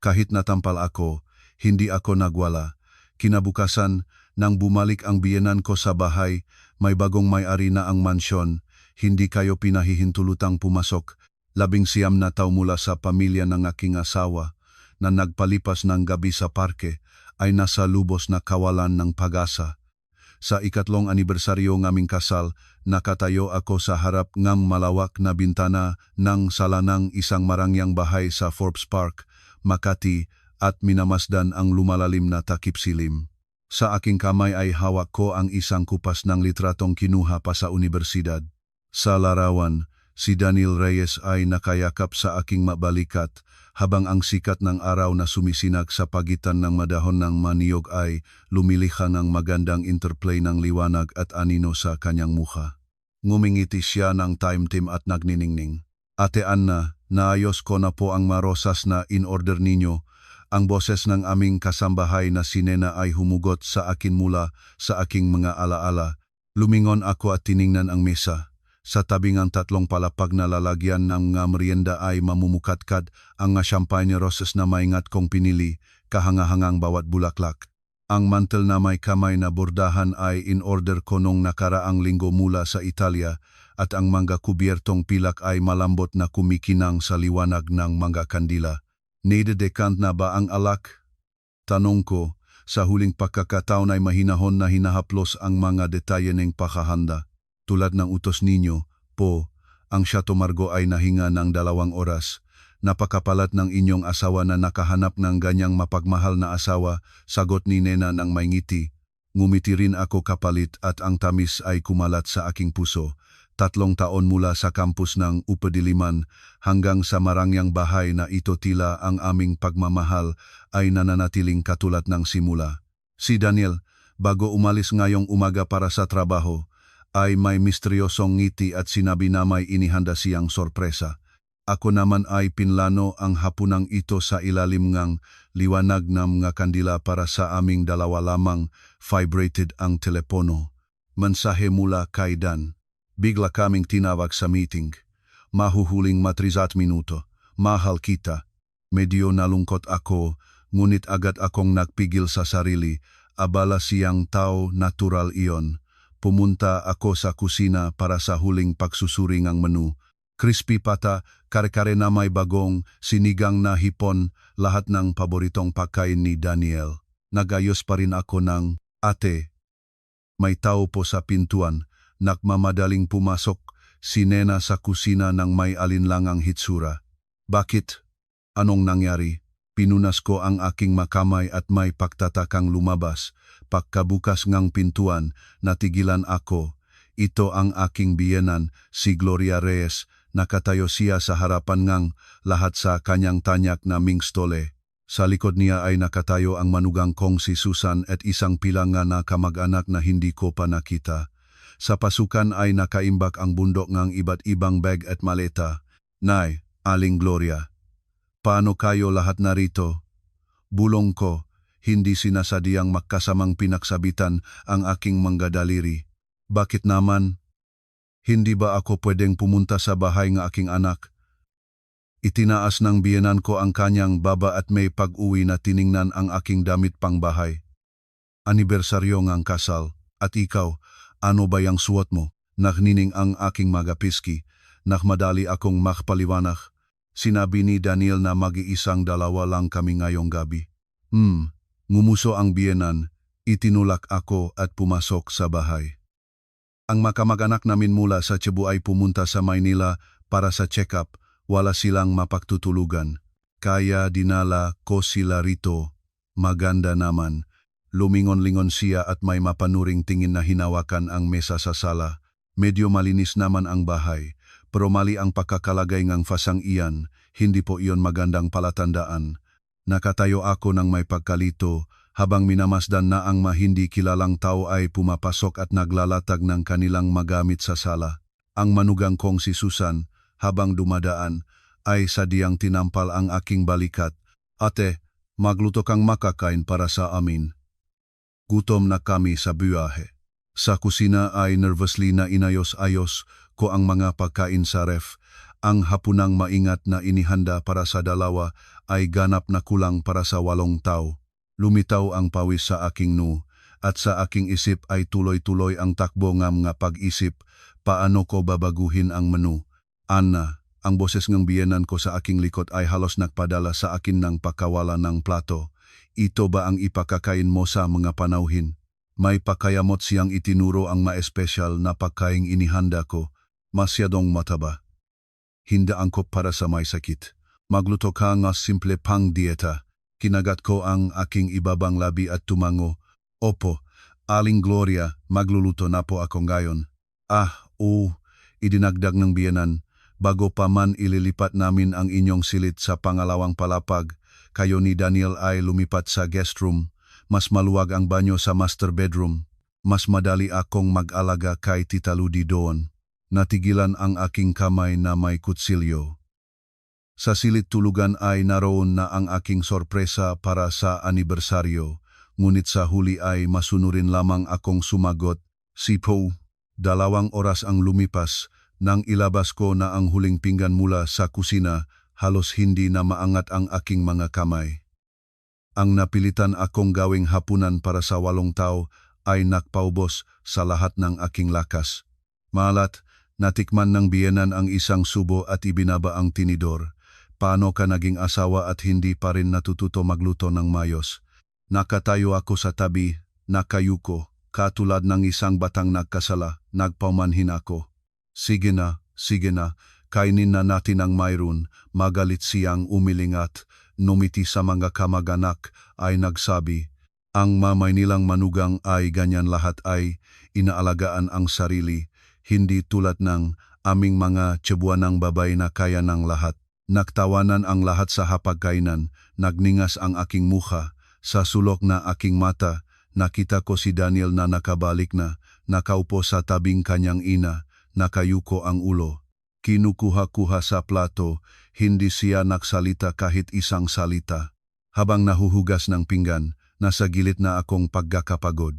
Kahit natampal ako, hindi ako nagwala. Kinabukasan, nang bumalik ang biyenan ko sa bahay, may bagong may-ari na ang mansyon. Hindi kayo pinahihintulutang pumasok. 19 na taon mula sa pamilya ng aking asawa na nagpalipas ng gabi sa parke ay nasa lubos na kawalan ng pag-asa. Sa 3 anibersaryo ng aming kasal, nakatayo ako sa harap ng malawak na bintana ng sala ng isang marangyang bahay sa Forbes Park, Makati, at minamasdan ang lumalalim na takip silim. Sa aking kamay ay hawak ko ang isang kupas ng litratong kinuha pa sa unibersidad. Sa larawan, si Daniel Reyes ay nakayakap sa aking mabalikat habang ang sikat ng araw na sumisinag sa pagitan ng madahon ng maniyog ay lumilikha ng magandang interplay ng liwanag at anino sa kanyang mukha. Ngumingiti siya ng taimtim at nagniningning. Ate Anna, naayos ko na po ang marosas na in-order ninyo. Ang boses ng aming kasambahay na si Nena ay humugot sa akin mula sa aking mga alaala. Lumingon ako at tiningnan ang mesa. Sa tabing ang 3 palapag na lalagyan ng merienda ay mamumukatkad ang champagne roses na maingat kong pinili, kahangahangang bawat bulaklak. Ang mantel na may kamay na bordahan ay in-order ko nung nakaraang linggo mula sa Italia at ang mga kubyertong pilak ay malambot na kumikinang sa liwanag ng mga kandila. Nadedekant na ba ang alak? Tanong ko, sa huling pagkakataon ay mahinahon na hinahaplos ang mga detalye ng pakahanda. Tulad ng utos ninyo, po, ang Chateau Margaux ay nahinga ng 2 oras. Napakapalat ng inyong asawa na nakahanap ng ganyang mapagmahal na asawa, sagot ni Nena ng may ngiti. Ngumiti rin ako kapalit at ang tamis ay kumalat sa aking puso. 3 taon mula sa kampus ng Upadiliman hanggang sa marangyang bahay na ito tila ang aming pagmamahal ay nananatiling katulad ng simula. Si Daniel, bago umalis ngayong umaga para sa trabaho, ay may misteryosong ngiti at sinabi na may inihanda siyang sorpresa. Ako naman ay pinlano ang hapunang ito sa ilalim ng liwanag ng mga kandila para sa aming 2 lamang. Vibrated ang telepono. Mensahe mula kay Dan. Bigla kaming tinawag sa meeting. Mahuhuling 30 minuto. Mahal kita. Medyo nalungkot ako, ngunit agad akong nagpigil sa sarili. Abala siyang tao, natural iyon. Pumunta ako sa kusina para sa huling pagsusuri ng menu. Crispy pata, kare-kare na may bagong, sinigang na hipon, lahat ng paboritong pagkain ni Daniel. Nagayos pa rin ako ng, ate. May tao po sa pintuan, nagmamadaling pumasok, si Nena sa kusina ng may alinlangang hitsura. Bakit? Anong nangyari? Pinunas ko ang aking makamay at may pagtatakang lumabas. Pagkabukas ng pintuan, natigilan ako. Ito ang aking biyenan, si Gloria Reyes. Nakatayo siya sa harapan ng lahat sa kanyang tanyak na mingstole. Sa likod niya ay nakatayo ang manugang kong si Susan at isang pilanga na kamag-anak na hindi ko pa nakita. Sa pasukan ay nakaimbak ang bundok ng iba't ibang bag at maleta. Nay, Aling Gloria, paano kayo lahat narito? Bulong ko. Hindi sinasadyang magkasamang pinaksabitan ang aking mga daliri. Bakit naman? Hindi ba ako pwedeng pumunta sa bahay ng aking anak? Itinaas ng biyenan ko ang kanyang baba at may pag-uwi na tiningnan ang aking damit pang bahay. Anibersaryo ng kasal. At ikaw, ano ba yung suot mo? Nagnining ang aking mga piski. Nakmadali akong makpaliwanag. Sinabi ni Daniel na mag-iisang 2 lang kami ngayong gabi. Ngumuso ang biyenan, itinulak ako at pumasok sa bahay. Ang makamag-anak namin mula sa Cebu ay pumunta sa Maynila para sa check-up, wala silang mapagtutulugan. Kaya dinala ko sila rito, maganda naman. Lumingon-lingon siya at may mapanuring tingin na hinawakan ang mesa sa sala. Medyo malinis naman ang bahay, pero mali ang pagkakalagay ng fasang iyan, hindi po iyon magandang palatandaan. Nakatayo ako ng may pagkalito habang minamasdan na ang hindi kilalang tao ay pumapasok at naglalatag ng kanilang magamit sa sala. Ang manugang kong si Susan, habang dumadaan, ay sadyang tinampal ang aking balikat. Ate, magluto kang makakain para sa amin. Gutom na kami sa biyahe. Sa kusina ay nervously na inayos-ayos ko ang mga pagkain sa ref. Ang hapunang maingat na inihanda para sa dalawa ay ganap na kulang para sa 8 tao. Lumitaw ang pawis sa aking noo, at sa aking isip ay tuloy-tuloy ang takbo ngam nga pag-isip, paano ko babaguhin ang menu. Anna, ang boses ng biyenan ko sa aking likod ay halos nagpadala sa akin ng pakawala ng plato. Ito ba ang ipakakain mo sa mga panauhin? May pakayamot siyang itinuro ang ma-espesyal na pagkaing inihanda ko. Masyadong mataba. Hindi angkop para sa may sakit. Magluto ka nga simple pang dieta. Kinagat ko ang aking ibabang labi at tumango. Opo, Aling Gloria, magluluto na po ako ngayon. Idinagdag ng biyenan. Bago pa man ililipat namin ang inyong silit sa pangalawang palapag, kayo ni Daniel ay lumipat sa guest room. Mas maluwag ang banyo sa master bedroom. Mas madali akong mag-alaga kay Tita Ludi doon. Natigilan ang aking kamay na may kutsilyo. Sa silid tulugan ay naroon na ang aking sorpresa para sa anibersaryo, ngunit sa huli ay masunurin lamang akong sumagot, Sipo. 2 oras ang lumipas, nang ilabas ko na ang huling pinggan mula sa kusina, halos hindi na maangat ang aking mga kamay. Ang napilitan akong gawing hapunan para sa 8 tao ay nakpaubos sa lahat ng aking lakas. Malat, natikman ng biyenan ang isang subo at ibinaba ang tinidor. Paano ka naging asawa at hindi pa rin natututo magluto ng mayos? Nakatayo ako sa tabi, nakayuko, katulad ng isang batang nagkasala, nagpaumanhin ako. Sige na, kainin na natin ang mayroon. Magalit siyang umilingat, numiti sa mga kamag-anak ay nagsabi, ang mamay nilang manugang ay ganyan lahat ay inaalagaan ang sarili. Hindi tulad ng aming mga tsebuanang babay na kaya ng lahat. Nagtawanan ang lahat sa hapagkainan, nagningas ang aking mukha. Sa sulok na aking mata, nakita ko si Daniel na nakabalik na, nakaupo sa tabing kanyang ina, nakayuko ang ulo. Kinukuha-kuha sa plato, hindi siya nagsalita kahit isang salita. Habang nahuhugas ng pinggan, nasa gilid na akong pagkakapagod.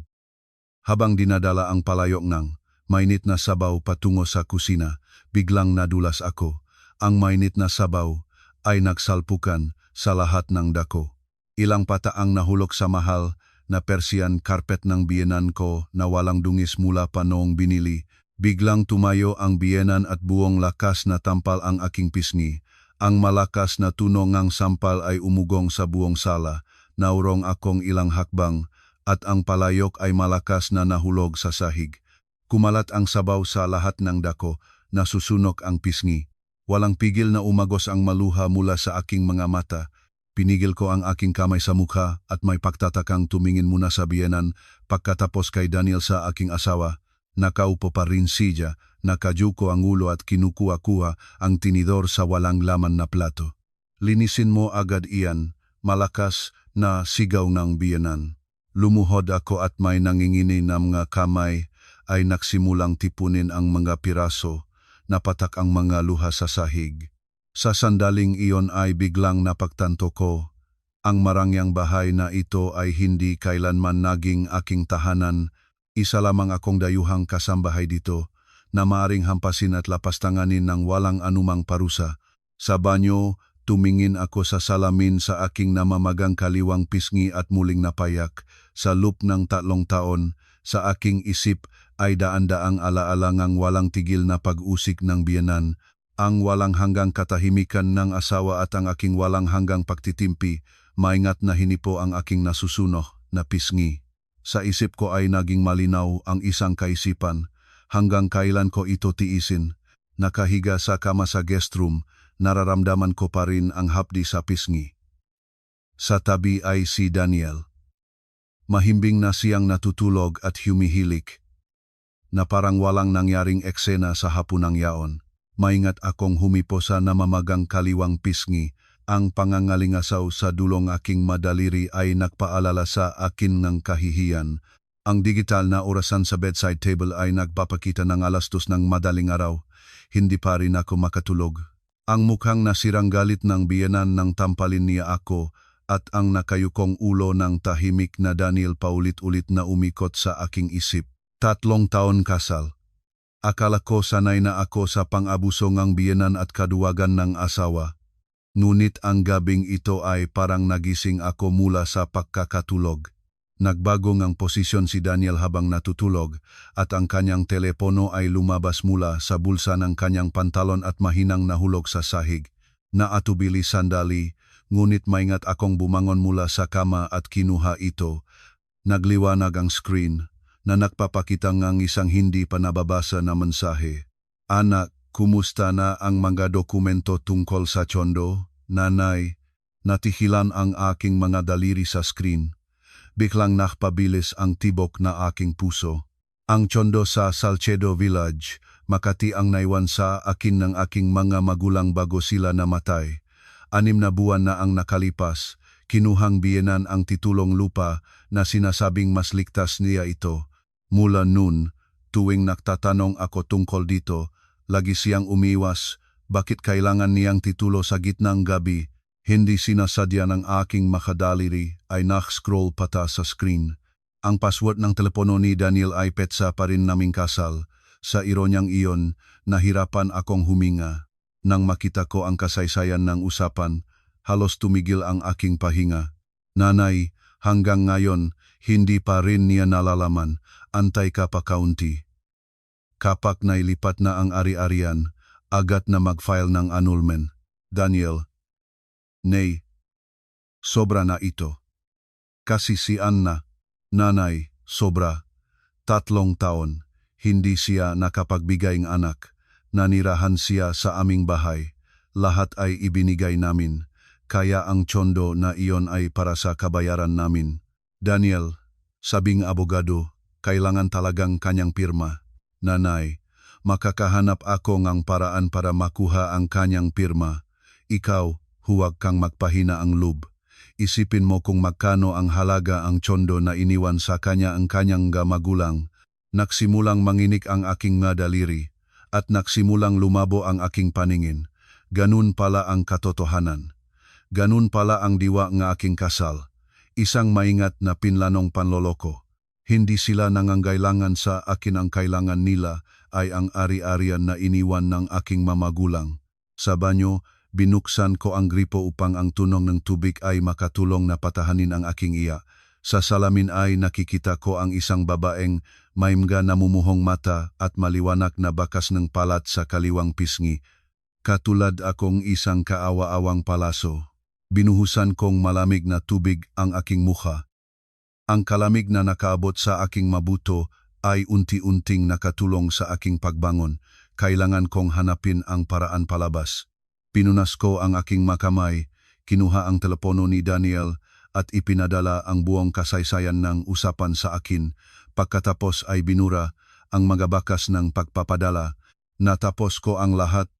Habang dinadala ang palayok ng mainit na sabaw patungo sa kusina, biglang nadulas ako. Ang mainit na sabaw ay nagsalpukan sa lahat ng dako. Ilang pata ang nahulog sa mahal na Persian carpet ng biyenan ko na walang dungis mula pa noong binili. Biglang tumayo ang biyenan at buong lakas na tampal ang aking pisngi. Ang malakas na tunog ng sampal ay umugong sa buong sala. Naurong akong ilang hakbang at ang palayok ay malakas na nahulog sa sahig. Kumalat ang sabaw sa lahat ng dako, nasusunok ang pisngi. Walang pigil na umagos ang maluha mula sa aking mga mata. Pinigil ko ang aking kamay sa mukha at may pagtatakang tumingin muna sa biyenan pagkatapos kay Daniel sa aking asawa. Nakaupo pa rin siya, nakajuko ang ulo at kinukuha-kuha ang tinidor sa walang laman na plato. Linisin mo agad iyan, malakas na sigaw ng biyenan. Lumuhod ako at may nangingini na mga kamay ay nagsimulang tipunin ang mga piraso, napatak ang mga luha sa sahig. Sa sandaling iyon ay biglang napagtanto ko, ang marangyang bahay na ito ay hindi kailanman naging aking tahanan, isa lamang akong dayuhang kasambahay dito, na maaring hampasin at lapastanganin ng walang anumang parusa. Sa banyo, tumingin ako sa salamin sa aking namamagang kaliwang pisngi at muling napayak. Sa loop ng 3 taon, sa aking isip ay daan-daang alaalangang walang tigil na pag-usik ng biyenan, ang walang hanggang katahimikan ng asawa at ang aking walang hanggang pagtitimpi, maingat na hinipo ang aking nasusuno na pisngi. Sa isip ko ay naging malinaw ang isang kaisipan, hanggang kailan ko ito tiisin. Nakahiga sa kama sa guest room, nararamdaman ko pa rin ang hapdi sa pisngi. Sa tabi ay si Daniel. Mahimbing na siyang natutulog at humihilik, na parang walang nangyaring eksena sa hapunang yaon. Maingat akong humipo sa namamagang kaliwang pisngi, ang pangangalingasaw sa dulong aking madaliri ay nagpaalala sa akin ng kahihiyan. Ang digital na orasan sa bedside table ay nagpapakita ng 2:00 ng madaling araw. Hindi pa rin ako makatulog. Ang mukhang nasirang galit ng biyenan nang tampalin niya ako at ang nakayukong ulo ng tahimik na Daniel paulit-ulit na umikot sa aking isip. 3 taon kasal. Akala ko sanay na ako sa pang-abuso ng biyenan at kaduwagan ng asawa. Ngunit ang gabing ito ay parang nagising ako mula sa pagkakatulog. Nagbago ang posisyon si Daniel habang natutulog at ang kanyang telepono ay lumabas mula sa bulsa ng kanyang pantalon at mahinang nahulog sa sahig. Naatubili sandali, ngunit maingat akong bumangon mula sa kama at kinuha ito. Nagliwanag ang screen na nagpapakita ng isang hindi pa nababasa na mensahe. Anak, kumusta na ang mga dokumento tungkol sa Chondo? Nanay, natihilan ang aking mga daliri sa screen. Biglang nakpabilis ang tibok na aking puso. Ang Chondo sa Salcedo Village, Makati ang naiwan sa akin ng aking mga magulang bago sila namatay. 6 na buwan na ang nakalipas, kinuhang biyenan ang titulong lupa na sinasabing mas ligtas niya ito. Mula noon, tuwing nagtatanong ako tungkol dito, lagi siyang umiwas. Bakit kailangan niyang titulo sa gitnang gabi? Hindi sinasadya ng aking makadaliri ay nak-scroll pata sa screen. Ang password ng telepono ni Daniel ay petsa pa rin naming kasal. Sa ironyang iyon, nahirapan akong huminga. Nang makita ko ang kasaysayan ng usapan, halos tumigil ang aking pahinga. Nanay, hanggang ngayon, hindi pa rin niya nalalaman. Antay ka pa kaunti. Kapag nailipat na ang ari-arian, agad na mag-file ng annulment. Daniel, nay, sobra na ito. Kasi si Anna, nanay, sobra. 3 taon, hindi siya nakapagbigay ng anak. Nanirahan siya sa aming bahay. Lahat ay ibinigay namin. Kaya ang Chondo na iyon ay para sa kabayaran namin. Daniel, sabing abogado, kailangan talagang kanyang pirma. Nanay, makakahanap ako ng paraan para makuha ang kanyang pirma. Ikaw, huwag kang magpahina ang loob. Isipin mo kung magkano ang halaga ang Chondo na iniwan sa kanya ang kanyang magulang. Nagsimulang manginig ang aking mga daliri at nagsimulang lumabo ang aking paningin. Ganun pala ang katotohanan. Ganun pala ang diwa ng aking kasal. Isang maingat na pinlanong panloloko. Hindi sila nangangailangan sa akin, ang kailangan nila ay ang ari-arian na iniwan ng aking mamagulang. Sa banyo, binuksan ko ang gripo upang ang tunog ng tubig ay makatulong na patahanin ang aking iya. Sa salamin ay nakikita ko ang isang babaeng may mga namumuhong mata at maliwanag na bakas ng palat sa kaliwang pisngi. Katulad akong isang kaawa-awang palaso. Binuhusan kong malamig na tubig ang aking mukha. Ang kalamig na nakaabot sa aking mabuto ay unti-unting nakatulong sa aking pagbangon. Kailangan kong hanapin ang paraan palabas. Pinunas ko ang aking makamay, kinuha ang telepono ni Daniel at ipinadala ang buong kasaysayan ng usapan sa akin. Pagkatapos ay binura ang mga bakas ng pagpapadala. Natapos ko ang lahat.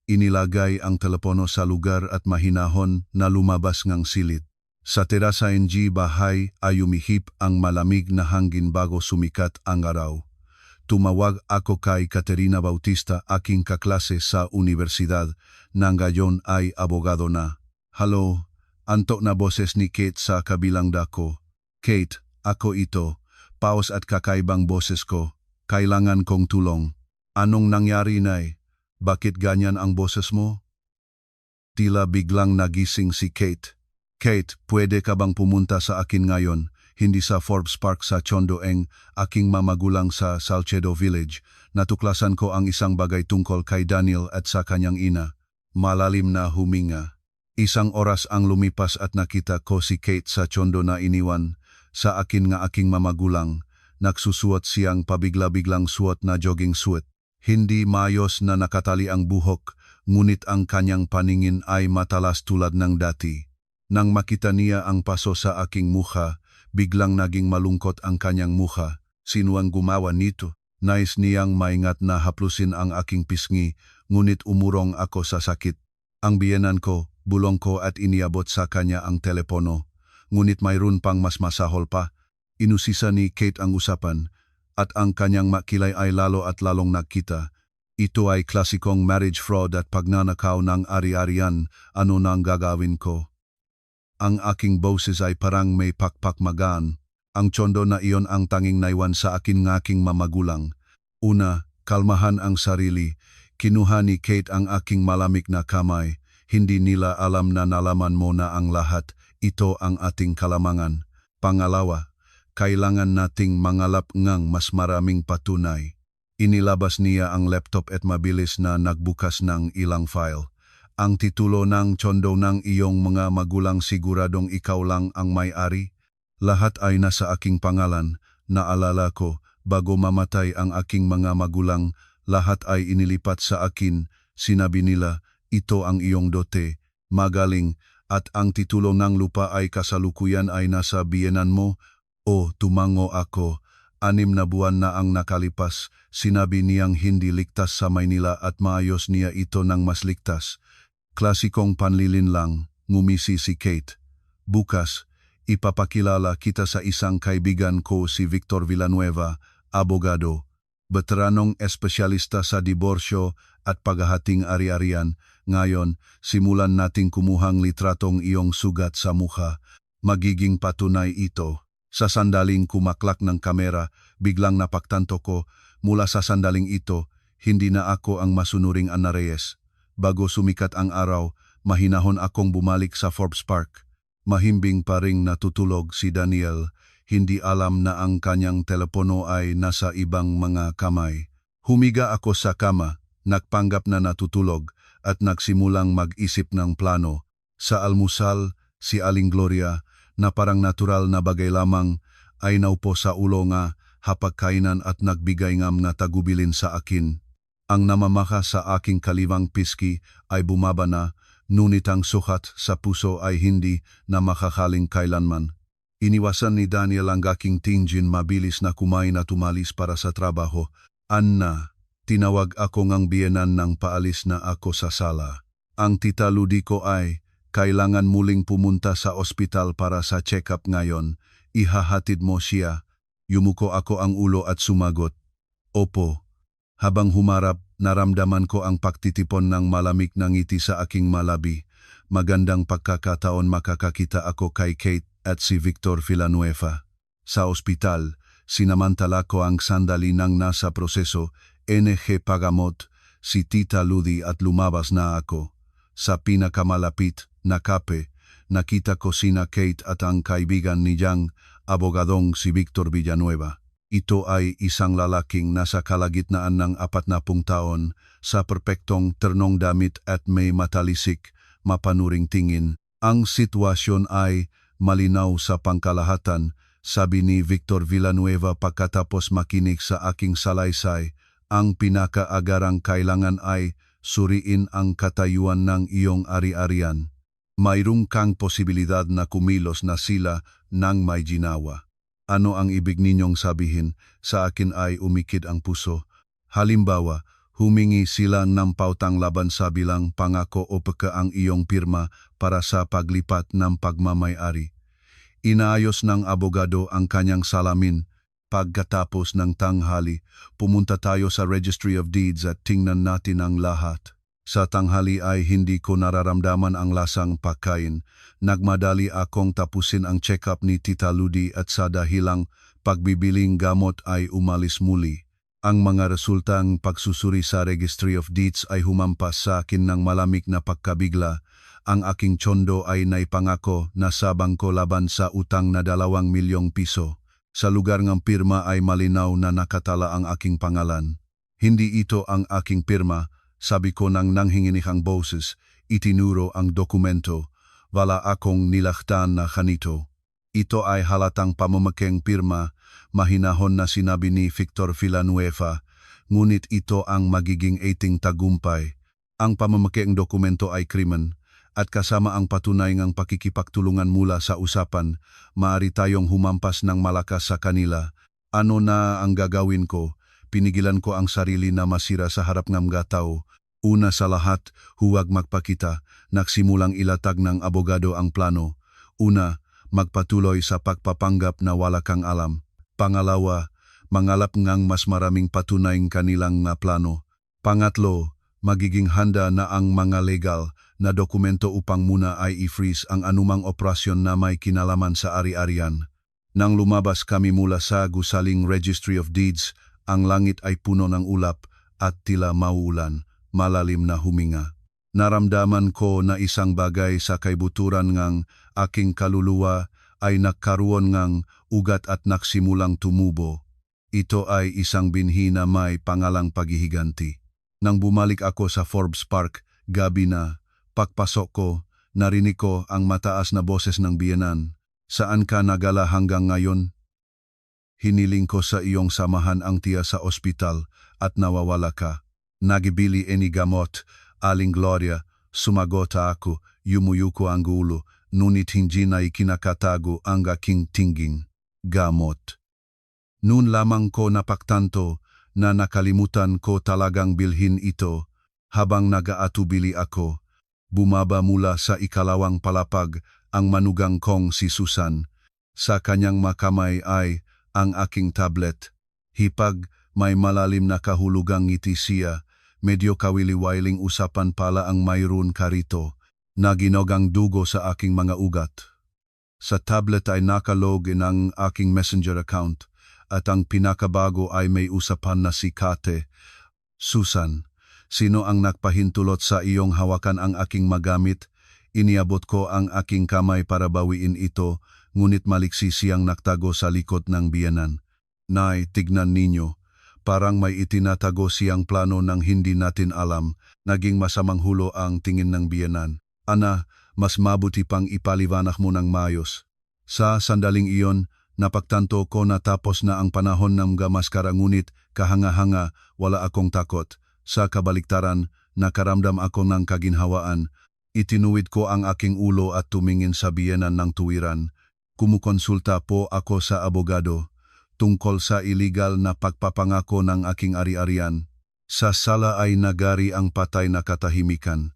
Inilagay ang telepono sa lugar at mahinahon na lumabas ngang silid. Sa terasa ng bahay ay umihip ang malamig na hangin bago sumikat ang araw. Tumawag ako kay Caterina Bautista, aking kaklase sa universidad, na ngayon ay abogado na. Hello, antok na boses ni Kate sa kabilang dako. Kate, ako ito. Paos at kakaibang boses ko. Kailangan kong tulong. Anong nangyari, Nay? Bakit ganyan ang boses mo? Tila biglang nagising si Kate. Kate, pwede ka bang pumunta sa akin ngayon? Hindi sa Forbes Park sa Chondo, aking mamagulang sa Salcedo Village. Natuklasan ko ang isang bagay tungkol kay Daniel at sa kanyang ina. Malalim na huminga. 1 oras ang lumipas at nakita ko si Kate sa Chondo na iniwan sa akin nga aking mamagulang. Nagsusuot siyang pabigla-biglang suot na jogging suit. Hindi maayos na nakatali ang buhok, ngunit ang kanyang paningin ay matalas tulad ng dati. Nang makita niya ang paso sa aking mukha, biglang naging malungkot ang kanyang mukha. Sino ang gumawa nito? Nais niyang maingat na haplusin ang aking pisngi, ngunit umurong ako sa sakit. Ang biyenan ko, bulong ko at iniabot sa kanya ang telepono. Ngunit mayroon pang mas masahol pa. Inusisa ni Kate ang usapan, at ang kanyang makilay ay lalo at lalong nagkita. Ito ay klasikong marriage fraud at pagnanakaw ng ari-arian. Ano nang gagawin ko? Ang aking boses ay parang may pakpakmagaan. Ang Chondo na iyon ang tanging naiwan sa akin ng aking mamagulang. Una, Kalmahan ang sarili. Kinuha ni Kate ang aking malamig na kamay. Hindi nila alam na nalaman mo na ang lahat. Ito ang ating kalamangan. Pangalawa, kailangan nating mangalap ngang mas maraming patunay. Inilabas niya ang laptop at mabilis na nagbukas ng ilang file. Ang titulo ng tsondo ng iyong mga magulang siguradong ikaw lang ang may-ari. Lahat ay nasa aking pangalan. Naalala ko, bago mamatay ang aking mga magulang, lahat ay inilipat sa akin. Sinabi nila, ito ang iyong dote, magaling, at ang titulo ng lupa ay kasalukuyan ay nasa biyenan mo. O, tumango ako. 6 na buwan na ang nakalipas, sinabi niyang hindi ligtas sa Maynila at maayos niya ito ng mas ligtas. Klasikong panlilin lang, ngumisi si Kate. Bukas, ipapakilala kita sa isang kaibigan ko si Victor Villanueva, abogado, veteranong espesyalista sa diborsyo at paghahating ari-arian. Ngayon, simulan nating kumuhang litratong iyong sugat sa mukha. Magiging patunay ito. Sa sandaling kumaklak ng kamera, biglang napagtanto ko, mula sa sandaling ito, hindi na ako ang masunuring Ana Reyes. Bago sumikat ang araw, mahinahon akong bumalik sa Forbes Park. Mahimbing pa ring natutulog si Daniel, hindi alam na ang kanyang telepono ay nasa ibang mga kamay. Humiga ako sa kama, nagpanggap na natutulog, at nagsimulang mag-isip ng plano. Sa almusal, si Aling Gloria, na parang natural na bagay lamang, ay naupo sa ulo nga hapagkainan at nagbigay ngam nga tagubilin sa akin. Ang namamaka sa aking kalibang piski ay bumaba na, ngunit ang sukat sa puso ay hindi na makakaling kailanman. Iniwasan ni Daniel ang aking tingin, mabilis na kumain at umalis para sa trabaho. Anna, tinawag ako ngang biyenan ng paalis na ako sa sala. Ang tita Ludi ko ay, kailangan muling pumunta sa ospital para sa check-up ngayon. Ihahatid mo siya. Yumuko ako ang ulo at sumagot. Opo. Habang humarap, naramdaman ko ang pagtitipon ng malamig na ngiti sa aking malabi. Magandang pagkakataon makakakita ako kay Kate at si Victor Villanueva. Sa ospital, sinamantala ko ang sandali ng nasa proseso, NG Pagamot, si Tita Ludi at lumabas na ako. Sa pinakamalapit na kape, nakita ko sina Kate at ang kaibigan ni Yang, abogadong si Victor Villanueva. Ito ay isang lalaking nasa kalagitnaan ng 40 taon, sa perpektong ternong damit at may matalisik, mapanuring tingin. Ang sitwasyon ay malinaw sa pangkalahatan, sabi ni Victor Villanueva pagkatapos makinig sa aking salaysay. Ang pinakaagarang kailangan ay suriin ang katayuan ng iyong ari-arian. Mayroong kang posibilidad na kumilos na sila nang may ginawa. Ano ang ibig ninyong sabihin? Sa akin ay umikid ang puso. Halimbawa, humingi sila ng pautang laban sa bilang pangako o peka ang iyong pirma para sa paglipat ng pagmamay-ari. Inaayos ng abogado ang kanyang salamin. Pagkatapos ng tanghali, pumunta tayo sa Registry of Deeds at tingnan natin ang lahat. Sa tanghali ay hindi ko nararamdaman ang lasang pagkain. Nagmadali akong tapusin ang check-up ni Tita Ludi at sa dahilang pagbibiling gamot ay umalis muli. Ang mga resultang pagsusuri sa Registry of Deeds ay humampas sa akin ng malamig na pagkabigla. Ang aking tsondo ay naipangako na sabang ko laban sa utang na 2 milyong piso. Sa lugar ng pirma ay malinaw na nakatala ang aking pangalan. Hindi ito ang aking pirma. Sabi ko nang nanghinginihang boses, itinuro ang dokumento. Wala akong nilaktan na ganito. Ito ay halatang pamamakeng pirma, mahinahon na sinabi ni Victor Villanueva, ngunit ito ang magiging 18 tagumpay. Ang pamamakeng dokumento ay krimen, at kasama ang patunay ng pakikipagtulungan mula sa usapan, maaari tayong humampas ng malakas sa kanila. Ano na ang gagawin ko? Pinigilan ko ang sarili na masira sa harap ng mga tao. Una sa lahat, huwag magpakita. Nagsimulang ilatag ng abogado ang plano. Una, magpatuloy sa pagpapanggap na wala kang alam. Pangalawa, mangalap ngang mas maraming patunay kanilang na plano. Pangatlo, magiging handa na ang mga legal na dokumento upang muna ay i-freeze ang anumang operasyon na may kinalaman sa ari-arian. Nang lumabas kami mula sa gusaling Registry of Deeds, ang langit ay puno ng ulap, at tila mauulan, malalim na huminga. Naramdaman ko na isang bagay sa kaibuturan ngang aking kaluluwa ay nagkaroon ngang ugat at nagsimulang tumubo. Ito ay isang binhi na may pangalang paghihiganti. Nang bumalik ako sa Forbes Park, gabi na, pagpasok ko, narinig ko ang mataas na boses ng biyenan. Saan ka nagala hanggang ngayon? Hiniling ko sa iyong samahan ang tiya sa ospital at nawawala ka. Nagibili eni gamot, Aling Gloria, sumagot ako, yumuyuko ang ulo, ngunit hindi na ikinakatago ang aking tinging. Gamot. Noon lamang ko napagtanto na nakalimutan ko talagang bilhin ito habang nag-aatubili ako. Bumaba mula sa ikalawang palapag ang manugang kong si Susan. Sa kanyang makamay ay ang aking tablet. Hipag may malalim na kahulugang ngiti siya. Medyo kawili-wiling usapan pala ang mayroon ka rito na ginogang dugo sa aking mga ugat. Sa tablet ay nakalog ang aking messenger account at ang pinakabago ay may usapan na si Kate. Susan, sino ang nagpahintulot sa iyong hawakan ang aking magamit? Iniabot ko ang aking kamay para bawiin ito, ngunit maliksi siyang naktago sa likod ng biyenan. Nay, tignan ninyo. Parang may itinatago siyang plano ng hindi natin alam, naging masamang hulo ang tingin ng biyenan. Ana, mas mabuti pang ipaliwanag mo ng mayos. Sa sandaling iyon, napagtanto ko na tapos na ang panahon ng gamaskara ngunit kahanga-hanga, wala akong takot. Sa kabaliktaran, nakaramdam ako ng kaginhawaan. Itinuwid ko ang aking ulo at tumingin sa biyenan ng tuwiran. Kumukonsulta po ako sa abogado tungkol sa iligal na pagpapangako ng aking ari-arian. Sa sala ay nagari ang patay na katahimikan.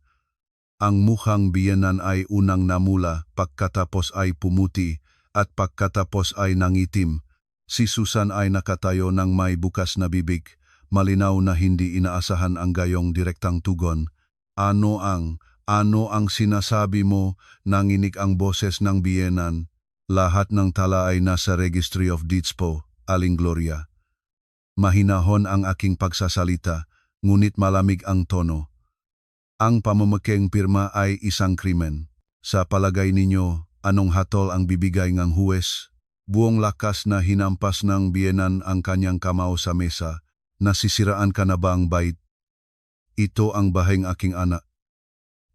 Ang mukhang biyenan ay unang namula, pagkatapos ay pumuti, at pagkatapos ay nangitim. Si Susan ay nakatayo ng may bukas na bibig, malinaw na hindi inaasahan ang gayong direktang tugon. Ano ang sinasabi mo? Nanginig ang boses ng biyenan. Lahat ng tala ay nasa Registry of Deeds po, Aling Gloria. Mahinahon ang aking pagsasalita, ngunit malamig ang tono. Ang pamamukeng pirma ay isang krimen. Sa palagay ninyo, anong hatol ang bibigay ng huwes? Buong lakas na hinampas ng biyenan ang kanyang kamao sa mesa. Nasisiraan ka na ba ang bait? Ito ang baheng aking anak.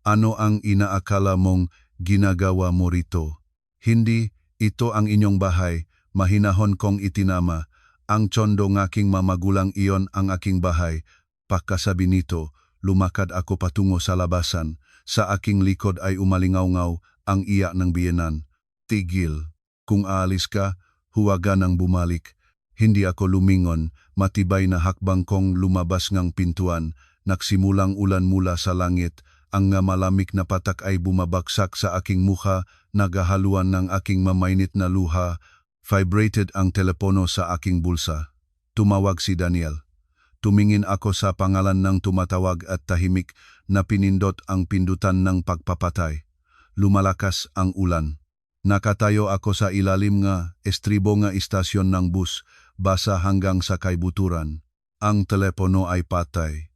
Ano ang inaakala mong ginagawa mo rito? Hindi, ito ang inyong bahay. Mahinahon kong itinama, ang tsondo ng aking mamagulang iyon ang aking bahay. Pagkasabi nito, lumakad ako patungo sa labasan. Sa aking likod ay umalingaw-ngaw ang iyak ng biyenan. Tigil. Kung aalis ka, huwaga nang bumalik. Hindi ako lumingon, matibay na hakbang kong lumabas ngang pintuan. Nagsimulang ulan mula sa langit. Ang malamig na patak ay bumabagsak sa aking mukha, nagahaluan ng aking mamainit na luha. Vibrated ang telepono sa aking bulsa. Tumawag si Daniel. Tumingin ako sa pangalan ng tumatawag at tahimik na pinindot ang pindutan ng pagpapatay. Lumalakas ang ulan. Nakatayo ako sa ilalim nga estribo nga istasyon ng bus, basa hanggang sa kaibuturan. Ang telepono ay patay.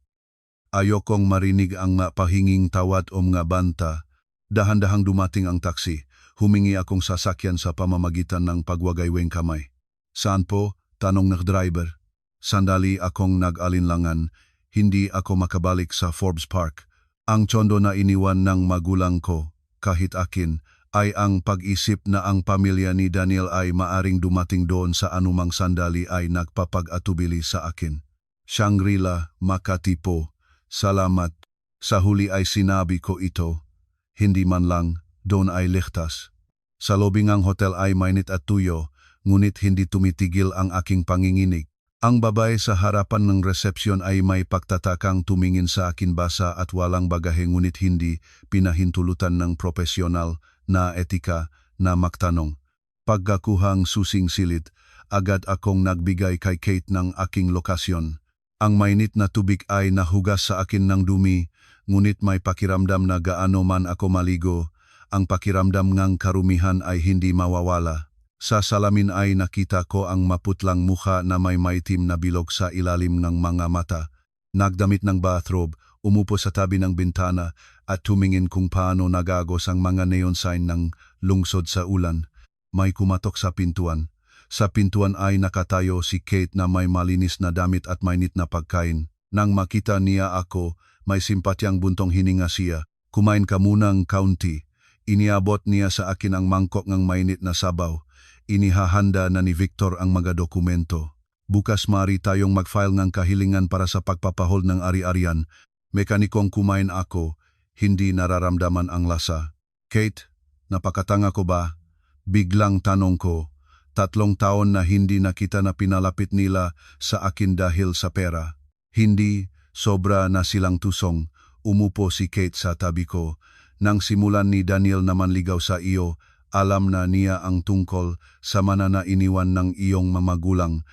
Ayokong marinig ang mapahinging tawad o mga banta. Dahan-dahang dumating ang taksi. Humingi akong sasakyan sa pamamagitan ng pagwagayweng kamay. Saan po? Tanong ng driver. Sandali akong nag-alinlangan. Hindi ako makabalik sa Forbes Park. Ang tsondo na iniwan ng magulang ko, kahit akin, ay ang pag-isip na ang pamilya ni Daniel ay maaring dumating doon sa anumang sandali ay nagpapag-atubili sa akin. Shangri-La, Makati po. Salamat. Sa huli ay sinabi ko ito. Hindi man lang, doon ay ligtas. Sa lobby ng hotel ay mainit at tuyo, ngunit hindi tumitigil ang aking panginginig. Ang babae sa harapan ng resepsyon ay may pagtatakang tumingin sa akin basa at walang bagahe ngunit hindi pinahintulutan ng propesyonal na etika na magtanong. Pagkakuhang susing silid, agad akong nagbigay kay Kate ng aking lokasyon. Ang mainit na tubig ay nahugas sa akin ng dumi, ngunit may pakiramdam na gaano man ako maligo, ang pakiramdam ngang karumihan ay hindi mawawala. Sa salamin ay nakita ko ang maputlang mukha na may maitim na bilog sa ilalim ng mga mata. Nagdamit ng bathrobe, umupo sa tabi ng bintana at tumingin kung paano nagagos ang mga neon sign ng lungsod sa ulan. May kumatok sa pintuan. Sa pintuan ay nakatayo si Kate na may malinis na damit at mainit na pagkain. Nang makita niya ako, may simpatyang buntong hininga siya. Kumain ka munang kaunti. Iniabot niya sa akin ang mangkok ng mainit na sabaw. Inihahanda na ni Victor ang mga dokumento. Bukas mari tayong mag-file ng kahilingan para sa pagpapahol ng ari-arian. Mekanikong kumain ako, hindi nararamdaman ang lasa. Kate, napakatanga ko ba? Biglang tanong ko. 3 taon na hindi na kita na pinalapit nila sa akin dahil sa pera. Hindi, sobra na silang tusong. Umupo si Kate sa tabi ko. Nang simulan ni Daniel na manligaw sa iyo, alam na niya ang tungkol sa manana iniwan ng iyong mamagulang.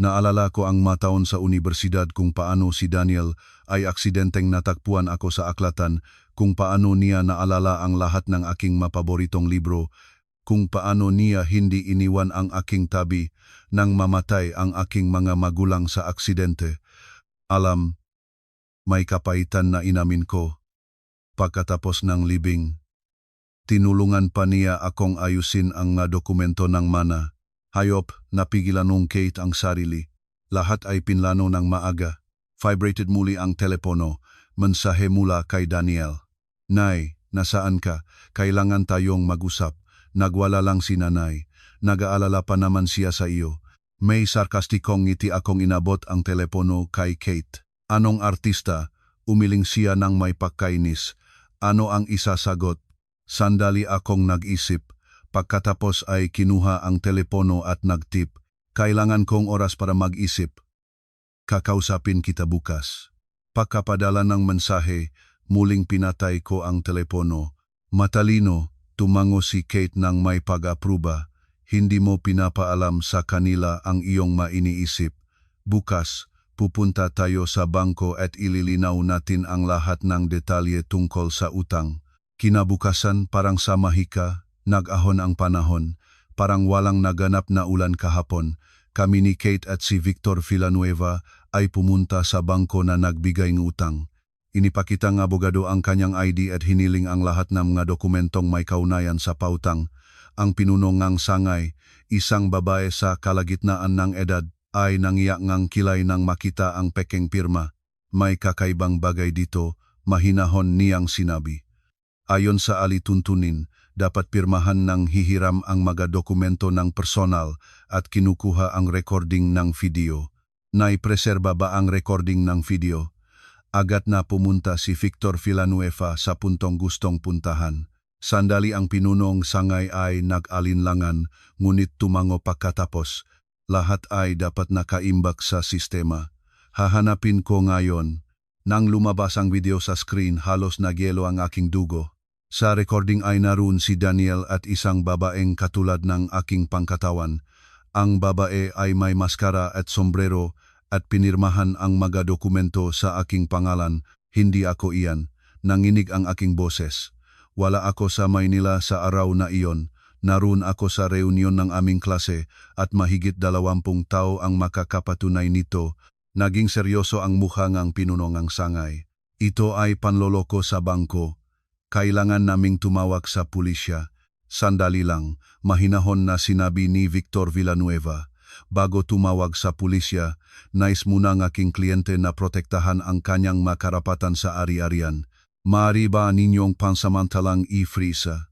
Naalala ko ang mataon sa universidad kung paano si Daniel ay aksidenteng natagpuan ako sa aklatan, kung paano niya naalala ang lahat ng aking mapaboritong libro, kung paano niya hindi iniwan ang aking tabi nang mamatay ang aking mga magulang sa aksidente. Alam, may kapaitan na inamin ko. Pagkatapos ng libing, tinulungan pa niya akong ayusin ang nga dokumento ng mana. Hayop, napigilan nung Kate ang sarili. Lahat ay pinlano ng maaga. Vibrated muli ang telepono. Mensahe mula kay Daniel. Nay, nasaan ka? Kailangan tayong mag-usap. Nagwala lang si nanay. Nag-aalala pa naman siya sa iyo. May sarkastikong ngiti akong inabot ang telepono kay Kate. Anong artista? Umiling siya ng may pagkainis. Ano ang isasagot? Sandali akong nag-isip. Pagkatapos ay kinuha ang telepono at nagtip. Kailangan kong oras para mag-isip. Kakausapin kita bukas. Pagkapadala ng mensahe, muling pinatay ko ang telepono. Matalino, tumango si Kate ng may pag-apruba. Hindi mo pinapaalam sa kanila ang iyong mainiisip. Bukas, pupunta tayo sa bangko at ililinaw natin ang lahat ng detalye tungkol sa utang. Kinabukasan parang sa mahika, nag-ahon ang panahon. Parang walang naganap na ulan kahapon. Kami ni Kate at si Victor Villanueva ay pumunta sa bangko na nagbigay ng utang. Inipakita ng abogado ang kanyang ID at hiniling ang lahat ng mga dokumentong may kaugnayan sa pautang. Ang pinuno ngang sangay, isang babae sa kalagitnaan ng edad, ay nangiyak ngang kilay nang makita ang pekeng pirma. May kakaibang bagay dito, mahinahon niyang sinabi. Ayon sa alituntunin, dapat pirmahan ng hihiram ang mga dokumento ng personal at kinukuha ang recording ng video. Naipreserba ba ang recording ng video? Agad na pumunta si Victor Villanueva sa puntong gustong puntahan. Sandali ang pinunong sangay ay nag-alinlangan, ngunit tumango pagkatapos. Lahat ay dapat nakaimbak sa sistema. Hahanapin ko ngayon. Nang lumabas ang video sa screen, halos nagyelo ang aking dugo. Sa recording ay naroon si Daniel at isang babaeng katulad ng aking pangkatawan. Ang babae ay may maskara at sombrero at pinirmahan ang mga dokumento sa aking pangalan. Hindi ako iyan. Nanginig ang aking boses. Wala ako sa Maynila sa araw na iyon. Naroon ako sa reunion ng aming klase at mahigit 20 tao ang makakapatunay nito. Naging seryoso ang mukha ng pinuno ng sangay. Ito ay panloloko sa bangko. Kailangan naming tumawag sa pulisya. Sandali lang, mahinahon na sinabi ni Victor Villanueva. Bago tumawag sa pulisya, nais muna ng aking kliyente na protektahan ang kanyang makarapatan sa ari-arian. Maaari ba ninyong pansamantalang i-freeze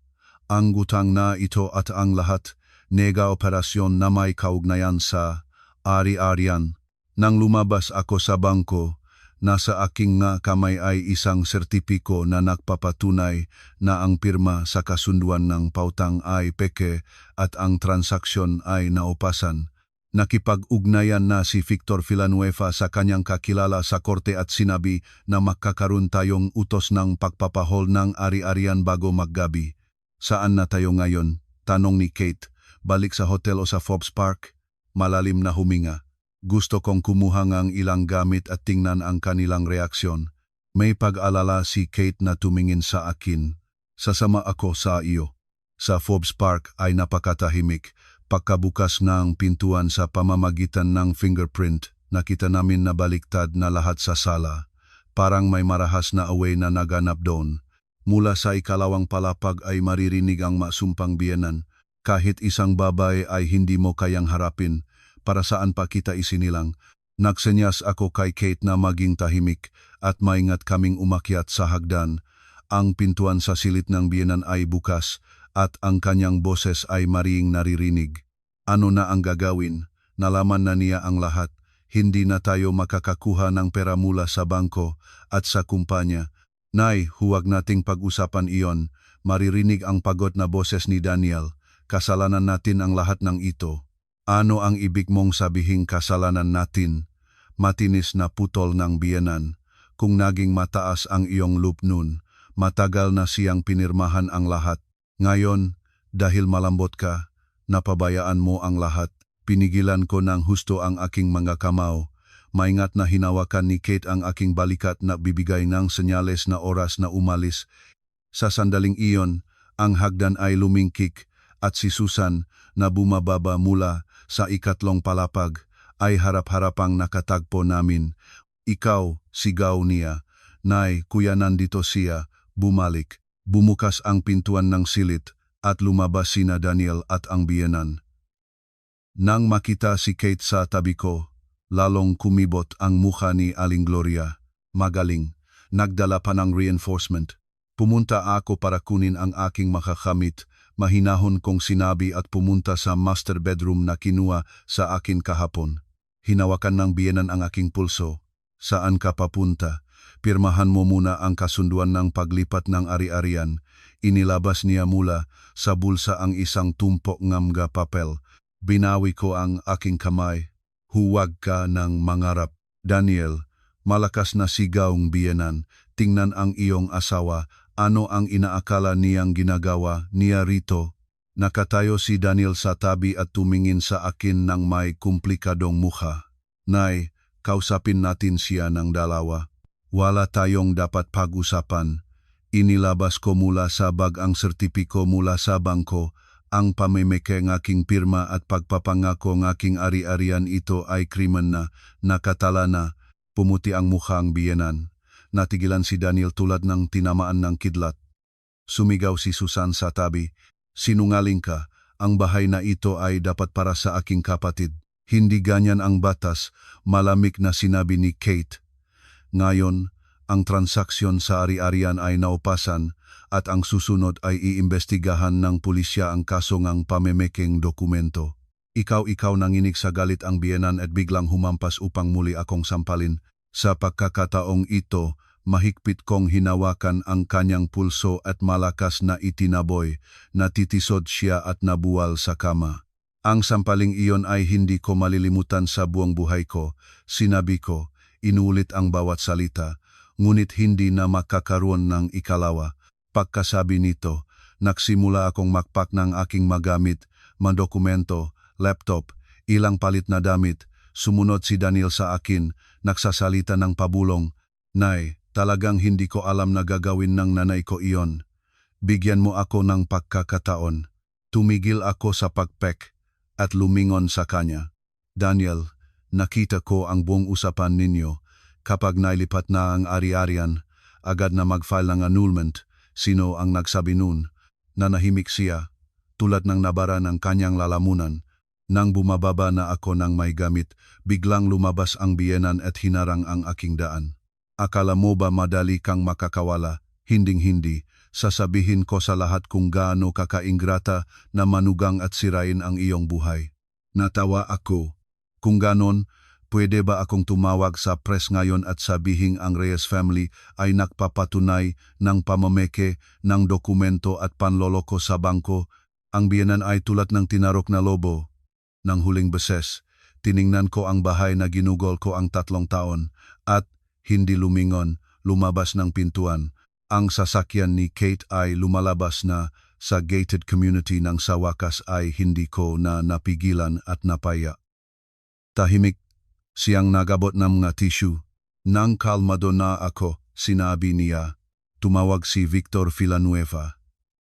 ang gutang na ito at ang lahat, nega operasyon na may kaugnayan sa ari-arian? Nang lumabas ako sa bangko, nasa aking nga kamay ay isang sertipiko na nagpapatunay na ang pirma sa kasunduan ng pautang ay peke at ang transaksyon ay naupasan. Nakipag-ugnayan na si Victor Villanueva sa kanyang kakilala sa korte at sinabi na magkakaroon tayong utos ng pagpapahol ng ari-arian bago maggabi. Saan na tayo ngayon? Tanong ni Kate. Balik sa hotel o sa Forbes Park? Malalim na huminga. Gusto kong kumuha ng ilang gamit at tingnan ang kanilang reaksyon. May pag-alala si Kate na tumingin sa akin. Sasama ako sa iyo. Sa Forbes Park ay napakatahimik. Pagkabukas ng pintuan sa pamamagitan ng fingerprint, Nakita namin na baliktad na lahat sa sala. Parang may marahas na away na naganap doon. Mula sa ikalawang palapag ay maririnig ang masumpang biyenan. Kahit isang babae ay hindi mo kayang harapin, para saan pa kita isinilang. Nagsenyas ako kay Kate na maging tahimik at maingat kaming umakyat sa hagdan. Ang pintuan sa silid ng biyenan ay bukas at ang kanyang boses ay mariing naririnig. Ano na ang gagawin? Nalaman na niya ang lahat. Hindi na tayo makakakuha ng pera mula sa bangko at sa kumpanya. Nay, huwag nating pag-usapan iyon. Maririnig ang pagod na boses ni Daniel. Kasalanan natin ang lahat ng ito. Ano ang ibig mong sabihing kasalanan natin? Matinis na putol ng biyenan. Kung naging mataas ang iyong loop nun, matagal na siyang pinirmahan ang lahat. Ngayon, dahil malambot ka, napabayaan mo ang lahat. Pinigilan ko ng husto ang aking mga kamao. Maingat na hinawakan ni Kate ang aking balikat na bibigay ng senyales na oras na umalis. Sa sandaling iyon, ang hagdan ay lumingkik at si Susan na bumababa mula sa ikatlong palapag ay harap-harapang nakatagpo namin. Ikaw, sigaw niya. Nay, kuya nandito siya. Bumalik. Bumukas ang pintuan ng silid at lumabas sina Daniel at ang biyenan. Nang makita si Kate sa tabi ko, lalong kumibot ang mukha ni Aling Gloria. Magaling, nagdala pa ng reinforcement. Pumunta ako para kunin ang aking makakamit. Mahinahon kong sinabi at pumunta sa master bedroom na kinuha sa akin kahapon. Hinawakan ng biyenan ang aking pulso. Saan ka papunta? Pirmahan mo muna ang kasunduan ng paglipat ng ari-arian. Inilabas niya mula sa bulsa ang isang tumpok ng mga papel. Binawi ko ang aking kamay. Huwag ka ng mangarap. Daniel, malakas na sigaw ng biyenan. Tingnan ang iyong asawa. Ano ang inaakala niyang ginagawa niya rito? Nakatayo si Daniel sa tabi at tumingin sa akin ng may komplikadong mukha. Nay, kausapin natin siya ng dalawa. Wala tayong dapat pag-usapan. Inilabas ko mula sa bag ang sertipiko mula sa bangko. Ang pamimike ng aking pirma at pagpapangako ng aking ari-arian ito ay krimen na. Nakatala na. Pumuti ang mukhang biyenan. Natigilan si Daniel tulad ng tinamaan ng kidlat. Sumigaw si Susan sa tabi. Sinungaling ka, ang bahay na ito ay dapat para sa aking kapatid. Hindi ganyan ang batas, malamig na sinabi ni Kate. Ngayon, ang transaksyon sa ari-arian ay naupasan at ang susunod ay iimbestigahan ng pulisya ang kaso ng pamemekeng dokumento. Ikaw nanginig sa galit ang biyenan at biglang humampas upang muli akong sampalin. Sa pagkakataong ito, mahigpit kong hinawakan ang kanyang pulso at malakas na itinaboy. Natitisod siya at nabuwal sa kama. Ang sampaling iyon ay hindi ko malilimutan sa buong buhay ko. Sinabi ko, inulit ang bawat salita, ngunit hindi na makakaroon ng ikalawa. Pagkasabi nito, nagsimula akong makpak ng aking magamit, dokumento, laptop, ilang palit na damit. Sumunod si Daniel sa akin, nagsasalita ng pabulong. Nay, talagang hindi ko alam na gagawin ng nanay ko iyon. Bigyan mo ako ng pagkakataon. Tumigil ako sa pagpek at lumingon sa kanya. Daniel, nakita ko ang buong usapan ninyo. Kapag nailipat na ang ari-arian, agad na mag-file ng annulment. Sino ang nagsabi nun? Nanahimik siya, tulad ng nabara ng kanyang lalamunan. Nang bumababa na ako ng may gamit, biglang lumabas ang biyenan at hinarang ang aking daan. Akala mo ba madali kang makakawala? Hinding-hindi. Sasabihin ko sa lahat kung gaano kakaingrata na manugang at sirain ang iyong buhay. Natawa ako. Kung ganon, pwede ba akong tumawag sa press ngayon at sabihing ang Reyes family ay nagpapatunay ng pamameke ng dokumento at panloloko sa bangko? Ang biyenan ay tulad ng tinarok na lobo. Nang huling beses, tiningnan ko ang bahay na ginugol ko ang 3 taon at hindi lumingon, lumabas ng pintuan. Ang sasakyan ni Kate ay lumalabas na sa gated community ng sa wakas ay hindi ko na napigilan at napaya. Tahimik siyang nagabot ng mga tissue. Nang kalmado na ako, sinabi niya. Tumawag si Victor Villanueva.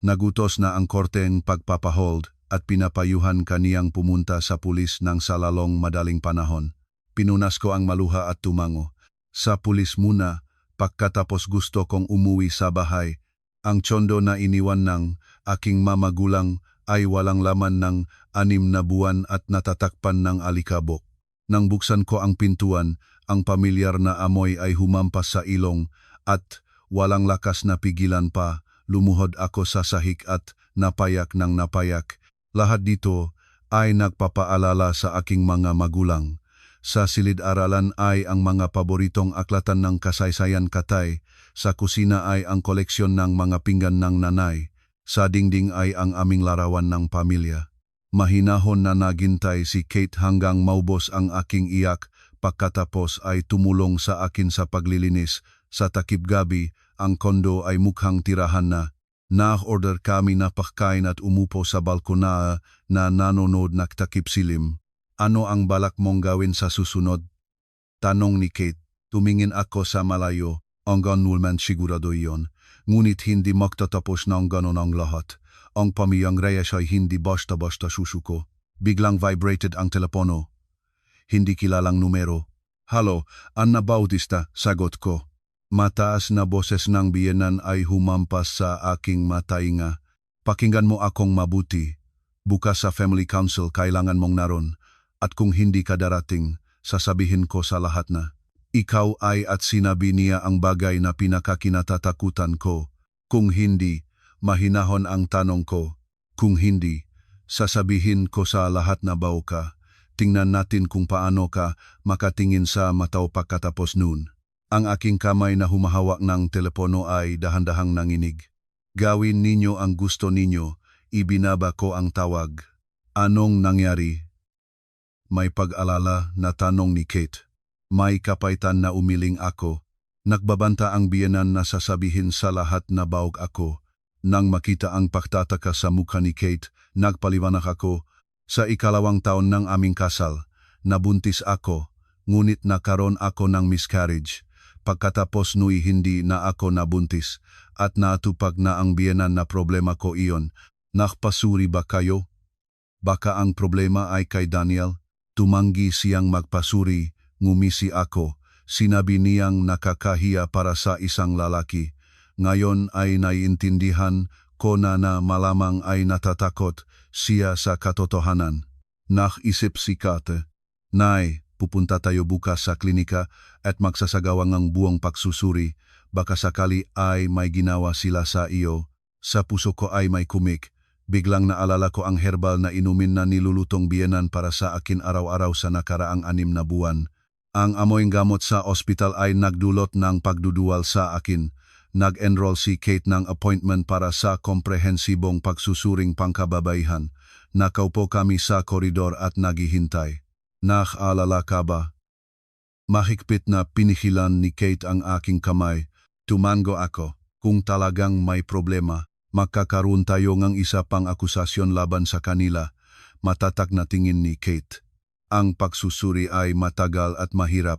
Nagutos na ang korteng pagpapahold at pinapayuhan kaniyang pumunta sa pulis ng sa lalong madaling panahon. Pinunas ko ang maluha at tumango. Sa pulis muna, pagkatapos gusto kong umuwi sa bahay. Ang tsondo na iniwan ng aking mamagulang ay walang laman ng 6 na buwan at natatakpan ng alikabok. Nang buksan ko ang pintuan, ang pamilyar na amoy ay humampas sa ilong at walang lakas na pigilan pa. Lumuhod ako sa sahig at napayak ng napayak. Lahat dito ay nagpapaalala sa aking mga magulang. Sa silid-aralan ay ang mga paboritong aklatan ng kasaysayan katay. Sa kusina ay ang koleksyon ng mga pinggan ng nanay. Sa dingding ay ang aming larawan ng pamilya. Mahinahon na naghintay si Kate hanggang maubos ang aking iyak. Pagkatapos ay tumulong sa akin sa paglilinis. Sa takip gabi, ang kondo ay mukhang tirahan na. Na-order kami na pagkain at umupo sa balkona na nanonood ng takip silim. Ano ang balak mong gawin sa susunod? Tanong ni Kate. Tumingin ako sa malayo. Hanggang nulman sigurado iyon. Ngunit hindi magtatapos ng ganon ang lahat. Ang pamiyang Reyes ay hindi basta-basta susuko. Biglang vibrated ang telepono. Hindi kilalang numero. Halo, Anna Bautista, sagot ko. Mataas na boses ng biyenan ay humampas sa aking matainga. Pakinggan mo akong mabuti. Bukas sa Family Council kailangan mong naron. At kung hindi ka darating, sasabihin ko sa lahat na. Ikaw ay at sinabi niya ang bagay na pinakakinatatakutan ko. Kung hindi, mahinahon ang tanong ko. Kung hindi, sasabihin ko sa lahat na bao ka. Tingnan natin kung paano ka makatingin sa mataw pagkatapos noon. Ang aking kamay na humahawak ng telepono ay dahan-dahang nanginig. Gawin ninyo ang gusto ninyo, ibinaba ko ang tawag. Anong nangyari? May pag-alala na tanong ni Kate. May kapaitan na umiling ako. Nagbabanta ang biyenan na sasabihin sa lahat na baog ako. Nang makita ang pagtataka sa mukha ni Kate, nagpaliwanag ako. Sa 2nd taon ng aming kasal, nabuntis ako, ngunit nakaroon ako ng miscarriage. Pagkatapos nui hindi na ako nabuntis at natupag na ang biyenan na problema ko iyon. Nakpasuri ba kayo? Baka ang problema ay kay Daniel? Tumanggi siyang magpasuri, ngumisi ako. Sinabi niyang nakakahiya para sa isang lalaki. Ngayon ay naiintindihan ko na malamang ay natatakot siya sa katotohanan. Naisip si Kate. Nay, pupunta tayo bukas sa klinika at magsasagawang ang buong pagsusuri. Baka sakali ay may ginawa sila sa iyo. Sa puso ko ay may kumik. Biglang naalala ko ang herbal na inumin na nilulutong biyenan para sa akin araw-araw sa nakaraang 6 na buwan. Ang amoyng gamot sa ospital ay nagdulot ng pagduduwal sa akin. Nag-enroll si Kate ng appointment para sa komprehensibong pagsusuring pangkababaihan. Nakaupo kami sa koridor at naghihintay. Nakaalala ka ba? Mahigpit na pinihilan ni Kate ang aking kamay. Tumango ako. Kung talagang may problema, magkakaroon tayo ng isa pang akusasyon laban sa kanila. Matatak na tingin ni Kate. Ang pagsusuri ay matagal at mahirap.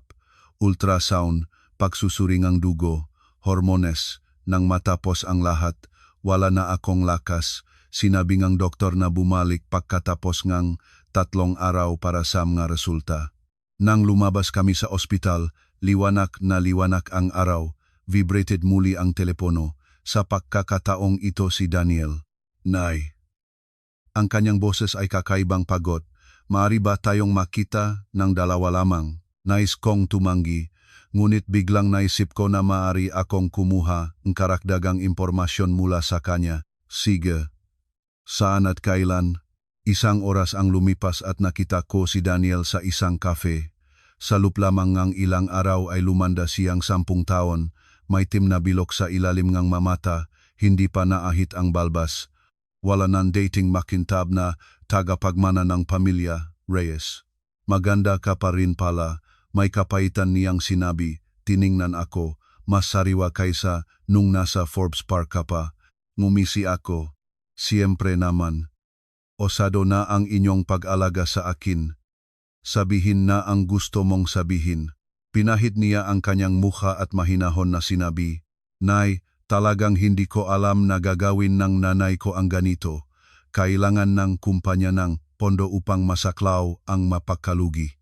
Ultrasound, pagsusuri ng dugo, hormones. Nang matapos ang lahat, wala na akong lakas. Sinabi ng doktor na bumalik pagkatapos ng 3 araw para sa mga resulta. Nang lumabas kami sa ospital, liwanag na liwanag ang araw. Vibrated muli ang telepono. Sa pagkakataong ito si Daniel. Nay. Ang kanyang boses ay kakaibang pagod. Maaari ba tayong makita ng 2 lamang? Nais kong tumanggi, ngunit biglang naisip ko na maaari akong kumuha ng karagdagang impormasyon mula sa kanya. Sige. Saan at kailan? 1 oras ang lumipas at nakita ko si Daniel sa isang cafe. Sa loob lamang ng ilang araw ay lumanda siyang 10 taon. May tim na bilok sa ilalim ng mamata, hindi pa naahit ang balbas. Wala nang dating makintab na tagapagmana ng pamilya, Reyes. Maganda ka pa rin pala, may kapaitan niyang sinabi. Tiningnan ako, mas sariwa kaysa nung nasa Forbes Park ka pa. Ngumisi ako. Siyempre naman. Osado na ang inyong pag-alaga sa akin. Sabihin na ang gusto mong sabihin. Pinahid niya ang kanyang mukha at mahinahon na sinabi, Nay, talagang hindi ko alam na gagawin ng nanay ko ang ganito. Kailangan ng kumpanya ng pondo upang masaklaw ang mapagkalugi.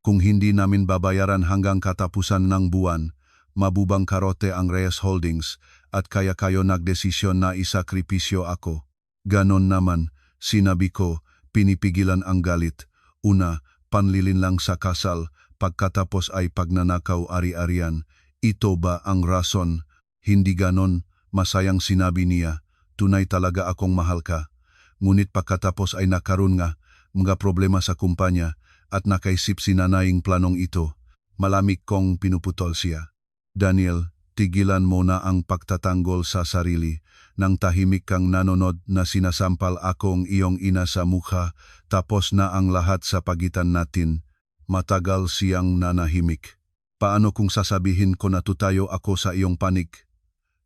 Kung hindi namin babayaran hanggang katapusan ng buwan, mabubang karote ang Reyes Holdings at kaya kayo nagdesisyon na isakripisyo ako. Ganon naman, sinabi ko, pinipigilan ang galit. Una, panlilin lang sa kasal, pagkatapos ay pagnanakaw ari-arian. Ito ba ang rason? Hindi ganon, masayang sinabi niya. Tunay talaga akong mahal ka. Ngunit pagkatapos ay nakaroon nga mga problema sa kumpanya at nakaisip si nanaying planong ito. Malamig kong pinuputol siya. Daniel, tigilan mo na ang pagtatanggol sa sarili. Nang tahimik kang nanonood na sinasampal akong iyong ina sa mukha, tapos na ang lahat sa pagitan natin. Matagal siyang nanahimik. Paano kung sasabihin ko na tutayo ako sa iyong panig?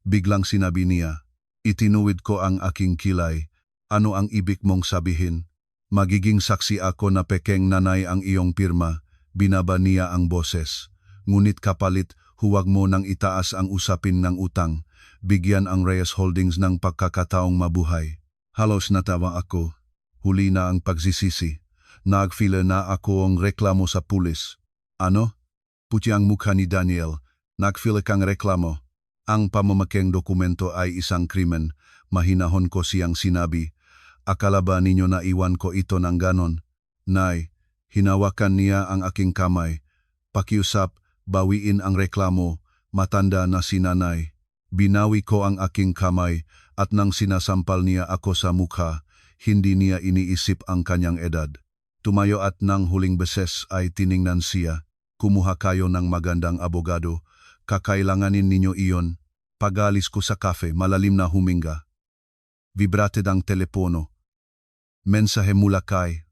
Biglang sinabi niya. Itinuwid ko ang aking kilay. Ano ang ibig mong sabihin? Magiging saksi ako na pekeng nanay ang iyong pirma. Binaba niya ang boses. Ngunit kapalit, huwag mo nang itaas ang usapin ng utang. Bigyan ang Reyes Holdings ng pagkakataong mabuhay. Halos natawa ako. Huli na ang pagsisisi. Nagfile na ako ang reklamo sa pulis. Ano? Puti ang mukha ni Daniel. Nagfile kang reklamo. Ang pamamakeng dokumento ay isang krimen. Mahinahon ko siyang sinabi. Akala ba ninyo na iwan ko ito ng ganon? Nay, hinawakan niya ang aking kamay. Pakiusap, bawiin ang reklamo. Matanda na si nanay. Binawi ko ang aking kamay at nang sinasampal niya ako sa mukha, hindi niya iniisip ang kanyang edad. Tumayo at nang huling beses ay tiningnan siya. Kumuha kayo ng magandang abogado. Kakailanganin ninyo iyon. Pagalis ko sa kafe, malalim na huminga. Vibrated ang telepono. Mensahe mula kay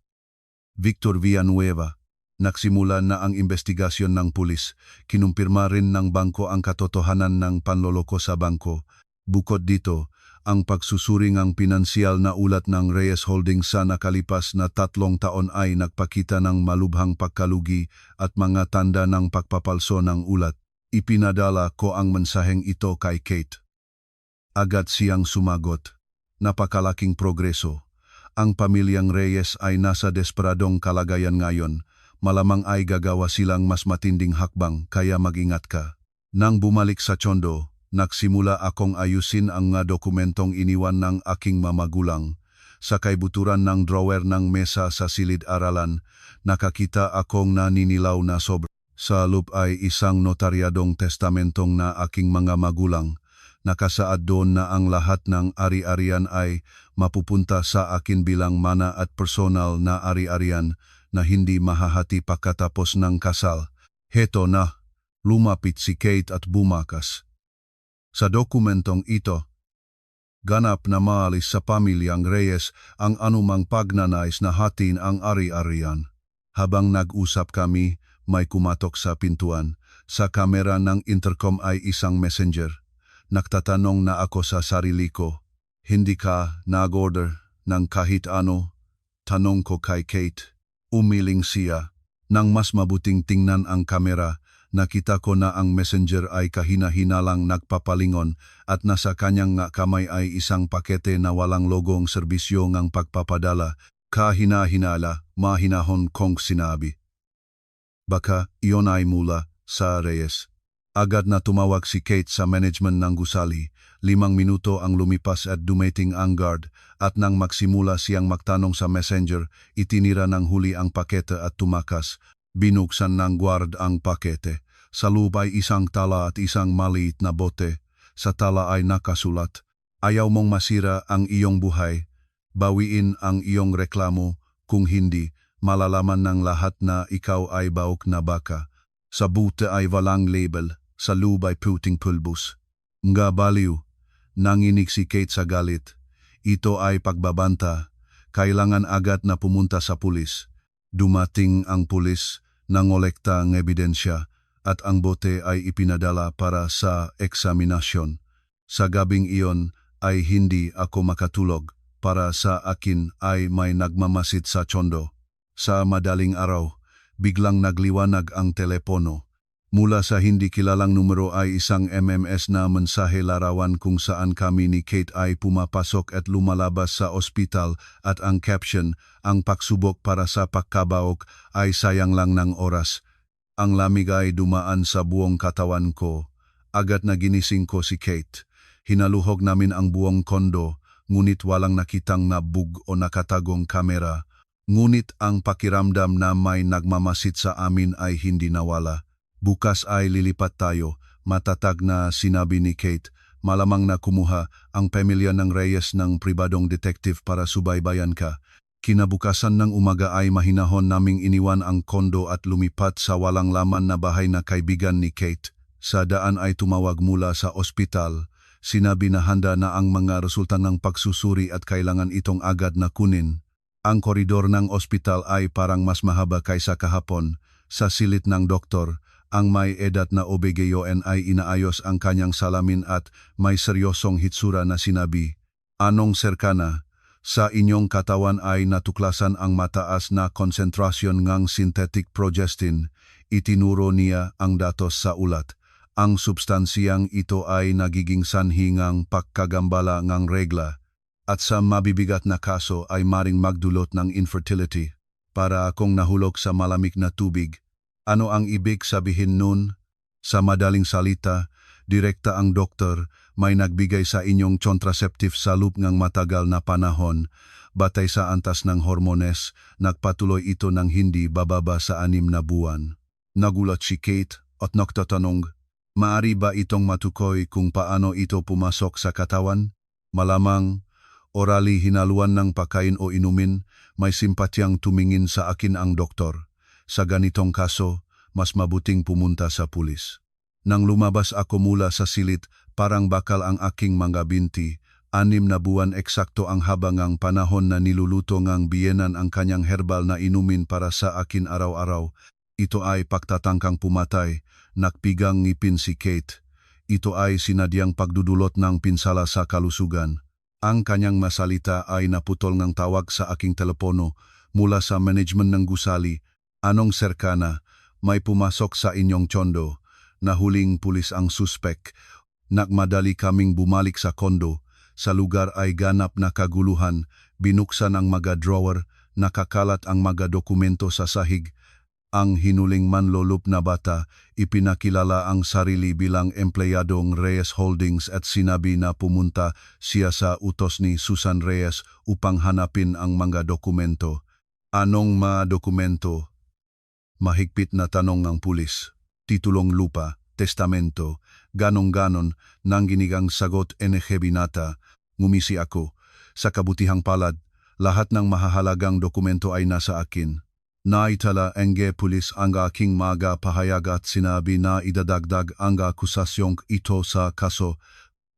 Victor Villanueva. Nagsimula na ang investigasyon ng pulis. Kinumpirma rin ng bangko ang katotohanan ng panloloko sa bangko. Bukod dito, ang pagsusuring pinansyal na ulat ng Reyes Holdings sa nakalipas na 3 taon ay nagpakita ng malubhang pagkalugi at mga tanda ng pagpapalso ng ulat. Ipinadala ko ang mensaheng ito kay Kate. Agad siyang sumagot. Napakalaking progreso. Ang pamilyang Reyes ay nasa desperadong kalagayan ngayon. Malamang ay gagawa silang mas matinding hakbang kaya mag-ingat ka. Nang bumalik sa Tondo, nagsimula akong ayusin ang mga dokumentong iniwan ng aking mamagulang. Sa kaibuturan ng drawer ng mesa sa silid-aralan, nakakita akong naninilaw na sobra. Sa loob ay isang notaryadong testamentong na aking mga magulang. Nakasaad doon na ang lahat ng ari-arian ay mapupunta sa akin bilang mana at personal na ari-arian na hindi mahahati pagkatapos ng kasal. Heto na, lumapit si Kate at bumakas. Sa dokumentong ito, ganap na maalis sa pamilyang Reyes ang anumang pagnanais na hatiin ang ari-arian. Habang nag-usap kami, may kumatok sa pintuan. Sa kamera ng intercom ay isang messenger. Nagtatanong na ako sa sarili ko, hindi ka nag-order ng kahit ano? Tanong ko kay Kate. Umiling siya. Nang mas mabuting tingnan ang kamera, nakita ko na ang messenger ay kahina-hinalang nagpapalingon at nasa kanyang kamay ay isang pakete na walang logong serbisyo ng pagpapadala. Kahina-hinala, mahinahon kong sinabi. Baka iyon ay mula sa Reyes. Agad na tumawag si Kate sa management ng gusali. 5 minuto ang lumipas at dumating ang guard at nang magsimula siyang magtanong sa messenger, itinira ng huli ang pakete at tumakas. Binuksan ng guard ang pakete. Sa loob ay isang tala at isang maliit na bote. Sa tala ay nakasulat, ayaw mong masira ang iyong buhay. Bawiin ang iyong reklamo, kung hindi, malalaman ng lahat na ikaw ay baok na baka. Sa bote ay walang label, sa loob ay puting pulbos. Nga baliw, nanginig si Kate sa galit. Ito ay pagbabanta, kailangan agad na pumunta sa pulis. Dumating ang pulis, nangolekta ng ebidensya, at ang bote ay ipinadala para sa eksaminasyon. Sa gabing iyon ay hindi ako makatulog, para sa akin ay may nagmamasid sa Tondo. Sa madaling araw, biglang nagliwanag ang telepono. Mula sa hindi kilalang numero ay isang MMS na mensahe larawan kung saan kami ni Kate ay pumapasok at lumalabas sa ospital at ang caption, ang pagsubok para sa pagkabaok ay sayang lang ng oras. Ang lamig ay dumaan sa buong katawan ko. Agad na ginising ko si Kate. Hinaluhog namin ang buong kondo, ngunit walang nakitang nabug o nakatagong kamera. Ngunit ang pakiramdam na may nagmamasid sa amin ay hindi nawala. Bukas ay lilipat tayo, matatag na sinabi ni Kate. Malamang na kumuha ang pamilya ng Reyes ng pribadong detective para subaybayan ka. Kinabukasan ng umaga ay mahinahon naming iniwan ang kondo at lumipat sa walang laman na bahay na kaibigan ni Kate. Sa daan ay tumawag mula sa ospital. Sinabi na handa na ang mga resulta ng pagsusuri at kailangan itong agad na kunin. Ang koridor ng ospital ay parang mas mahaba kaysa kahapon. Sa silid ng doktor, ang may edad na OBGYN ay inaayos ang kanyang salamin at may seryosong hitsura na sinabi, "Anong serkana? Sa inyong katawan ay natuklasan ang mataas na konsentrasyon ng synthetic progestin." Itinuro niya ang datos sa ulat. Ang substansiyang ito ay nagiging sanhi ng pagkagambala ng regla at sa mabibigat na kaso ay maring magdulot ng infertility. Para akong nahulog sa malamig na tubig. Ano ang ibig sabihin nun? Sa madaling salita, direkta ang doktor may nagbigay sa inyong contraceptive sa loob ng matagal na panahon. Batay sa antas ng hormones, nagpatuloy ito ng hindi bababa sa 6 na buwan. Nagulat si Kate at nagtatanong, "Maari ba itong matukoy kung paano ito pumasok sa katawan?" Malamang, orally hinaluan ng pagkain o inumin, may simpatyang tumingin sa akin ang doktor. Sa ganitong kaso, mas mabuting pumunta sa pulis. Nang lumabas ako mula sa silid, parang bakal ang aking mga binti. 6 na buwan eksakto ang habang ang panahon na niluluto ng biyenan ang kanyang herbal na inumin para sa akin araw-araw. Ito ay pagtatangkang pumatay, nakpigang ngipin si Kate. Ito ay sinadyang pagdudulot ng pinsala sa kalusugan. Ang kanyang masalita ay naputol ng tawag sa aking telepono mula sa management ng gusali. "Anong serkana? May pumasok sa inyong tsondo." Nahuling pulis ang suspek. Nagmadali kaming bumalik sa kondo. Sa lugar ay ganap na kaguluhan. Binuksan ang mga drawer, nakakalat ang mga dokumento sa sahig. Ang hinuling manlolop na bata, ipinakilala ang sarili bilang empleyadong Reyes Holdings at sinabi na pumunta siya sa utos ni Susan Reyes upang hanapin ang mga dokumento. "Anong mga dokumento?" Mahigpit na tanong ng pulis. "Titulong lupa, testamento, ganon-ganon," nang ginigang sagot NG Binata. Ngumisi ako. Sa kabutihang palad, lahat ng mahahalagang dokumento ay nasa akin. Naitala NG pulis ang aking mga pahayag at sinabi na idadagdag ang akusasyong ito sa kaso.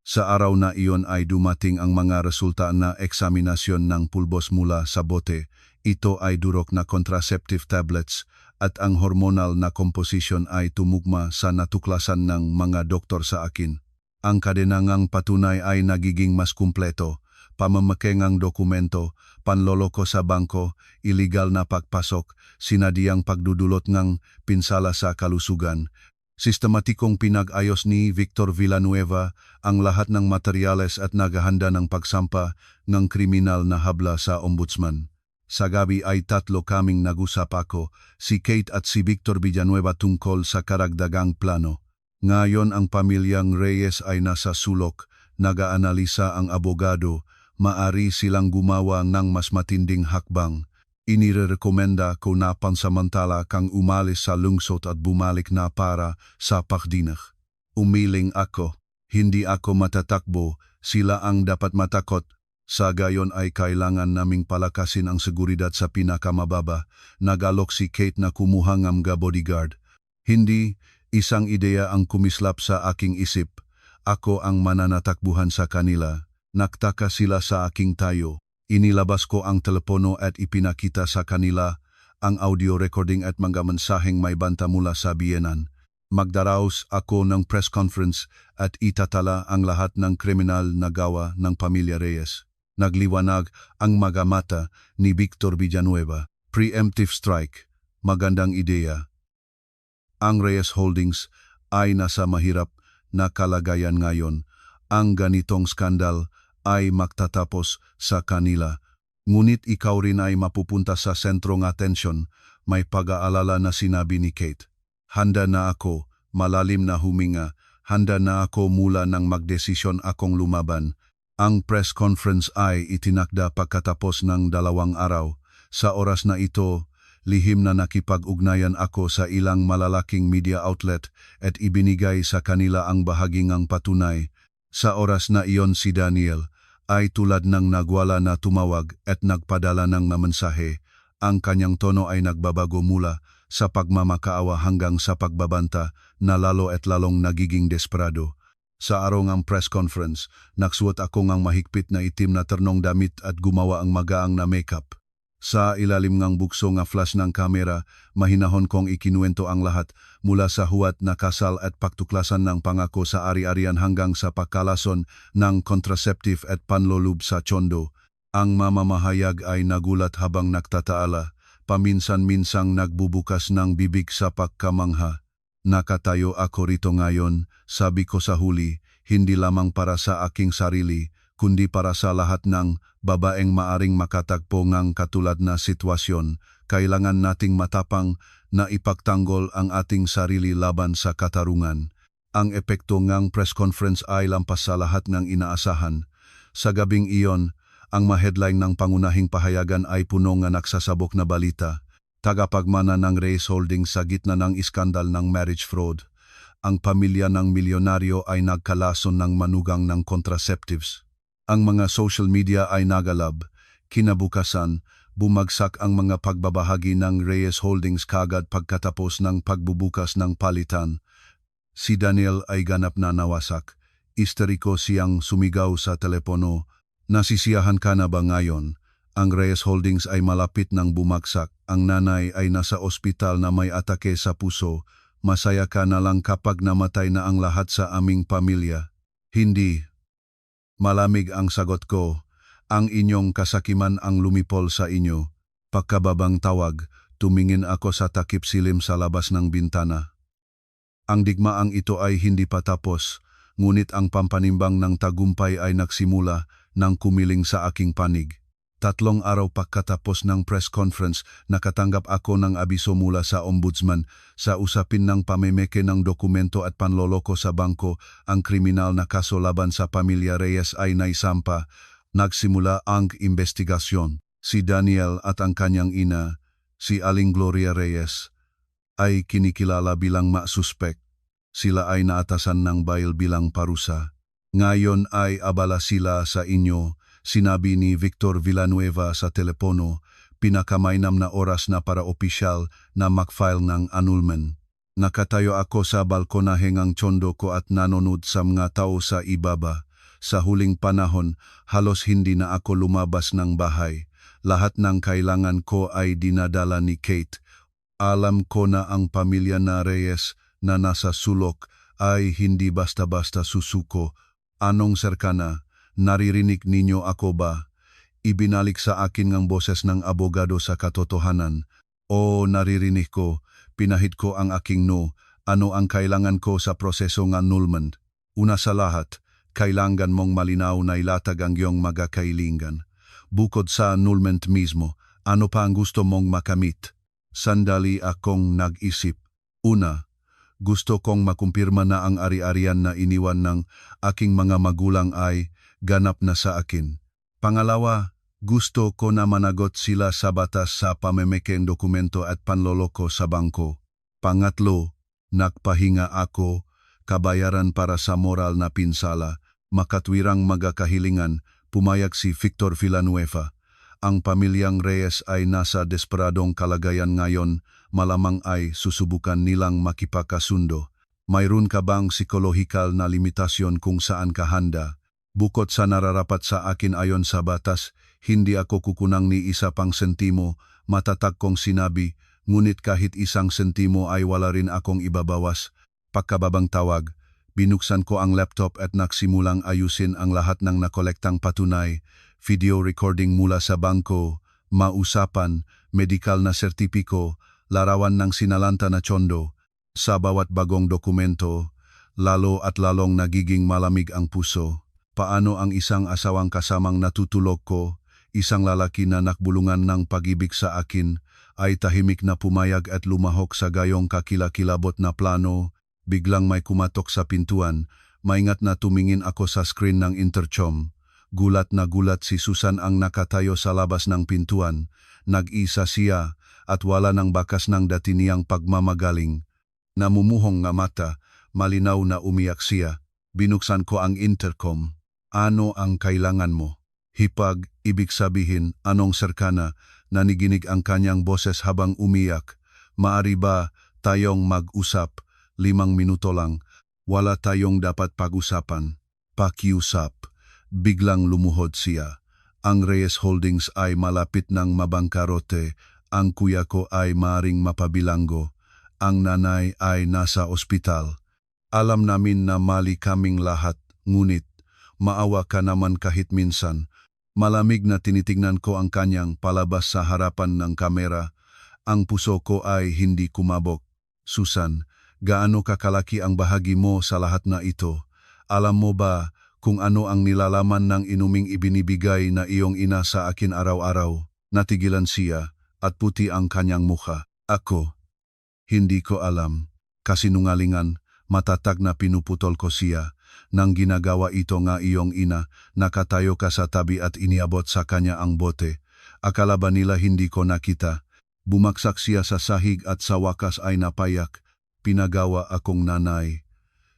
Sa araw na iyon ay dumating ang mga resulta na eksaminasyon ng pulbos mula sa bote. Ito ay durok na contraceptive tablets at ang hormonal na composition ay tumugma sa natuklasan ng mga doktor sa akin. Ang kadenangang patunay ay nagiging mas kumpleto. Pamamakengang dokumento, panloloko sa bangko, iligal na pagpasok, sinadiyang pagdudulot ng pinsala sa kalusugan. Sistematikong pinag-ayos ni Victor Villanueva ang lahat ng materyales at naghahanda ng pagsampa ng kriminal na habla sa ombudsman. Sa gabi ay 3 kaming nag-usap ako, si Kate at si Victor Villanueva tungkol sa karagdagang plano. Ngayon ang pamilyang Reyes ay nasa sulok, nag-aanalisa ang abogado, maari silang gumawa ng mas matinding hakbang. Inirekomenda ko na pansamantala kang umalis sa lungsod at bumalik na para sa pagdinak. Umiling ako, hindi ako matatakbo, sila ang dapat matakot. Sa gayon ay kailangan naming palakasin ang seguridad sa pinakamababa. Nagalok si Kate na kumuha ng mga bodyguard. Hindi, isang ideya ang kumislap sa aking isip. Ako ang mananatakbuhan sa kanila. Naktaka sila sa aking tayo. Inilabas ko ang telepono at ipinakita sa kanila ang audio recording at mga mensaheng may banta mula sa biyenan. Magdaraos ako ng press conference at itatala ang lahat ng kriminal na gawa ng pamilya Reyes. Nagliwanag ang mga mata ni Victor Villanueva. Preemptive strike. Magandang ideya. Ang Reyes Holdings ay nasa mahirap na kalagayan ngayon. Ang ganitong skandal ay magtatapos sa kanila. Ngunit ikaw rin ay mapupunta sa sentro ng atensyon, may pag-aalala na sinabi ni Kate. Handa na ako, malalim na huminga, handa na ako mula nang magdesisyon akong lumaban. Ang press conference ay itinakda pagkatapos ng 2 araw. Sa oras na ito, lihim na nakipag-ugnayan ako sa ilang malalaking media outlet at ibinigay sa kanila ang bahaging patunay. Sa oras na iyon si Daniel ay tulad ng nagwala na tumawag at nagpadala ng mensahe. Ang kanyang tono ay nagbabago mula sa pagmamakaawa hanggang sa pagbabanta na lalo at lalong nagiging desperado. Sa araw ng press conference, nagsuot ako ng mahigpit na itim na ternong damit at gumawa ang magaang na makeup. Sa ilalim ng bukso nga flash ng kamera, mahinahon kong ikinuwento ang lahat mula sa huwat na kasal at pagtuklasan ng pangako sa ari-arian hanggang sa pagkalason ng contraceptive at panlolub sa tsondo. Ang mamamahayag ay nagulat habang nagtataala, paminsan-minsang nagbubukas ng bibig sa pagkamangha. Nakatayo ako rito ngayon, sabi ko sa huli, hindi lamang para sa aking sarili, kundi para sa lahat ng babaeng maaring makatagpo ng katulad na sitwasyon. Kailangan nating matapang na ipagtanggol ang ating sarili laban sa katarungan. Ang epekto ng press conference ay lampas sa lahat ng inaasahan. Sa gabing iyon, ang ma-headline ng pangunahing pahayagan ay puno ng nagsasabok na balita. Tagapagmana ng Reyes Holdings sa gitna ng iskandal ng marriage fraud. Ang pamilya ng milyonaryo ay nagkalason ng manugang ng contraceptives. Ang mga social media ay nagalab. Kinabukasan, bumagsak ang mga pagbabahagi ng Reyes Holdings kagad pagkatapos ng pagbubukas ng palitan. Si Daniel ay ganap na nawasak. Isteriko siyang sumigaw sa telepono. Nasisiyahan ka na ba ngayon? Ang Reyes Holdings ay malapit ng bumagsak. Ang nanay ay nasa ospital na may atake sa puso. Masaya ka na lang kapag namatay na ang lahat sa aming pamilya. Hindi. Malamig ang sagot ko. Ang inyong kasakiman ang lumipol sa inyo. Pagkababang tawag, tumingin ako sa takip silim sa labas ng bintana. Ang digmaang ito ay hindi pa tapos, ngunit ang pampanimbang ng tagumpay ay nagsimula nang kumiling sa aking panig. 3 araw pagkatapos ng press conference, nakatanggap ako ng abiso mula sa ombudsman sa usapin ng pamemeke ng dokumento at panloloko sa bangko. Ang kriminal na kaso laban sa pamilya Reyes ay naisampa. Nagsimula ang investigasyon. Si Daniel at ang kanyang ina, si Aling Gloria Reyes, ay kinikilala bilang masuspek. Sila ay naatasan ng bail bilang parusa. Ngayon ay abala sila sa inyo, sinabi ni Victor Villanueva sa telepono, pinakamainam na oras na para opisyal na mag-file ng annulment. Nakatayo ako sa balkonahe ng tsondo ko at nanonood sa mga tao sa ibaba. Sa huling panahon, halos hindi na ako lumabas ng bahay. Lahat ng kailangan ko ay dinadala ni Kate. Alam ko na ang pamilya na Reyes na nasa sulok ay hindi basta-basta susuko. Anong serkana? Naririnig ninyo ako ba? Ibinalik sa akin ng boses ng abogado sa katotohanan. O naririnig ko, pinahid ko ang aking no. Ano ang kailangan ko sa proseso ng annulment? Una sa lahat, kailangan mong malinaw na ilatag ang iyong magkakailangan. Bukod sa annulment mismo, ano pa ang gusto mong makamit? Sandali akong nag-isip. Una, gusto kong makumpirma na ang ari-arian na iniwan ng aking mga magulang ay ganap na sa akin. Pangalawa, gusto ko na managot sila sa batas sa pamemekeng dokumento at panloloko sa bangko. Pangatlo, nagpahinga ako, kabayaran para sa moral na pinsala, makatwirang magakahilingan, pumayag si Victor Villanueva. Ang pamilyang Reyes ay nasa desperadong kalagayan ngayon, malamang ay susubukan nilang makipagkasundo. Mayroon ka bang psikolohikal na limitasyon kung saan ka handa? Bukod sa nararapat sa akin ayon sa batas, hindi ako kukunang ni isa pang sentimo, matatag kong sinabi, ngunit kahit isang sentimo ay wala rin akong ibabawas. Pagkababang tawag, binuksan ko ang laptop at nagsimulang ayusin ang lahat ng nakolektang patunay, video recording mula sa bangko, mausapan, medikal na sertipiko, larawan ng sinalanta na tsondo. Sa bawat bagong dokumento, lalo at lalong nagiging malamig ang puso. Paano ang isang asawang kasamang natutulog ko, isang lalaki na nakbulungan ng pag-ibig sa akin, ay tahimik na pumayag at lumahok sa gayong kakilakilabot na plano, biglang may kumatok sa pintuan, maingat na tumingin ako sa screen ng intercom. Gulat na gulat si Susan ang nakatayo sa labas ng pintuan, nag-isa siya at wala ng bakas ng dati niyang pagmamagaling. Namumuhong nga mata, malinaw na umiyak siya. Binuksan ko ang intercom. Ano ang kailangan mo? Hipag, ibig sabihin, anong serkana, naniginig ang kanyang boses habang umiyak. Maari ba tayong mag-usap? 5 minuto lang. Wala tayong dapat pag-usapan. Pakiusap. Biglang lumuhod siya. Ang Reyes Holdings ay malapit ng mabangkarote. Ang kuya ko ay maaring mapabilanggo. Ang nanay ay nasa ospital. Alam namin na mali kaming lahat, ngunit maawa ka naman kahit minsan. Malamig na tinitingnan ko ang kanyang palabas sa harapan ng kamera. Ang puso ko ay hindi kumabog. Susan, gaano kakalaki ang bahagi mo sa lahat na ito? Alam mo ba kung ano ang nilalaman ng inuming ibinibigay na iyong ina sa akin araw-araw? Natigilan siya at puti ang kanyang mukha. Ako, hindi ko alam. Kasinungalingan, matatag na pinuputol ko siya. Nang ginagawa ito nga iyong ina, nakatayo ka sa tabi at iniabot sa kanya ang bote. Akala ba nila hindi ko nakita? Bumaksak siya sa sahig at sa wakas ay napayak. Pinagawa akong nanay.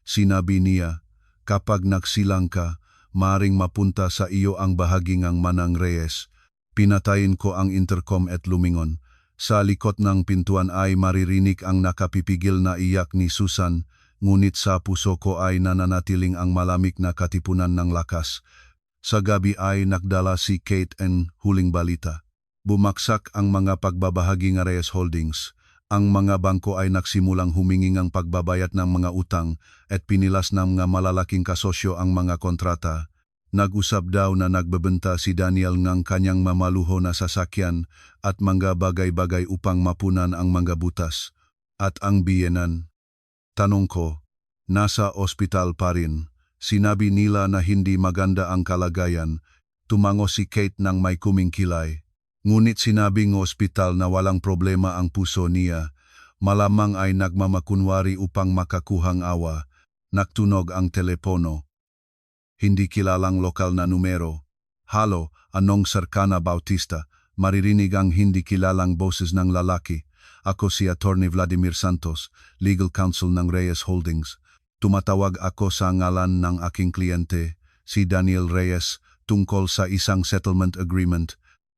Sinabi niya, kapag nagsilang ka, maring mapunta sa iyo ang bahagi ng Manang Reyes. Pinatayin ko ang intercom at lumingon. Sa likod ng pintuan ay maririnig ang nakapipigil na iyak ni Susan, ngunit sa puso ko ay nananatiling ang malamig na katipunan ng lakas. Sa gabi ay nagdala si Kate ang huling balita. Bumaksak ang mga pagbabahagi ng Reyes Holdings. Ang mga bangko ay nagsimulang humingi ng pagbabayad ng mga utang at pinilas ng mga malalaking kasosyo ang mga kontrata. Nag-usap daw na nagbebenta si Daniel ng kanyang mamaluho na sasakyan at mga bagay-bagay upang mapunan ang mga butas. At ang biyenan. Tanong ko, nasa ospital pa rin. Sinabi nila na hindi maganda ang kalagayan. Tumango si Kate nang may kumingkilay. Ngunit sinabing ospital na walang problema ang puso niya. Malamang ay nagmamakunwari upang makakuhang awa. Nagtunog ang telepono. Hindi kilalang lokal na numero. Halo, anong Serkana Bautista? Maririnig ang hindi kilalang boses ng lalaki. Ako si Attorney Vladimir Santos, Legal Counsel ng Reyes Holdings. Tumatawag ako sa ngalan ng aking kliyente, si Daniel Reyes, tungkol sa isang settlement agreement.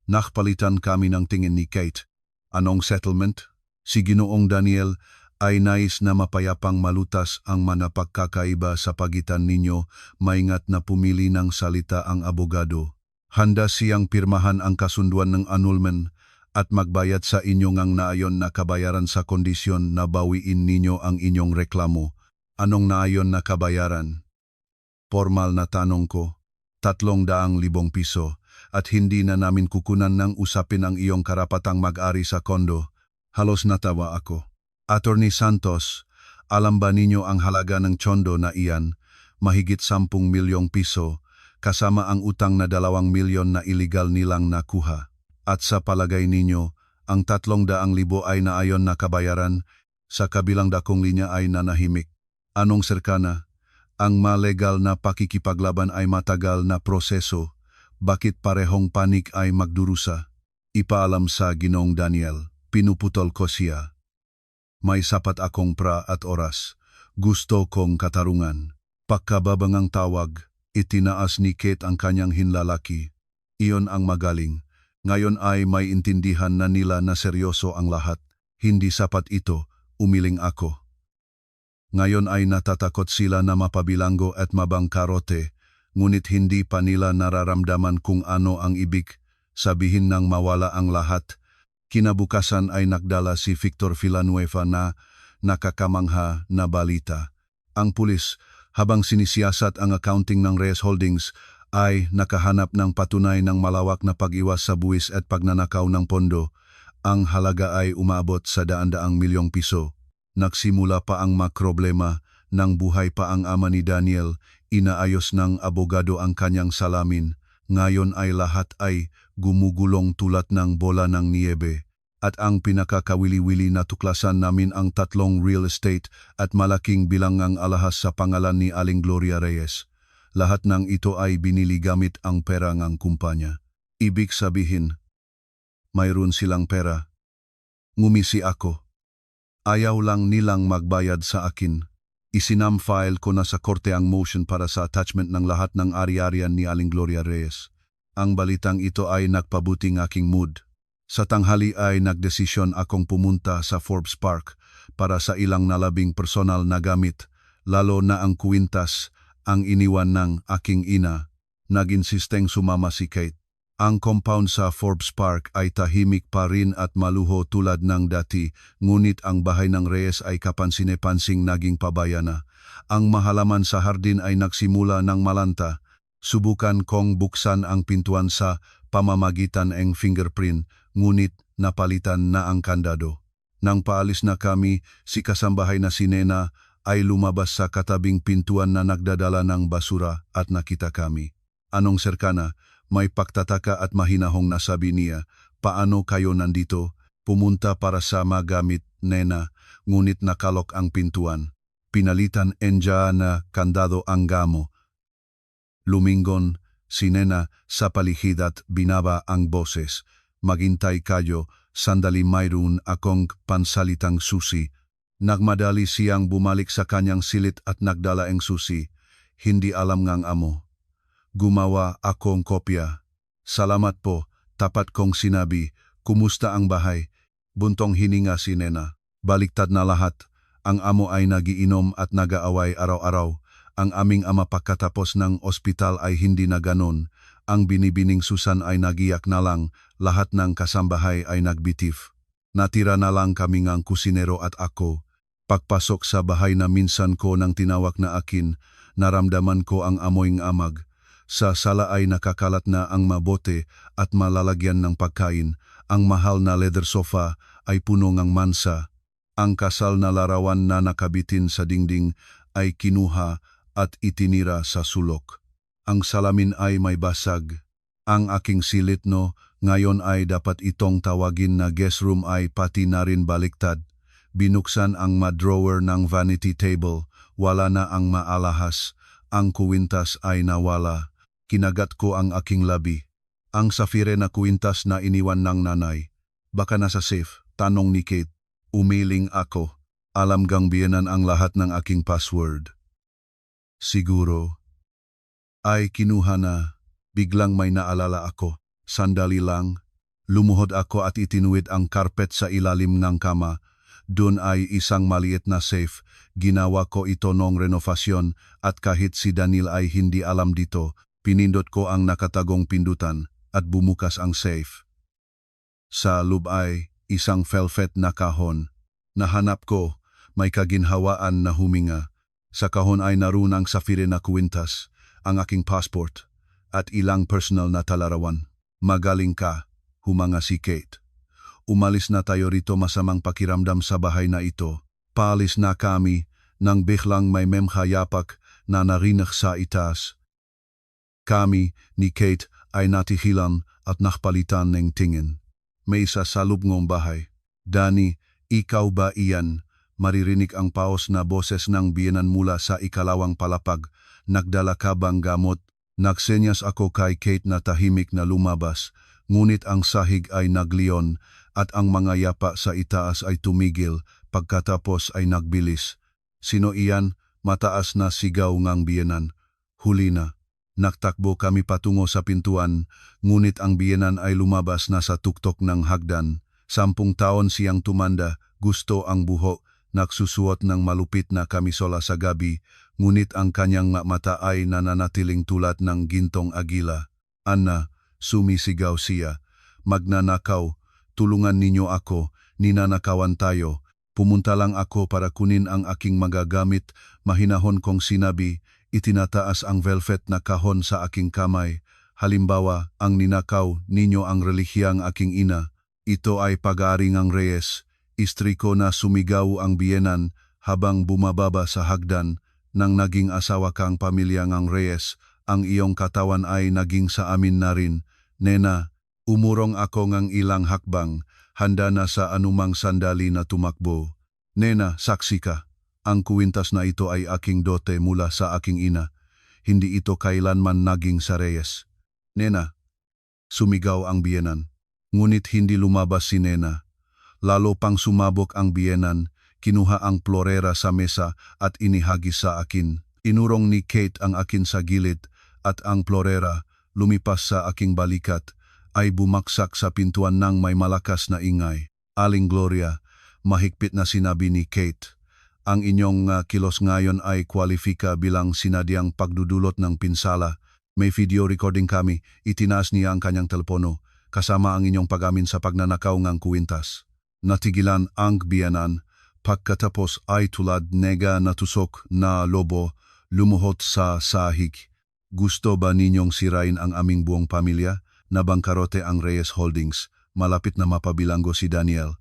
Nakpalitan kami ng tingin ni Kate. Anong settlement? Si Ginoong Daniel ay nais na mapayapang malutas ang mga pagkakaiba sa pagitan ninyo, maingat na pumili ng salita ang abogado. Handa siyang pirmahan ang kasunduan ng annulment at magbayad sa inyo ngang naayon na kabayaran sa kondisyon na bawiin ninyo ang inyong reklamo. Anong naayon na kabayaran? Formal na tanong ko. 300,000 piso at hindi na namin kukunan ng usapin ang iyong karapatang mag-ari sa kondo. Halos natawa ako. Attorney Santos, alam ba ninyo ang halaga ng tsondo na iyan? Mahigit 10 milyong piso, kasama ang utang na 2 milyon na iligal nilang nakuha. At sa palagay ninyo, ang 300,000 ay naayon na kabayaran, sa kabilang dakong linya ay nanahimik. Anong serkana? Ang malegal na pakikipaglaban ay matagal na proseso. Bakit parehong panik ay magdurusa? Ipaalam sa Ginoong Daniel, pinuputol ko siya. May sapat akong pra at oras. Gusto kong katarungan. Pagkababangang tawag, itinaas ni Kate ang kanyang hinlalaki. Iyon ang magaling. Ngayon ay may intindihan na nila na seryoso ang lahat. Hindi sapat ito, umiling ako. Ngayon ay natatakot sila na mapabilanggo at mabangkarote, ngunit hindi pa nila nararamdaman kung ano ang ibig sabihin ng mawala ang lahat. Kinabukasan ay nagdala si Victor Villanueva na nakakamangha na balita. Ang pulis, habang sinisiyasat ang accounting ng Reyes Holdings, ay nakahanap ng patunay ng malawak na pag-iwas sa buwis at pagnanakaw ng pondo. Ang halaga ay umabot sa 100 milyong piso. Nagsimula pa ang problema, nang buhay pa ang ama ni Daniel, inaayos ng abogado ang kanyang salamin. Ngayon ay lahat ay gumugulong tulad ng bola ng niebe. At ang pinakakawili-wili na tuklasan namin ang 3 real estate at malaking bilangang alahas sa pangalan ni Aling Gloria Reyes. Lahat ng ito ay binili gamit ang pera ng kumpanya. Ibig sabihin, mayroon silang pera. Ngumisi ako. Ayaw lang nilang magbayad sa akin. Isinam-file ko na sa korte ang motion para sa attachment ng lahat ng ari-arian ni Aling Gloria Reyes. Ang balitang ito ay nagpabuting aking mood. Sa tanghali ay nagdesisyon akong pumunta sa Forbes Park para sa ilang nalabing personal na gamit, lalo na ang kwintas, ang iniwan ng aking ina. Nag-insisteng sumama si Kate. Ang compound sa Forbes Park ay tahimik pa rin at maluho tulad ng dati, ngunit ang bahay ng Reyes ay kapansin-pansing naging pabaya na. Ang mahalaman sa hardin ay nagsimula ng malanta. Subukan kong buksan ang pintuan sa pamamagitan ng fingerprint, ngunit napalitan na ang kandado. Nang paalis na kami, si kasambahay na si Nena ay lumabas sa katabing pintuan na nagdadala ng basura at nakita kami. Anong serkana? May pagtataka at mahinahong nasabi niya, paano kayo nandito? Pumunta para sa magamit, Nena, ngunit nakalok ang pintuan. Pinalitan enja na kandado ang gamo. Lumingon, si Nena sa paligid at binaba ang boses. Maghintay kayo, sandali mayroon akong pansalitang susi. Nagmadali siyang bumalik sa kanyang silit at nagdala ang susi. Hindi alam ngang amo. Gumawa akong kopya. Salamat po, tapat kong sinabi, kumusta ang bahay? Buntong hininga si Nena. Baliktad na lahat. Ang amo ay nagiinom at nag-aaway araw-araw. Ang aming ama pagkatapos ng ospital ay hindi na ganon. Ang binibining Susan ay nagiyak na lang, lahat ng kasambahay ay nagbitif. Natira na lang kami ngang kusinero at ako. Pagpasok sa bahay na minsan ko nang tinawag na akin, naramdaman ko ang amoy ng amag. Sa sala ay nakakalat na ang mabote at malalagyan ng pagkain. Ang mahal na leather sofa ay puno ng mansa. Ang kasal na larawan na nakabitin sa dingding ay kinuha at itinira sa sulok. Ang salamin ay may basag. Ang aking silit ngayon ay dapat itong tawagin na guest room ay pati na rin baliktad. Binuksan ang drawer ng vanity table, wala na ang maalahas. Ang kuwintas ay nawala. Kinagat ko ang aking labi. Ang safire na kwintas na iniwan ng nanay. Baka nasa safe, tanong ni Kate. Umiling ako. Alam gang biyenan ang lahat ng aking password. Siguro. Ay kinuha na. Biglang may naalala ako. Sandali lang. Lumuhod ako at itinuwid ang karpet sa ilalim ng kama. Doon ay isang maliit na safe. Ginawa ko ito nung renovasyon at kahit si Daniel ay hindi alam dito, pinindot ko ang nakatagong pindutan at bumukas ang safe. Sa loob ay isang velvet na kahon. Nahanap ko, may kaginhawaan na huminga. Sa kahon ay naroon ang safire na kwintas, ang aking passport, at ilang personal na talarawan. Magaling ka, humanga si Kate. Umalis na tayo rito, masamang pakiramdam sa bahay na ito. Paalis na kami nang biglang may memhayapak na narinig sa itaas. Kami ni Kate ay natihilan at nakpalitan ng tingin. May isa sa lubngong bahay. Dani, ikaw ba iyan? Maririnig ang paos na boses ng biyenan mula sa ikalawang palapag. Nagdala ka bang gamot? Nagsenyas ako kay Kate na tahimik na lumabas. Ngunit ang sahig ay nagliyon at ang mga yapa sa itaas ay tumigil pagkatapos ay nagbilis. Sino iyan? Mataas na sigaw ngang biyenan. Huli na. Naktakbo kami patungo sa pintuan, ngunit ang biyenan ay lumabas na sa tuktok ng hagdan. 10 taon siyang tumanda, gusto ang buhok, nagsusuot ng malupit na kamisola sa gabi, ngunit ang kanyang mata ay nananatiling tulad ng gintong agila. Anna, sumisigaw siya. Magnanakaw, tulungan ninyo ako, ninanakawan tayo. Pumunta lang ako para kunin ang aking magagamit, mahinahon kong sinabi. Itinataas ang velvet na kahon sa aking kamay. Halimbawa, ang ninakaw ninyo ang relihiyang aking ina. Ito ay pag-aari ng Reyes. Istri ko na sumigaw ang biyenan habang bumababa sa hagdan nang naging asawa kang pamilya ngang Reyes, ang iyong katawan ay naging sa amin na rin. Nena, umurong ako ngang ilang hakbang, handa na sa anumang sandali na tumakbo. Nena, saksi ka. Ang kuwintas na ito ay aking dote mula sa aking ina. Hindi ito kailanman naging sa Reyes. Nena, sumigaw ang biyenan. Ngunit hindi lumabas si Nena. Lalo pang sumabog ang biyenan, kinuha ang plorera sa mesa at inihagis sa akin. Inurong ni Kate ang akin sa gilid at ang plorera, lumipas sa aking balikat, ay bumaksak sa pintuan ng may malakas na ingay. Aling Gloria, mahigpit na sinabi ni Kate, ang inyong kilos ngayon ay kwalifika bilang sinadyang pagdudulot ng pinsala. May video recording kami, itinaas niya ang kanyang telepono, kasama ang inyong pag-amin sa pagnanakaw ng kuwintas. Natigilan ang biyanan, pagkatapos ay tulad nega na tusok na lobo, lumuhot sa sahig. Gusto ba ninyong sirain ang aming buong pamilya? Nabangkarote ang Reyes Holdings, malapit na mapabilanggo si Daniel.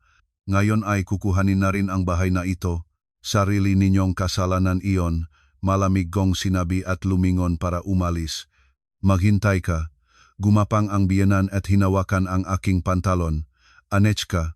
Ngayon ay kukuhanin na rin ang bahay na ito. Sarili ninyong kasalanan iyon, malamig kong sinabi at lumingon para umalis. Maghintay ka. Gumapang ang biyanan at hinawakan ang aking pantalon. Anechka,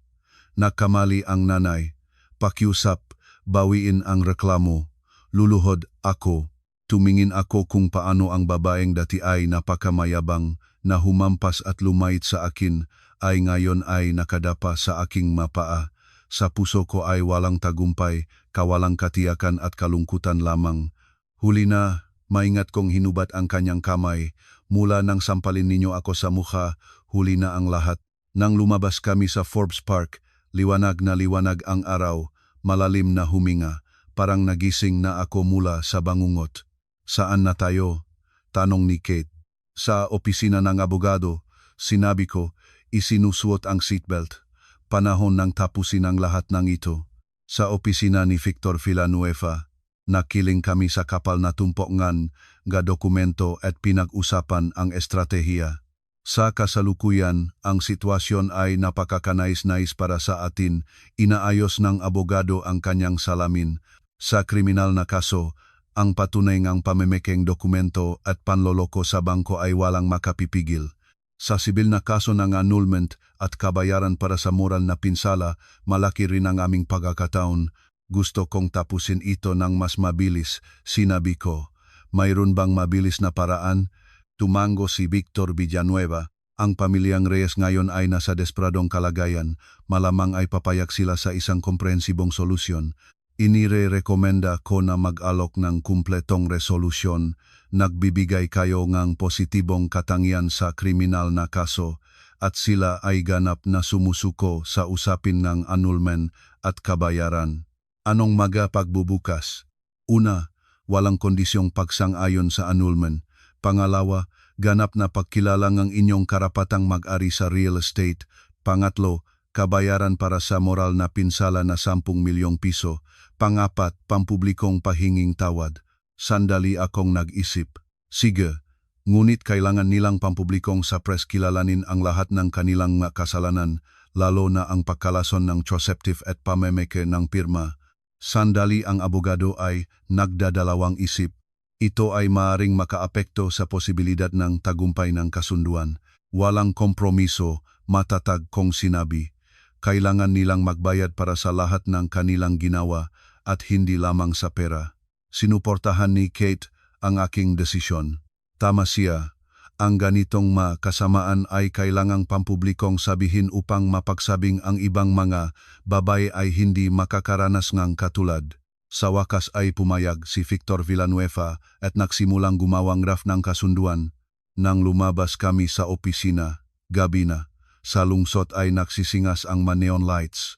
nakamali ang nanay. Pakiusap, bawiin ang reklamo. Luluhod ako. Tumingin ako kung paano ang babaeng dati ay napakamayabang na humampas at lumait sa akin ay ngayon ay nakadapa sa aking mapaa. Sa puso ko ay walang tagumpay, kawalang katiyakan at kalungkutan lamang. Huli na, maingat kong hinubat ang kanyang kamay. Mula nang sampalin ninyo ako sa mukha, huli na ang lahat. Nang lumabas kami sa Forbes Park, liwanag na liwanag ang araw, malalim na huminga, parang nagising na ako mula sa bangungot. Saan na tayo? Tanong ni Kate. Sa opisina ng abogado, sinabi ko, isinusuot ang seatbelt. Panahon nang tapusin ang lahat ng ito. Sa opisina ni Victor Villanueva, nakiling kami sa kapal na tumpokan nga dokumento at pinag-usapan ang estratehiya. Sa kasalukuyan, ang sitwasyon ay napakakanais-nais para sa atin. Inaayos ng abogado ang kanyang salamin. Sa kriminal na kaso, ang patunay ngang pamemekeng dokumento at panloloko sa bangko ay walang makapipigil. Sa sibil na kaso ng annulment at kabayaran para sa moral na pinsala, malaki rin ang aming pagkakataon. Gusto kong tapusin ito ng mas mabilis, sinabi ko. Mayroon bang mabilis na paraan? Tumango si Victor Villanueva. Ang pamilyang Reyes ngayon ay nasa desperadong kalagayan. Malamang ay papayag sila sa isang komprehensibong solusyon. Inire-rekomenda ko na mag-alok ng kumpletong resolusyon. Nagbibigay kayo ng positibong katangian sa kriminal na kaso at sila ay ganap na sumusuko sa usapin ng annulment at kabayaran. Anong pagbubukas? Una, walang kondisyong pagsang-ayon sa annulment. Pangalawa, ganap na pagkilala ng inyong karapatang mag-ari sa real estate. Pangatlo, kabayaran para sa moral na pinsala na 10 milyong piso. Pangapat, pampublikong pahinging tawad. Sandali akong nag-isip. Sige, ngunit kailangan nilang pampublikong sa press kilalanin ang lahat ng kanilang kasalanan, lalo na ang pagkalason ng Troceptive at pamemeke ng pirma. Sandali ang abogado ay nagdadalawang isip. Ito ay maaring makaapekto sa posibilidad ng tagumpay ng kasunduan. Walang kompromiso, matatag kong sinabi. Kailangan nilang magbayad para sa lahat ng kanilang ginawa at hindi lamang sa pera. Sinuportahan ni Kate ang aking desisyon. Tama siya, ang ganitong kasamaan ay kailangang pampublikong sabihin upang mapagsabing ang ibang mga babae ay hindi makakaranas ng katulad. Sa wakas ay pumayag si Victor Villanueva at nagsimulang gumawang draft ng kasunduan. Nang lumabas kami sa opisina, gabi na, sa lungsod ay nagsisingas ang neon lights.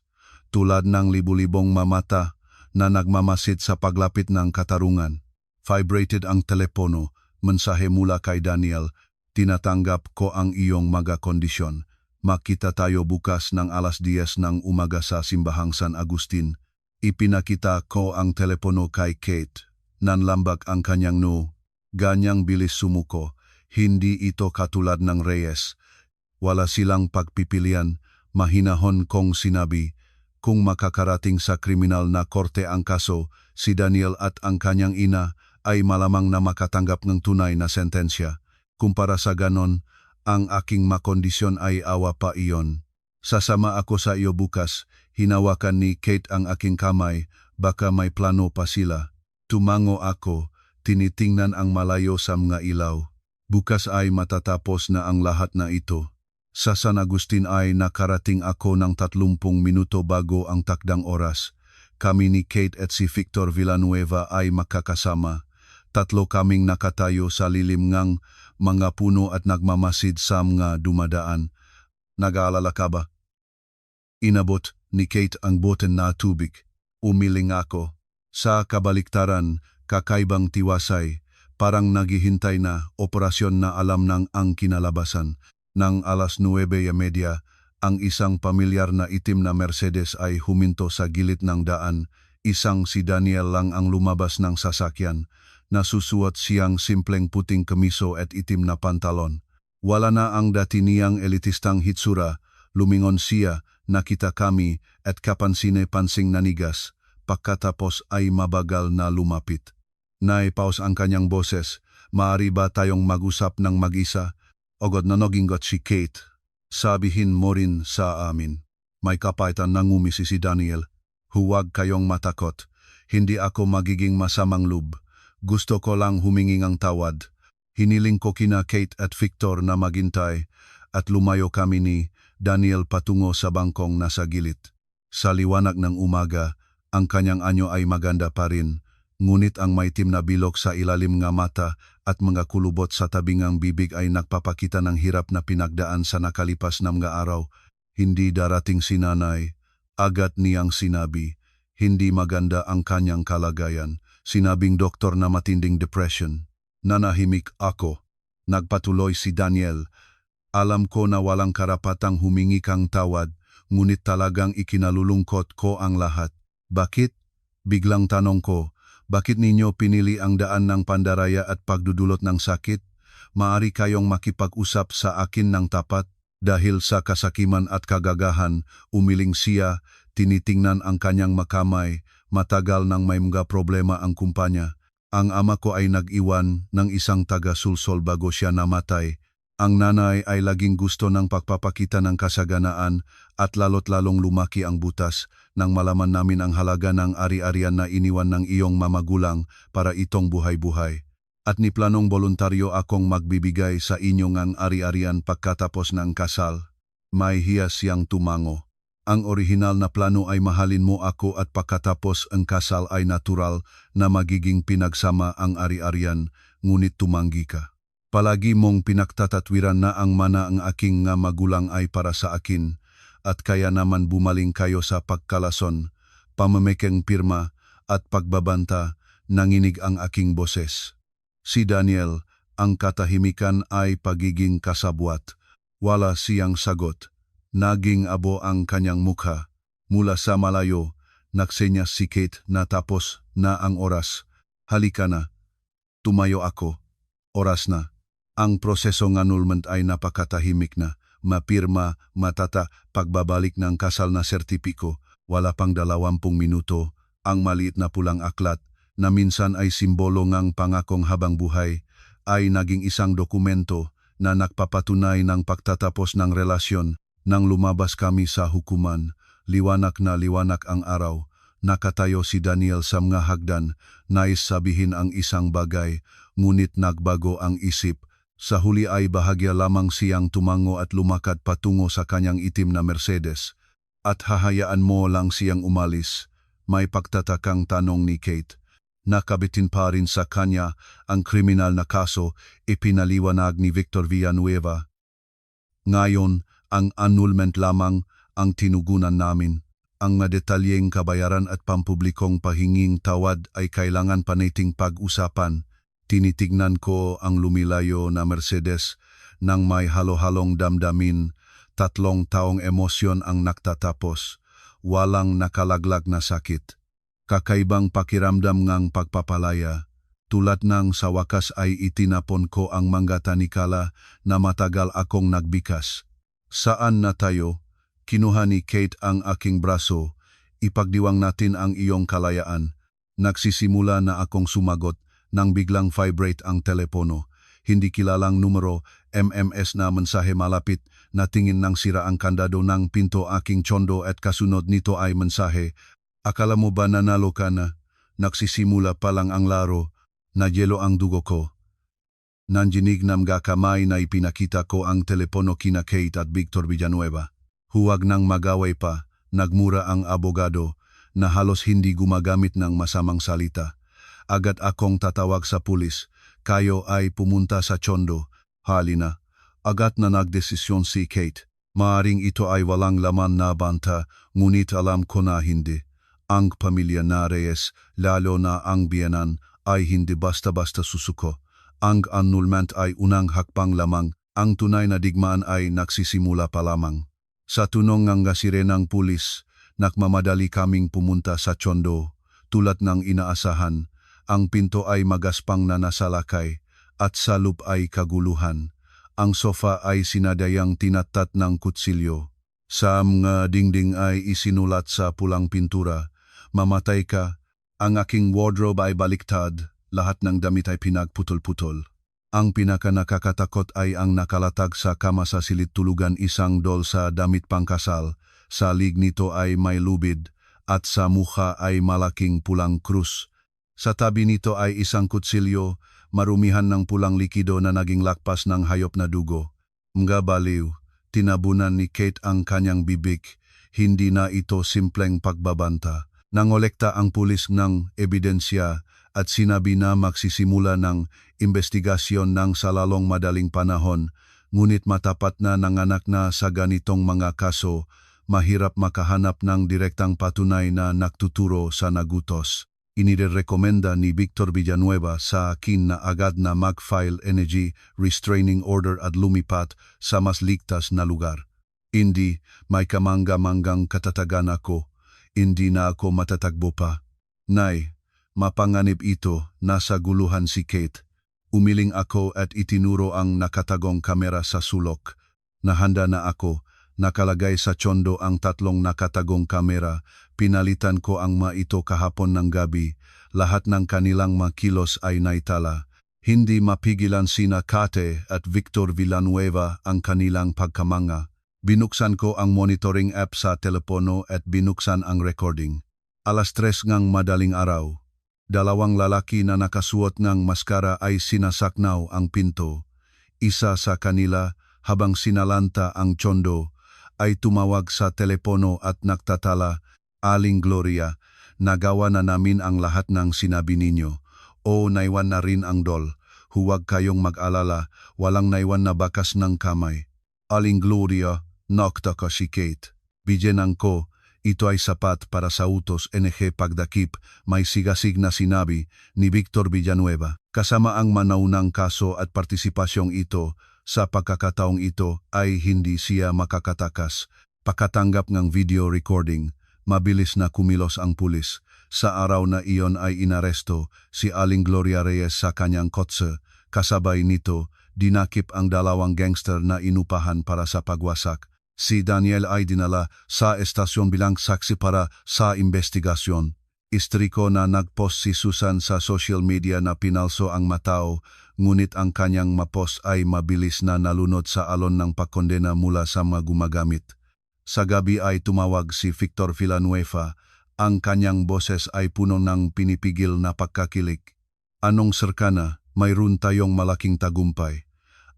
Tulad ng libu-libong mamata na nagmamasid sa paglapit ng katarungan. Vibrated ang telepono, mensahe mula kay Daniel, tinatanggap ko ang iyong mga kondisyon. Makita tayo bukas ng alas 10 ng umaga sa simbahang San Agustin. Ipinakita ko ang telepono kay Kate. Nanlambag ang kanyang noo. Ganyang bilis sumuko. Hindi ito katulad ng Reyes. Wala silang pagpipilian. Mahinahon kong sinabi, Kung makakarating sa kriminal na korte ang kaso, si Daniel at ang kanyang ina ay malamang na makatanggap ng tunay na sentensya. Kumpara sa ganon, ang aking makondisyon ay awa pa iyon. Sasama ako sa iyo bukas, hinawakan ni Kate ang aking kamay, baka may plano pa sila. Tumango ako, tinitingnan ang malayo sa mga ilaw. Bukas ay matatapos na ang lahat na ito. Sa San Agustin ay nakarating ako ng 30 minuto bago ang takdang oras. Kami ni Kate at si Victor Villanueva ay makakasama. 3 kaming nakatayo sa lilim ngang mga puno at nagmamasid sa mga dumadaan. Nag-aalala ka ba? Inabot ni Kate ang boten na tubig. Umiling ako. Sa kabaliktaran, kakaibang tiwasay, parang naghihintay na operasyon na alam ng ang kinalabasan. Nang 9:30, ang isang pamilyar na itim na Mercedes ay huminto sa gilid ng daan. Isang si Daniel lang ang lumabas ng sasakyan. Nasusuot siyang simpleng puting kamiso at itim na pantalon. Wala na ang dati niyang elitistang hitsura. Lumingon siya, nakita kami at kapansine-pansing nanigas. Pagkatapos ay mabagal na lumapit. Naipaus ang kanyang boses. Maaari ba tayong mag-usap ng mag-isa? Ogod na nagingot si Kate. Sabihin mo rin sa amin. May kapaitan na ngumisi si Daniel. Huwag kayong matakot. Hindi ako magiging masamang loob. Gusto ko lang humingi ng tawad. Hiniling ko kina Kate at Victor na maghintay at lumayo kami ni Daniel patungo sa bangkong nasa gilid. Sa liwanag ng umaga, ang kanyang anyo ay maganda pa rin. Ngunit ang maitim na bilog sa ilalim ng mata at mga kulubot sa tabingang bibig ay nagpapakita ng hirap na pinagdaan sa nakalipas na mga araw. Hindi darating si nanay. Agad niyang sinabi, hindi maganda ang kanyang kalagayan. Sinabing doktor na matinding depression. Nanahimik ako. Nagpatuloy si Daniel. Alam ko na walang karapatang humingi kang tawad, ngunit talagang ikinalulungkot ko ang lahat. Bakit? Biglang tanong ko. Bakit ninyo pinili ang daan ng pandaraya at pagdudulot ng sakit? Maari kayong makipag-usap sa akin ng tapat. Dahil sa kasakiman at kagagahan, umiling siya, tinitingnan ang kanyang makamay, matagal nang may mga problema ang kumpanya. Ang ama ko ay nag-iwan ng isang taga-sulsol bago siya namatay. Ang nanay ay laging gusto ng pagpapakita ng kasaganaan at lalot-lalong lumaki ang butas nang malaman namin ang halaga ng ari-arian na iniwan ng iyong mamagulang para itong buhay-buhay. At niplanong voluntaryo akong magbibigay sa inyong ang ari-arian pagkatapos ng kasal. May hiyas siyang tumango. Ang orihinal na plano ay mahalin mo ako at pagkatapos ang kasal ay natural na magiging pinagsama ang ari-arian, ngunit tumanggi ka. Palagi mong pinagtatatwiran na ang mana ang aking nga magulang ay para sa akin, at kaya naman bumaling kayo sa pagkalason, pamamekeng pirma at pagbabanta, nanginig ang aking boses. Si Daniel, ang katahimikan ay pagiging kasabwat. Wala siyang sagot. Naging abo ang kanyang mukha. Mula sa malayo, nagsenyas si Kate na tapos na ang oras. Halika na. Tumayo ako. Oras na. Ang proseso ng annulment ay napakatahimik na. Mapirma, matata, pagbabalik ng kasal na sertipiko. Wala pang 20 minuto, ang maliit na pulang aklat, na minsan ay simbolo ng pangakong habang buhay, ay naging isang dokumento na nagpapatunay ng pagtatapos ng relasyon. Nang lumabas kami sa hukuman, liwanag na liwanag ang araw. Nakatayo si Daniel sa mga hagdan, nais sabihin ang isang bagay, ngunit nagbago ang isip. Sa huli ay bahagya lamang siyang tumango at lumakad patungo sa kanyang itim na Mercedes. At hahayaan mo lang siyang umalis. May pagtatakang tanong ni Kate. Nakabitin pa rin sa kanya ang kriminal na kaso, ipinaliwanag ni Victor Villanueva. Ngayon, ang annulment lamang ang tinugunan namin. Ang madetalyeng kabayaran at pampublikong pahinging tawad ay kailangan paniting pag-usapan. Tinitignan ko ang lumilayo na Mercedes nang may halo-halong damdamin. 3 taong emosyon ang nagtatapos. Walang nakalaglag na sakit. Kakaibang pakiramdam ngang pagpapalaya. Tulad ng sa wakas ay itinapon ko ang mga tanikala na matagal akong nagbikas. Saan na tayo? Kinuha ni Kate ang aking braso. Ipagdiwang natin ang iyong kalayaan. Nagsisimula na akong sumagot nang biglang vibrate ang telepono. Hindi kilalang numero, MMS na mensahe malapit na tingin ng sira ang kandado ng pinto aking tsondo at kasunod nito ay mensahe. Akala mo ba nanalo ka na? Nagsisimula pa lang ang laro, nagyelo ang dugo ko. Nandinig ng kamay na ipinakita ko ang telepono kina Kate at Victor Villanueva. Huwag nang magaway pa, nagmura ang abogado na halos hindi gumagamit ng masamang salita. Agad akong tatawag sa pulis, kayo ay pumunta sa tsondo. Halina, agad na nagdesisyon si Kate. Maaring ito ay walang laman na banta, ngunit alam ko na hindi. Ang pamilya na Reyes, lalo na ang biyenan, ay hindi basta-basta susuko. Ang annulment ay unang hakbang lamang, ang tunay na digmaan ay nagsisimula pa lamang. Sa tunong ng sirenang pulis, nakmamadali kaming pumunta sa tsondo. Tulad ng inaasahan, ang pinto ay magaspang na nasalakay at sa loob ay kaguluhan. Ang sofa ay sinadayang tinatat ng kutsilyo. Sa mga dingding ay isinulat sa pulang pintura, "Mamatay ka." Ang aking wardrobe ay baliktad. Lahat ng damit ay pinagputol-putol. Ang pinaka-nakakatakot ay ang nakalatag sa kama sa silid tulugan isang dol sa damit pangkasal. Sa lig nito ay may lubid at sa mukha ay malaking pulang krus. Sa tabi nito ay isang kutsilyo, marumihan ng pulang likido na naging lakpas ng hayop na dugo. Mga baliw, tinabunan ni Kate ang kanyang bibig. Hindi na ito simpleng pagbabanta. Nangolekta ang pulis ng ebidensya at sinabi na magsisimula ng investigasyon ng sa lalong madaling panahon, ngunit matapat na nanganak na sa ganitong mga kaso, mahirap makahanap ng direktang patunay na nagtuturo sa nagutos. Inirekomenda ni Victor Villanueva sa akin na agad na mag-file energy restraining order at lumipat sa mas ligtas na lugar. Hindi, may kamangga-manggang katatagan ako. Hindi na ako matatagbo pa. Nay, mapanganib ito, nasa guluhan si Kate. Umiling ako at itinuro ang nakatagong kamera sa sulok. Nahanda na ako, nakalagay sa tsondo ang 3 nakatagong kamera. Pinalitan ko ang ito kahapon ng gabi. Lahat ng kanilang makilos ay naitala. Hindi mapigilan sina Kate at Victor Villanueva ang kanilang pagkamanga. Binuksan ko ang monitoring app sa telepono at binuksan ang recording. 3:00 ngang madaling araw. 2 lalaki na nakasuot ng maskara ay sinasaknaw ang pinto. Isa sa kanila, habang sinalanta ang tsondo, ay tumawag sa telepono at nagtatala, "Aling Gloria, nagawa na namin ang lahat ng sinabi ninyo. O naiwan na rin ang dol. Huwag kayong mag-alala, walang naiwan na bakas ng kamay." "Aling Gloria," nagtaka si Kate. "Bigyanan ko, ito ay sapat para sa utos NG pagdakip," may sigasig na sinabi ni Victor Villanueva. Kasama ang manaunang kaso at partisipasyong ito, sa pagkakataong ito ay hindi siya makakatakas. Pagkatanggap ng video recording, mabilis na kumilos ang pulis. Sa araw na iyon ay inaresto si Aling Gloria Reyes sa kanyang kotse. Kasabay nito, dinakip ang 2 gangster na inupahan para sa pagwasak. Si Daniel ay dinala sa estasyon bilang saksi para sa investigasyon. Istriko na nagpost si Susan sa social media na pinalso ang matao, ngunit ang kanyang mapost ay mabilis na nalunod sa alon ng pagkondena mula sa mga gumagamit. Sa gabi ay tumawag si Victor Villanueva. Ang kanyang boses ay puno ng pinipigil na pagkakilig. "Anong serkana, mayroon tayong malaking tagumpay."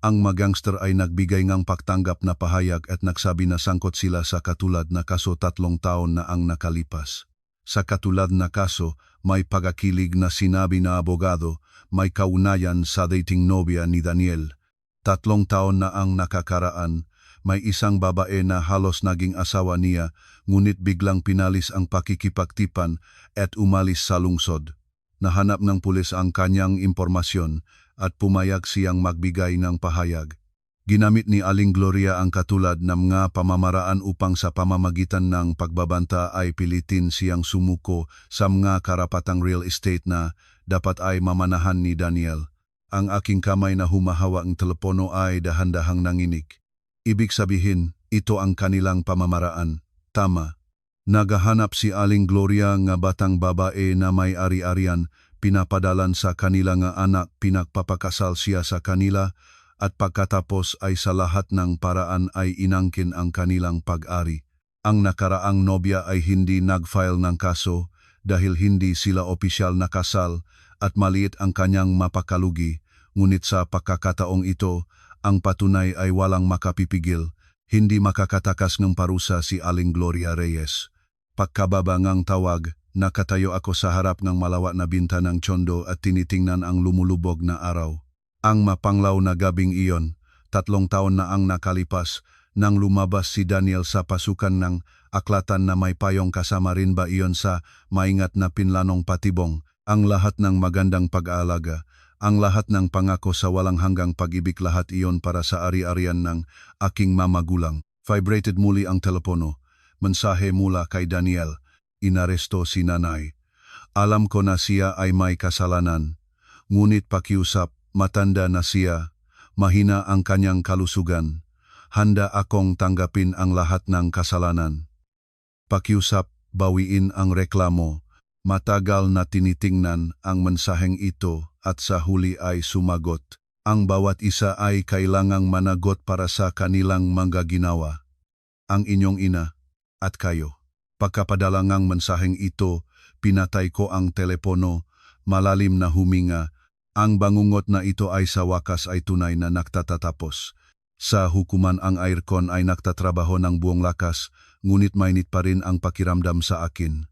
Ang mga gangster ay nagbigay ngang pagtanggap na pahayag at nagsabi na sangkot sila sa katulad na kaso 3 taon na ang nakalipas. Sa katulad na kaso, may pagakilig na sinabi na abogado, may kaunayan sa dating nobya ni Daniel. 3 taon na ang nakakaraan, may isang babae na halos naging asawa niya, ngunit biglang pinalis ang pakikipagtipan at umalis sa lungsod. Nahanap ng pulis ang kanyang impormasyon at pumayag siyang magbigay ng pahayag. Ginamit ni Aling Gloria ang katulad ng mga pamamaraan upang sa pamamagitan ng pagbabanta ay pilitin siyang sumuko sa mga karapatang real estate na dapat ay mamanahan ni Daniel. Ang aking kamay na humahawa ang telepono ay dahan-dahang nanginig. Ibig sabihin, ito ang kanilang pamamaraan. Tama. Nagahanap si Aling Gloria nga batang babae na may ari-arian, pinapadalan sa kanila nga anak, pinagpapakasal siya sa kanila, at pagkatapos ay sa lahat ng paraan ay inangkin ang kanilang pag-ari. Ang nakaraang nobya ay hindi nag-file ng kaso dahil hindi sila opisyal na kasal at maliit ang kanyang mapakalugi, ngunit sa pagkakataong ito, ang patunay ay walang makapipigil, hindi makakatakas ng parusa si Aling Gloria Reyes. Pagkababa ngang tawag, nakatayo ako sa harap ng malawak na binta ng Tondo at tinitingnan ang lumulubog na araw. Ang mapanglaw na gabing iyon, 3 taon na ang nakalipas, nang lumabas si Daniel sa pasukan ng aklatan na may payong kasama rin ba iyon sa maingat na pinlanong patibong, ang lahat ng magandang pag-aalaga, ang lahat ng pangako sa walang hanggang pag-ibig, lahat iyon para sa ari-arian ng aking mamagulang. Vibrated muli ang telepono. Mensahe mula kay Daniel, inaresto si nanay. Alam ko na siya ay may kasalanan, ngunit pakiusap, matanda na siya, mahina ang kanyang kalusugan. Handa akong tanggapin ang lahat ng kasalanan. Pakiusap, bawiin ang reklamo. Matagal na tinitingnan ang mensaheng ito at sa huli ay sumagot. Ang bawat isa ay kailangang managot para sa kanilang mga ginawa. Ang inyong ina at kayo. Pagkapadala ngang mensaheng ito, pinatay ko ang telepono, malalim na huminga. Ang bangungot na ito ay sa wakas ay tunay na nagtatatapos. Sa hukuman ang aircon ay nagtatrabaho ng buong lakas, ngunit mainit pa rin ang pakiramdam sa akin.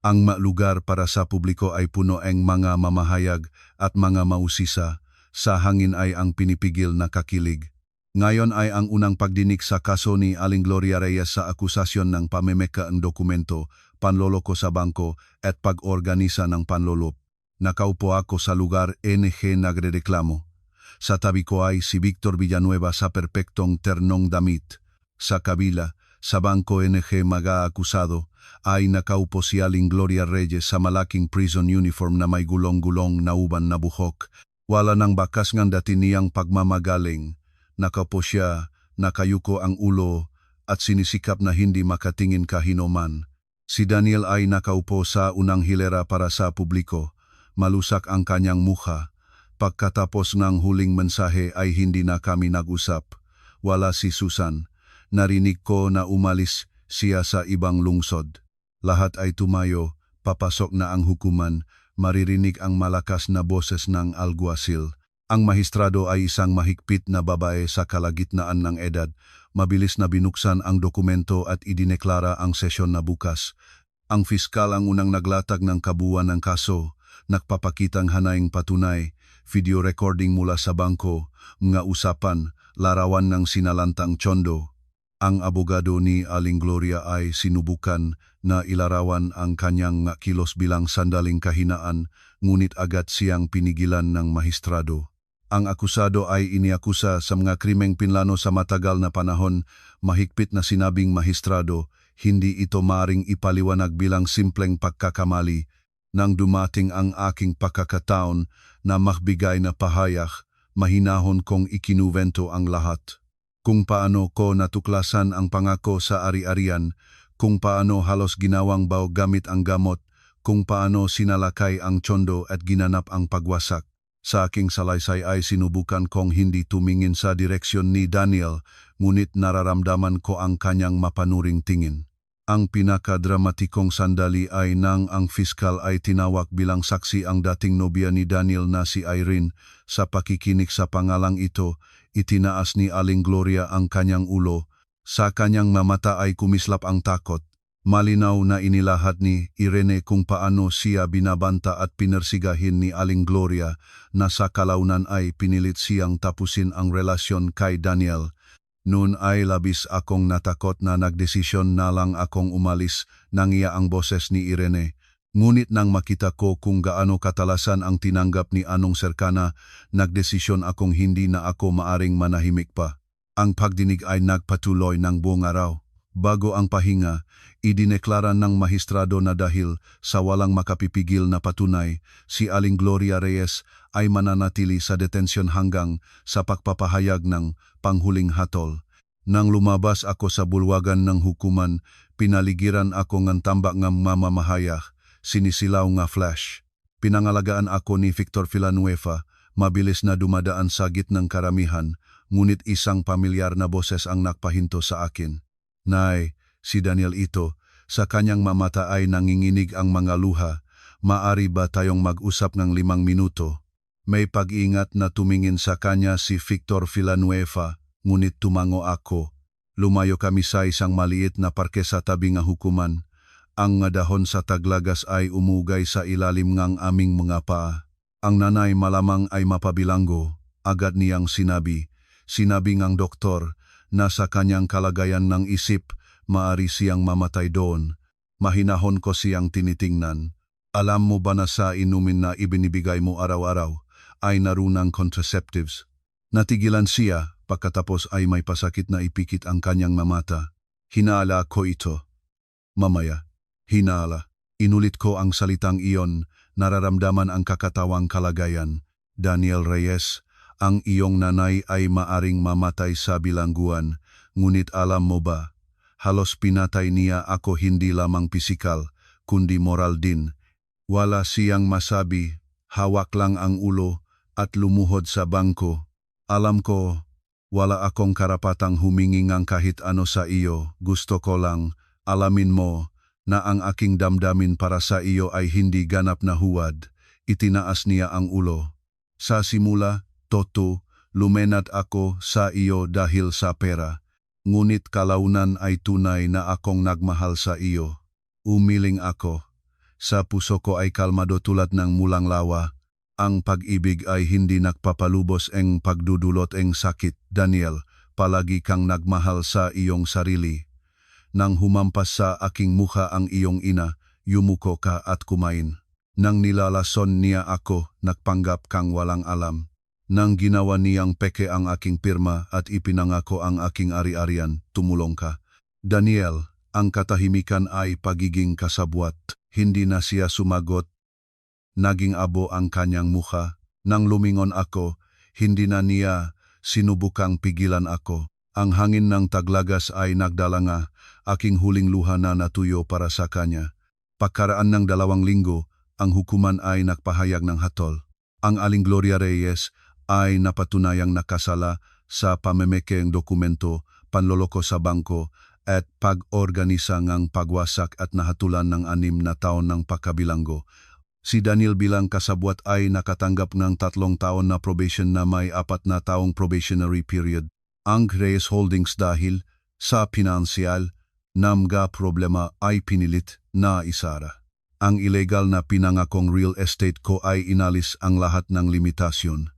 Ang lugar para sa publiko ay puno ng mga mamahayag at mga mausisa, sa hangin ay ang pinipigil na kakilig. Ngayon ay ang unang pagdinig sa kaso ni Aling Gloria Reyes sa akusasyon ng pamemeka ng dokumento, panloloko sa bangko at pag-organisa ng panlolop. Nakaupo ako sa lugar NG nagrereklamo. Sa tabi ko ay si Victor Villanueva sa perpektong ternong damit. Sa kabila, sa bangko NG mag-aakusado, ay nakaupo si Aling Gloria Reyes sa malaking prison uniform na may gulong-gulong na uban na buhok. Wala nang bakas ng dati niyang pagmamagaling. Nakaupo siya, nakayuko ang ulo, at sinisikap na hindi makatingin kahinuman. Si Daniel ay nakaupo sa unang hilera para sa publiko. Malusak ang kanyang mukha. Pagkatapos ng huling mensahe ay hindi na kami nag-usap. Wala si Susan. Narinig ko na umalis siya sa ibang lungsod. Lahat ay tumayo, papasok na ang hukuman, maririnig ang malakas na boses ng alguacil. Ang mahistrado ay isang mahigpit na babae sa kalagitnaan ng edad. Mabilis na binuksan ang dokumento at idineklara ang sesyon na bukas. Ang fiskal ang unang naglatag ng kabuuan ng kaso, nagpapakitang hanayng patunay, video recording mula sa bangko, mga usapan, larawan ng sinalantang Tondo. Ang abogado ni Aling Gloria ay sinubukan na ilarawan ang kanyang kilos bilang sandaling kahinaan, ngunit agad siyang pinigilan ng mahistrado. Ang akusado ay iniakusa sa mga krimeng pinlano sa matagal na panahon. Mahigpit na sinabing mahistrado, hindi ito maaring ipaliwanag bilang simpleng pagkakamali. Nang dumating ang aking pagkakataon na magbigay na pahayag, mahinahon kong ikinuwento ang lahat. Kung paano ko natuklasan ang pangako sa ari-arian, kung paano halos ginawang baw gamit ang gamot, kung paano sinalakay ang Tondo at ginanap ang pagwasak. Sa aking salaysay ay sinubukan kong hindi tumingin sa direksyon ni Daniel, ngunit nararamdaman ko ang kanyang mapanuring tingin. Ang pinakadramatikong sandali ay nang ang fiskal ay tinawag bilang saksi ang dating nobya ni Daniel na si Irene. Sa pakikinig sa pangalang ito, itinaas ni Aling Gloria ang kanyang ulo. Sa kanyang mamata ay kumislap ang takot. Malinaw na inilahad ni Irene kung paano siya binabanta at pinersigahin ni Aling Gloria na sa kalaunan ay pinilit siyang tapusin ang relasyon kay Daniel. Noon ay labis akong natakot na nagdesisyon na lang akong umalis nang iya ang boses ni Irene. Ngunit nang makita ko kung gaano katalasan ang tinanggap ni Anong Serkana, nagdesisyon akong hindi na ako maaring manahimik pa. Ang pagdinig ay nagpatuloy ng buong araw. Bago ang pahinga, idineklara ng mahistrado na dahil sa walang makapipigil na patunay, si Aling Gloria Reyes ay mananatili sa detensyon hanggang sa pagpapahayag ng panghuling hatol. Nang lumabas ako sa bulwagan ng hukuman, Pinaligiran ako ng tambak ng mamamahayag, sinisilaw nga flash. Pinangalagaan ako ni Victor Villanueva, mabilis na dumadaan sa gitnang karamihan, ngunit isang pamilyar na boses ang nagpahinto sa akin. Nay, si Daniel ito, sa kanyang mamata ay nanginginig ang mga luha. Maari ba tayong mag-usap ng 5 minuto? May pag-iingat na tumingin sa kanya si Victor Villanueva, ngunit tumango ako. Lumayo kami sa isang maliit na parke sa tabi ng hukuman. Ang nga dahon sa taglagas ay umugay sa ilalim ng aming mga paa. Ang nanay malamang ay mapabilanggo. Agad niyang sinabi ng doktor na sa kanyang kalagayan ng isip, maari siyang mamatay doon. Mahinahon ko siyang tinitingnan. Alam mo ba na sa inumin na ibinibigay mo araw-araw ay narunang contraceptives? Natigilan siya, pagkatapos ay may pasakit na ipikit ang kanyang mamata. Hinala ko ito. Mamaya, hinala. Inulit ko ang salitang iyon, nararamdaman ang kakatawang kalagayan. Daniel Reyes, ang iyong nanay ay maaring mamatay sa bilangguan, ngunit alam mo ba, halos pinatay niya ako hindi lamang pisikal, kundi moral din. Wala siyang masabi, hawak lang ang ulo at lumuhod sa bangko. Alam ko, wala akong karapatang humingi ng kahit ano sa iyo. Gusto ko lang, alamin mo, na ang aking damdamin para sa iyo ay hindi ganap na huwad. Itinaas niya ang ulo. Sa simula, Toto, lumenad ako sa iyo dahil sa pera. Ngunit kalaunan ay tunay na akong nagmahal sa iyo. Umiling ako. Sa puso ko ay kalmado tulad ng mulang lawa. Ang pag-ibig ay hindi nagpapalubos ang pagdudulot ang sakit. Daniel, palagi kang nagmahal sa iyong sarili. Nang humampas sa aking mukha ang iyong ina, yumuko ka at kumain. Nang nilalason niya ako, nagpanggap kang walang alam. Nang ginawa niyang peke ang aking pirma at ipinangako ang aking ari-arian, tumulong ka. Daniel, ang katahimikan ay pagiging kasabwat. Hindi na siya sumagot. Naging abo ang kanyang mukha. Nang lumingon ako, hindi na niya sinubukang pigilan ako. Ang hangin ng taglagas ay nagdala nga, aking huling luha na natuyo para sa kanya. Pagkaraan ng 2 linggo, ang hukuman ay nagpahayag ng hatol. Ang aling Gloria Reyes ay napatunayang nakasala sa pamemekeng dokumento, panloloko sa bangko, at pag-organisa ng pagwasak at nahatulan ng 6 na taon ng pagkabilanggo. Si Daniel bilang kasabwat ay nakatanggap ng 3 taon na probation na may 4 na taong probationary period. Ang Reyes Holdings dahil sa pinansyal na mga problema ay pinilit na isara. Ang illegal na pinangakong real estate ko ay inalis ang lahat ng limitasyon.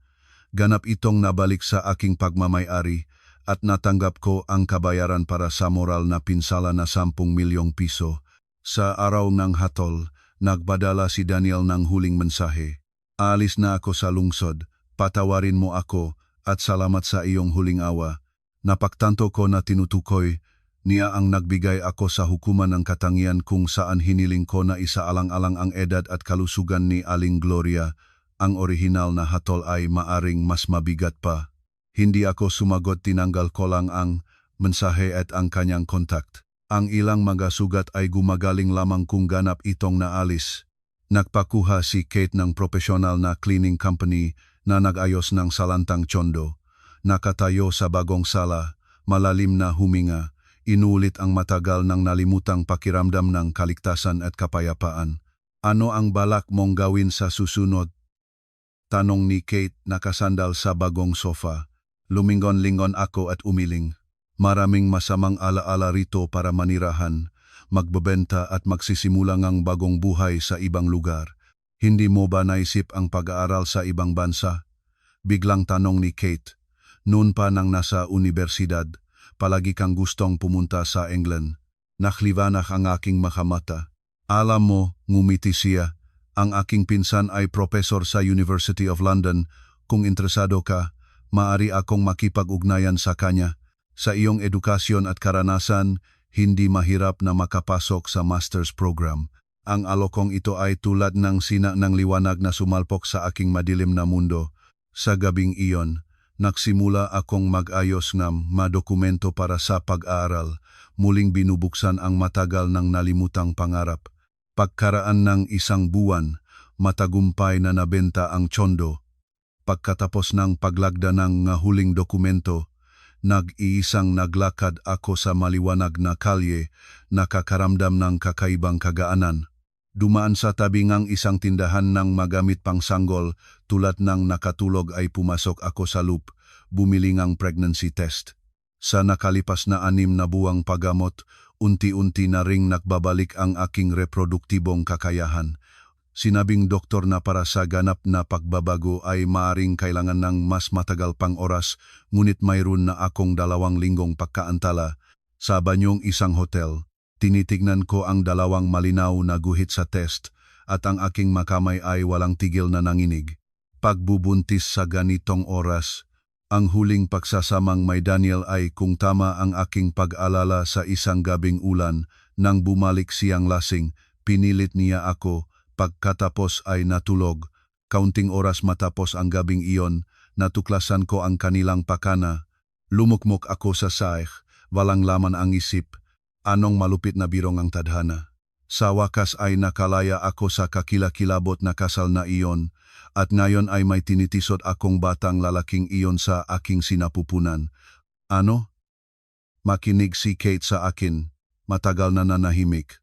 Ganap itong nabalik sa aking pagmamay-ari at natanggap ko ang kabayaran para sa moral na pinsala na 10 milyong piso. Sa araw ng hatol, nagbadala si Daniel ng huling mensahe. Alis na ako sa lungsod, patawarin mo ako at salamat sa iyong huling awa. Napagtanto ko na tinutukoy niya ang nagbigay ako sa hukuman ng katangian kung saan hiniling ko na isaalang-alang ang edad at kalusugan ni Aling Gloria. Ang orihinal na hatol ay maaring mas mabigat pa. Hindi ako sumagot, tinanggal ko lang ang mensahe at ang kanyang kontakt. Ang ilang mga sugat ay gumagaling lamang kung ganap itong naalis. Nagpakuha si Kate ng profesional na cleaning company na nag-ayos ng salantang tsondo. Nakatayo sa bagong sala, malalim na huminga, inulit ang matagal ng nalimutang pakiramdam ng kaligtasan at kapayapaan. Ano ang balak mong gawin sa susunod? Tanong ni Kate, nakasandal sa bagong sofa. Lumingon-lingon ako at umiling. Maraming masamang alaala rito para manirahan, magbebenta at magsisimula ng bagong buhay sa ibang lugar. Hindi mo ba naisip ang pag-aaral sa ibang bansa? Biglang tanong ni Kate. Noon pa nang nasa universidad, palagi kang gustong pumunta sa England. Nakliwanag ang aking makamata. Alam mo, ngumiti siya, ang aking pinsan ay professor sa University of London. Kung interesado ka, maari akong makipag-ugnayan sa kanya. Sa iyong edukasyon at karanasan, hindi mahirap na makapasok sa master's program. Ang alokong ito ay tulad ng sina ng liwanag na sumalpok sa aking madilim na mundo. Sa gabing iyon, Nagsimula akong mag-ayos ng dokumento para sa pag-aaral. Muling binubuksan ang matagal ng nalimutang pangarap. Pagkaraan ng isang buwan, matagumpay na nabenta ang tsondo. Pagkatapos ng paglagda ng huling dokumento, nag-iisang naglakad ako sa maliwanag na kalye, nakakaramdam ng kakaibang kagaanan. Dumaan sa tabi ng isang tindahan ng magamit pang sanggol, tulad ng nakatulog ay pumasok ako sa loop, bumili ng pregnancy test. Sa nakalipas na 6 na buwang paggamot, unti-unti na ring nagbabalik ang aking reproduktibong kakayahan. Sinabing doktor na para sa ganap na pagbabago ay maaring kailangan ng mas matagal pang oras, ngunit mayroon na akong 2 linggong pagkaantala. Sa banyong isang hotel, tinitignan ko ang 2 malinaw na guhit sa test at ang aking makamay ay walang tigil na nanginig. Pagbubuntis sa ganitong oras, ang huling pagsasamang may Daniel ay kung tama ang aking pag-alala sa isang gabing ulan. Nang bumalik siyang lasing, pinilit niya ako. Pagkatapos ay natulog. Kaunting oras matapos ang gabing iyon, natuklasan ko ang kanilang pakana. Lumukmok ako sa saik, walang laman ang isip. Anong malupit na birong ang tadhana. Sa wakas ay nakalaya ako sa kakilakilabot na kasal na iyon, at ngayon ay may tinitisod akong batang lalaking iyon sa aking sinapupunan. Ano? Makinig si Kate sa akin, matagal na nanahimik.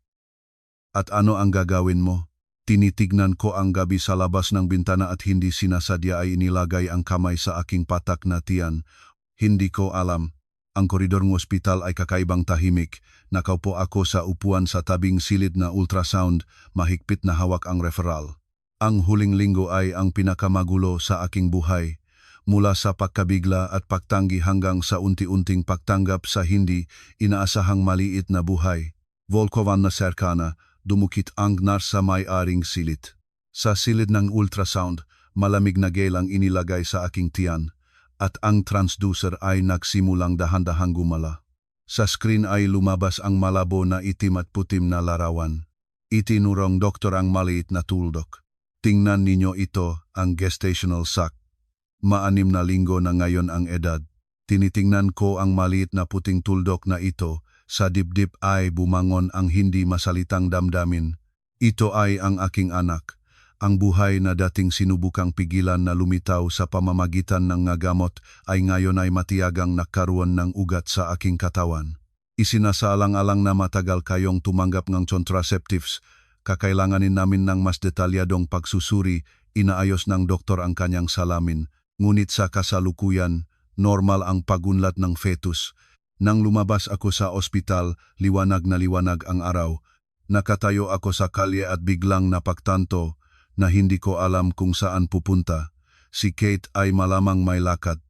At ano ang gagawin mo? Tinitignan ko ang gabi sa labas ng bintana at hindi sinasadya ay inilagay ang kamay sa aking patak na tiyan. Hindi ko alam. Ang koridor ng ospital ay kakaibang tahimik. Nakaupo ako sa upuan sa tabing silid na ultrasound, mahigpit na hawak ang referral. Ang huling linggo ay ang pinakamagulo sa aking buhay. Mula sa pagkabigla at pagtanggi hanggang sa unti-unting pagtanggap sa hindi inaasahang maliit na buhay. Volkovan na serkana, dumukit ang nasa may-aring silid. Sa silid ng ultrasound, malamig na gel ang inilagay sa aking tiyan, at ang transducer ay nagsimulang dahan-dahang gumala. Sa screen ay lumabas ang malabo na itim at putim na larawan. Itinurong doktor ang maliit na tuldok. Tingnan ninyo ito, ang gestational sac. 6 na linggo na ngayon ang edad. Tinitingnan ko ang maliit na puting tuldok na ito. Sa dibdib ay bumangon ang hindi masalitang damdamin. Ito ay ang aking anak. Ang buhay na dating sinubukang pigilan na lumitaw sa pamamagitan ng gamot ay ngayon ay matiyagang nagkaroon ng ugat sa aking katawan. Isinasaalang-alang na matagal kayong tumanggap ng contraceptives. Kakailanganin namin ng mas detalyadong pagsusuri, inaayos ng doktor ang kanyang salamin. Ngunit sa kasalukuyan, normal ang pagunlad ng fetus. Nang lumabas ako sa ospital, liwanag na liwanag ang araw. Nakatayo ako sa kalye at biglang napagtanto na hindi ko alam kung saan pupunta. Si Kate ay malamang may lakad.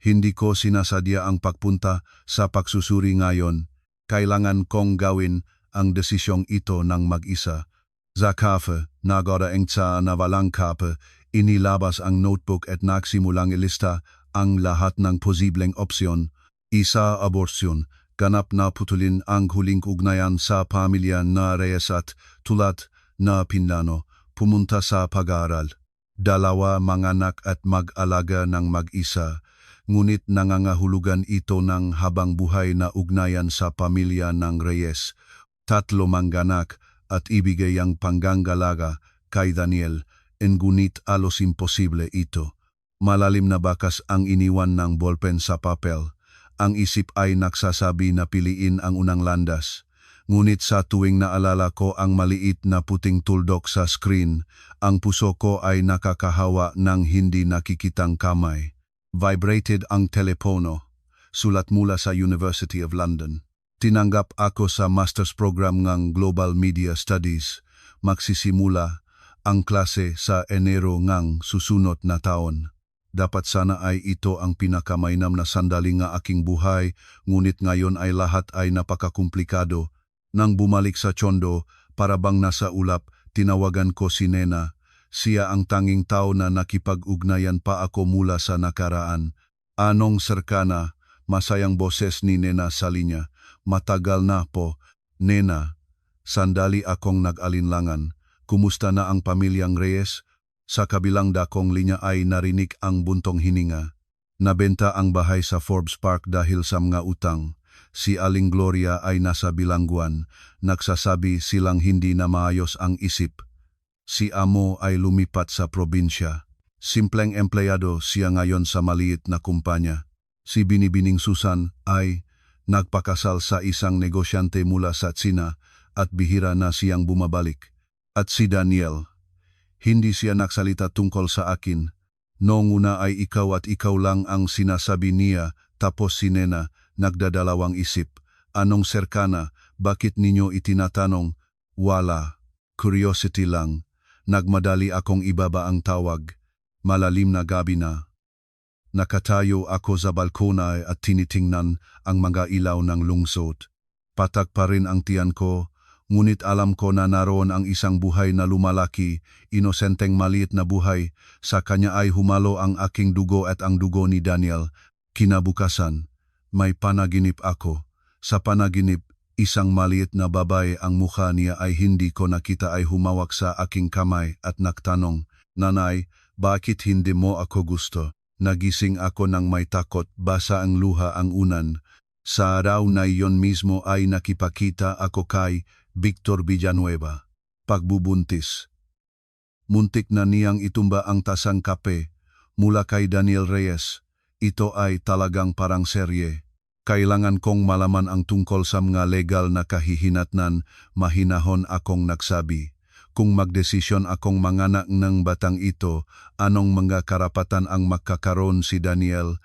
Hindi ko sinasadya ang pagpunta sa pagsusuri ngayon. Kailangan kong gawin ang desisyong ito ng mag-isa. Sa kafe, nagodaeng sa nawalang kape, inilabas ang notebook at nagsimulang ilista ang lahat ng posibleng opsyon. Isa, abortion, ganap na putulin ang huling ugnayan sa pamilya na Reyes at tulad na Pinlano, pumunta sa pag-aaral. 2 manganak at mag-alaga ng mag-isa, ngunit nangangahulugan ito ng habang buhay na ugnayan sa pamilya ng Reyes. 3 manganak at ibigay ang panggangalaga kay Daniel, ngunit alos imposible ito. Malalim na bakas ang iniwan ng ballpen sa papel. Ang isip ay nagsasabi na piliin ang unang landas. Ngunit sa tuwing naalala ko ang maliit na puting tuldok sa screen, ang puso ko ay nakakahawa ng hindi nakikitang kamay. Vibrated ang telepono. Sulat mula sa University of London. Tinanggap ako sa master's program ng Global Media Studies. Magsisimula ang klase sa Enero ng susunod na taon. Dapat sana ay ito ang pinakamainam na sandali nga aking buhay, ngunit ngayon ay lahat ay napakakumplikado. Nang bumalik sa tsondo, para bang nasa ulap, tinawagan ko si Nena. Siya ang tanging tao na nakipag-ugnayan pa ako mula sa nakaraan. Anong serkana, masayang boses ni Nena sa linya. Matagal na po, Nena. Sandali akong nag-alinlangan. Kumusta na ang pamilyang Reyes? Sa kabilang dakong linya ay narinig ang buntong hininga. Nabenta ang bahay sa Forbes Park dahil sa mga utang. Si Aling Gloria ay nasa bilangguan, nagsasabi silang hindi na maayos ang isip. Si Amo ay lumipat sa probinsya. Simpleng empleyado siya ngayon sa maliit na kumpanya. Si Binibining Susan ay nagpakasal sa isang negosyante mula sa Tsina at bihira na siyang bumabalik. At si Daniel, hindi siya nagsalita tungkol sa akin. Noong una ay ikaw at ikaw lang ang sinasabi niya, tapos si Nena, nagdadalawang isip. Anong serkana, bakit ninyo itinatanong? Wala, curiosity lang. Nagmadali akong ibaba ang tawag. Malalim na gabi na. Nakatayo ako sa balkona at tinitingnan ang mga ilaw ng lungsod. Patak pa rin ang tiyan ko, ngunit alam ko na naroon ang isang buhay na lumalaki, inosenteng maliit na buhay. Sa kanya ay humalo ang aking dugo at ang dugo ni Daniel. Kinabukasan, may panaginip ako. Sa panaginip, isang maliit na babae, ang mukha niya ay hindi ko nakita, ay humawak sa aking kamay at nagtanong, "Nanay, bakit hindi mo ako gusto?" Nagising ako ng may takot, basa ang luha ang unan. Sa araw na iyon mismo ay nakipakita ako kay Victor Villanueva. Pagbubuntis. Muntik na niyang itumba ang tasang kape mula kay Daniel Reyes. Ito ay talagang parang serye. Kailangan kong malaman ang tungkol sa mga legal na kahihinatnan. Mahinahon akong nagsabi. Kung magdesisyon akong manganak ng batang ito, anong mga karapatan ang magkakaroon si Daniel?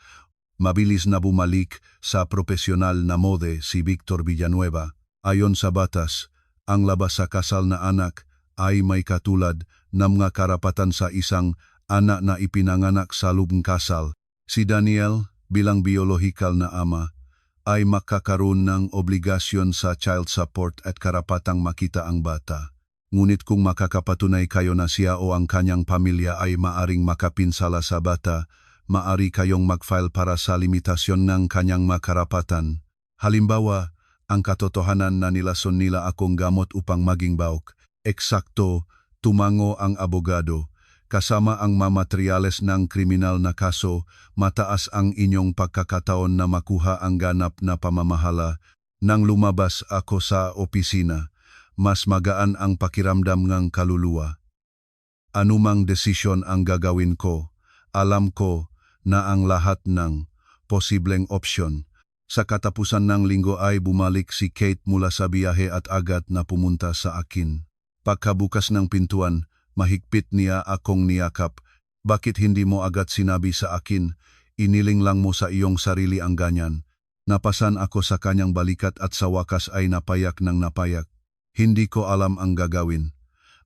Mabilis na bumalik sa profesional na mode si Victor Villanueva. Ayon sa batas, ang labas sa kasal na anak ay may katulad ng mga karapatan sa isang anak na ipinanganak sa lubong kasal. Si Daniel, bilang biyolohikal na ama, ay makakaroon ng obligasyon sa child support at karapatang makita ang bata. Ngunit kung makakapatunay kayo na siya o ang kanyang pamilya ay maaring makapinsala sa bata, maari kayong mag-file para sa limitasyon ng kanyang makarapatan. Halimbawa, ang katotohanan na nilason nila akong gamot upang maging bauk. Eksakto, tumango ang abogado. Kasama ang mamaterials ng kriminal na kaso, mataas ang inyong pagkakataon na makuha ang ganap na pamamahala. Nang lumabas ako sa opisina, mas magaan ang pakiramdam ng kaluluwa. Anumang desisyon ang gagawin ko, alam ko na ang lahat ng posibleng opsyon. Sa katapusan ng linggo ay bumalik si Kate mula sa biyahe at agad na pumunta sa akin. Pagkabukas ng pintuan, mahigpit niya akong niyakap. "Bakit hindi mo agad sinabi sa akin? Iniling lang mo sa iyong sarili ang ganyan." Napasan ako sa kanyang balikat at sa wakas ay napayak ng napayak. Hindi ko alam ang gagawin.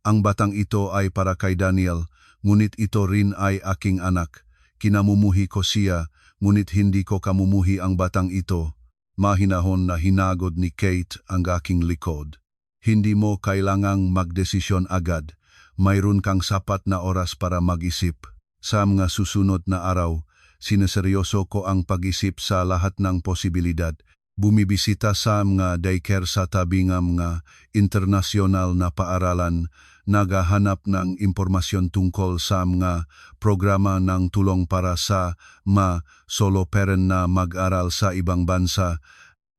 Ang batang ito ay para kay Daniel, ngunit ito rin ay aking anak. Kinamumuhi ko siya, ngunit hindi ko kamumuhi ang batang ito. Mahinahon na hinagod ni Kate ang aking likod. "Hindi mo kailangang magdesisyon agad. Mayroon kang sapat na oras para mag-isip. Sa mga susunod na araw, sineseryoso ko ang pag-isip sa lahat ng posibilidad. Bumibisita sa mga daycare sa tabi ng mga internasyonal na paaralan, naghahanap ng impormasyon tungkol sa mga programa ng tulong para sa mga solo parent na mag-aral sa ibang bansa,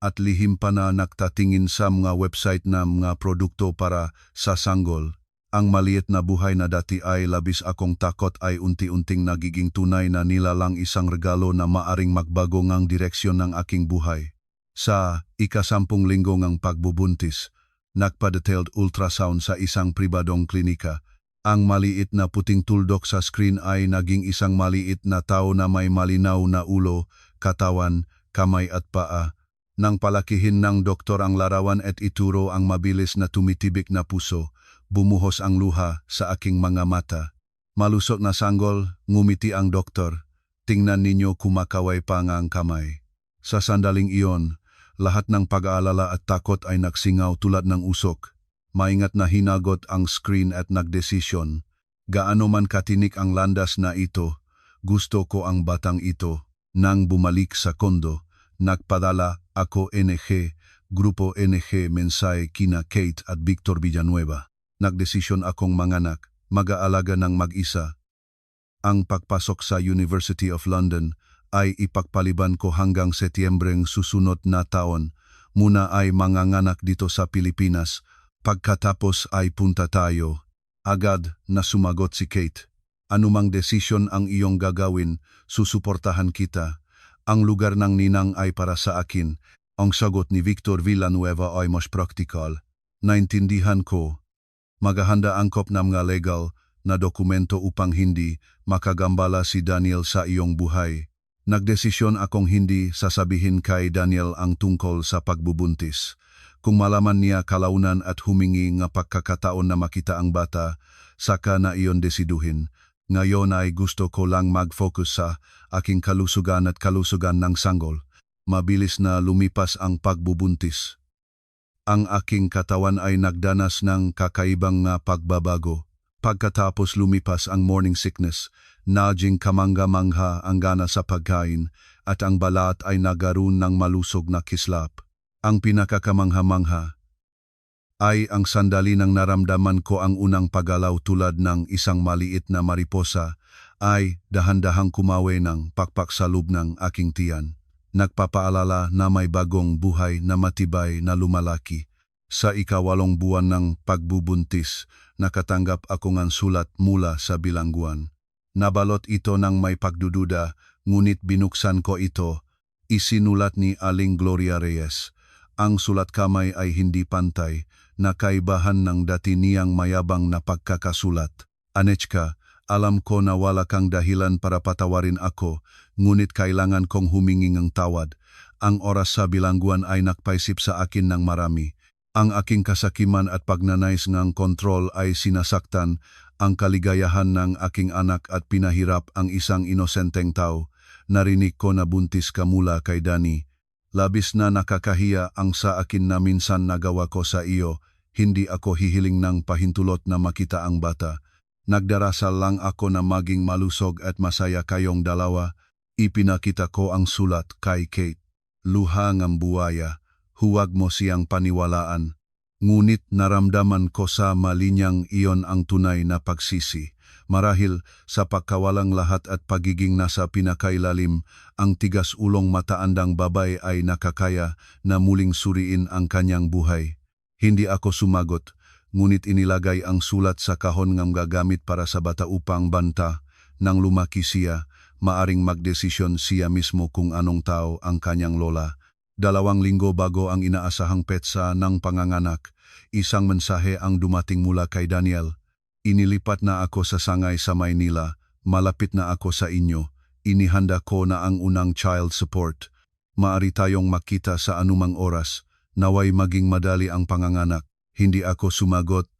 at lihim pa na nagtatingin sa mga website ng mga produkto para sa sanggol. Ang maliit na buhay na dati ay labis akong takot ay unti-unting nagiging tunay na nilalang, isang regalo na maaring magbago ng direksyon ng aking buhay. Sa ika-10 linggo ng pagbubuntis, nagpa-detailed ultrasound sa isang pribadong klinika. Ang maliit na puting tuldok sa screen ay naging isang maliit na tao na may malinaw na ulo, katawan, kamay at paa. Nang palakihin ng doktor ang larawan at ituro ang mabilis na tumitibik na puso, bumuhos ang luha sa aking mga mata. "Malusog na sanggol," ngumiti ang doktor. "Tingnan ninyo, kumakaway pa nga ang kamay." Sa sandaling iyon, lahat ng pag-aalala at takot ay nagsingaw tulad ng usok. Maingat na hinagot ang screen at nagdesisyon. Gaano man katinik ang landas na ito, gusto ko ang batang ito. Nang bumalik sa kondo, nagpadala ako Grupo NG mensahe kina Kate at Victor Villanueva. Nagdesisyon akong manganak, mag-aalaga ng mag-isa. Ang pagpasok sa University of London ay ipagpaliban ko hanggang Setyembreng susunod na taon. Muna ay manganganak dito sa Pilipinas. Pagkatapos ay punta tayo. Agad na sumagot si Kate. Anumang desisyon ang iyong gagawin, susuportahan kita. Ang lugar ng ninang ay para sa akin. Ang sagot ni Victor Villanueva ay mas praktikal. Naintindihan ko. Maghahanda angkop ng mga legal na dokumento upang hindi makagambala si Daniel sa iyong buhay. Nagdesisyon akong hindi sasabihin kay Daniel ang tungkol sa pagbubuntis. Kung malaman niya kalaunan at humingi ng pagkakataon na makita ang bata, saka na iyon desiduhin. Ngayon ay gusto ko lang mag-focus sa aking kalusugan at kalusugan ng sanggol. Mabilis na lumipas ang pagbubuntis. Ang aking katawan ay nagdanas ng kakaibang pagbabago. Pagkatapos lumipas ang morning sickness, naging kamangga-mangha ang gana sa pagkain at ang balat ay nagaroon ng malusog na kislap. Ang pinakakamangha-mangha ay ang sandali nang naramdaman ko ang unang paggalaw tulad ng isang maliit na mariposa ay dahan-dahang kumawi ng pakpak sa loob ng aking tiyan. Nagpapaalala na may bagong buhay na matibay na lumalaki. Sa 8 buwan ng pagbubuntis, nakatanggap ako ng sulat mula sa bilangguan. Nabalot ito ng may pagdududa, ngunit binuksan ko ito. Isinulat ni Aling Gloria Reyes. Ang sulat kamay ay hindi pantay, na kaibahan ng dati niyang mayabang na pagkakasulat. Anechka, alam ko na wala kang dahilan para patawarin ako, ngunit kailangan kong humingi ng tawad. Ang oras sa bilangguan ay nakpaisip sa akin ng marami. Ang aking kasakiman at pagnanais ng kontrol ay sinasaktan ang kaligayahan ng aking anak at pinahirap ang isang inosenteng tao. Narinig ko na buntis ka mula kay Dani. Labis na nakakahiya ang sa akin na minsan nagawa ko sa iyo. Hindi ako hihiling ng pahintulot na makita ang bata. Nagdarasal lang ako na maging malusog at masaya kayong dalawa. Ipinakita ko ang sulat kay Kate. Luha ng buwaya. Huwag mo siyang paniwalaan. Ngunit naramdaman ko sa malinyang iyon ang tunay na pagsisi. Marahil sa pagkawalang lahat at pagiging nasa pinakailalim, ang tigas ulong mataandang babay ay nakakaya na muling suriin ang kanyang buhay. Hindi ako sumagot, ngunit inilagay ang sulat sa kahon ng gagamit para sa bata upang banta. Nang lumaki siya, maaring magdesisyon siya mismo kung anong tao ang kanyang lola. 2 linggo bago ang inaasahang petsa ng panganganak, isang mensahe ang dumating mula kay Daniel. Inilipat na ako sa sangay sa Maynila, malapit na ako sa inyo. Inihanda ko na ang unang child support. Maari tayong makita sa anumang oras, naway maging madali ang panganganak. Hindi ako sumagot,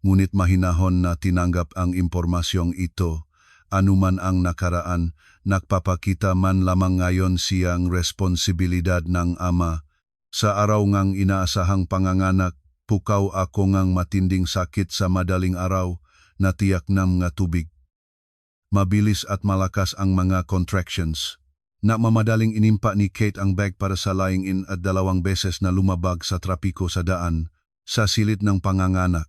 ngunit mahinahon na tinanggap ang impormasyong ito. Anuman ang nakaraan, nagpapakita man lamang ngayon siyang responsibilidad ng ama. Sa araw ngang inaasahang panganganak, pukaw ako ngang matinding sakit sa madaling araw, natiyak ng nga tubig. Mabilis at malakas ang mga contractions. Madaling inimpa ni Kate ang bag para sa lying-in at 2 beses na lumabag sa trapiko sa daan. Sa silid ng panganganak,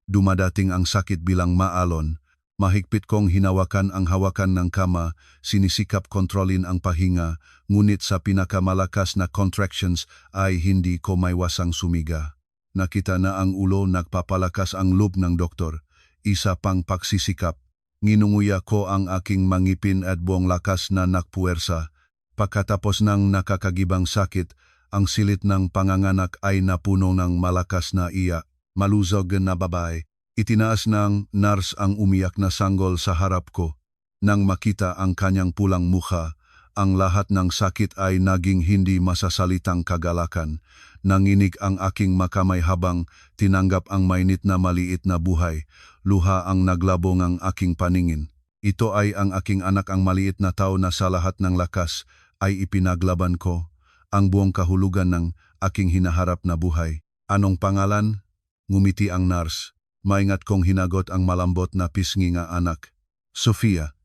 dumadating ang sakit bilang maalon. Mahigpit kong hinawakan ang hawakan ng kama, sinisikap kontrolin ang pahinga, ngunit sa pinakamalakas na contractions ay hindi ko maiwasang sumiga. Nakita na ang ulo, nagpapalakas ang loob ng doktor. Isa pang pagsisikap. Nginunguya ko ang aking mangipin at buong lakas na nakpuwersa. Pagkatapos ng nakakagibang sakit, ang silit ng panganganak ay napuno ng malakas na iyak. Maluzog na babae. Itinaas ng nurse ang umiyak na sanggol sa harap ko. Nang makita ang kanyang pulang mukha, ang lahat ng sakit ay naging hindi masasalitang kagalakan. Nanginig ang aking makamay habang tinanggap ang mainit na maliit na buhay. Luha ang naglabong ang aking paningin. Ito ay ang aking anak, ang maliit na tao na sa lahat ng lakas ay ipinaglaban ko. Ang buong kahulugan ng aking hinaharap na buhay. Anong pangalan? Ngumiti ang nurse. Maingat kong hinagot ang malambot na pisngi nga anak. Sofia.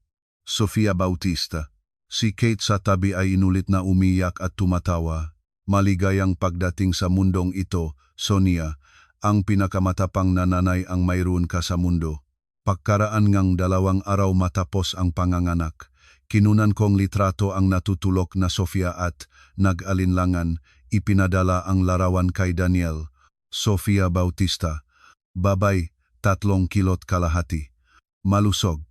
Sofia Bautista. Si Kate sa tabi ay inulit na umiyak at tumatawa. Maligayang pagdating sa mundong ito, Sonia, ang pinakamatapang na nanay ang mayroon ka sa mundo. Pagkaraan ngang 2 araw matapos ang panganganak, Kinunan kong litrato ang natutulok na Sofia at nag-alinlangan, ipinadala ang larawan kay Daniel. Sofia Bautista, babay, 3 kilot kalahati. Malusog,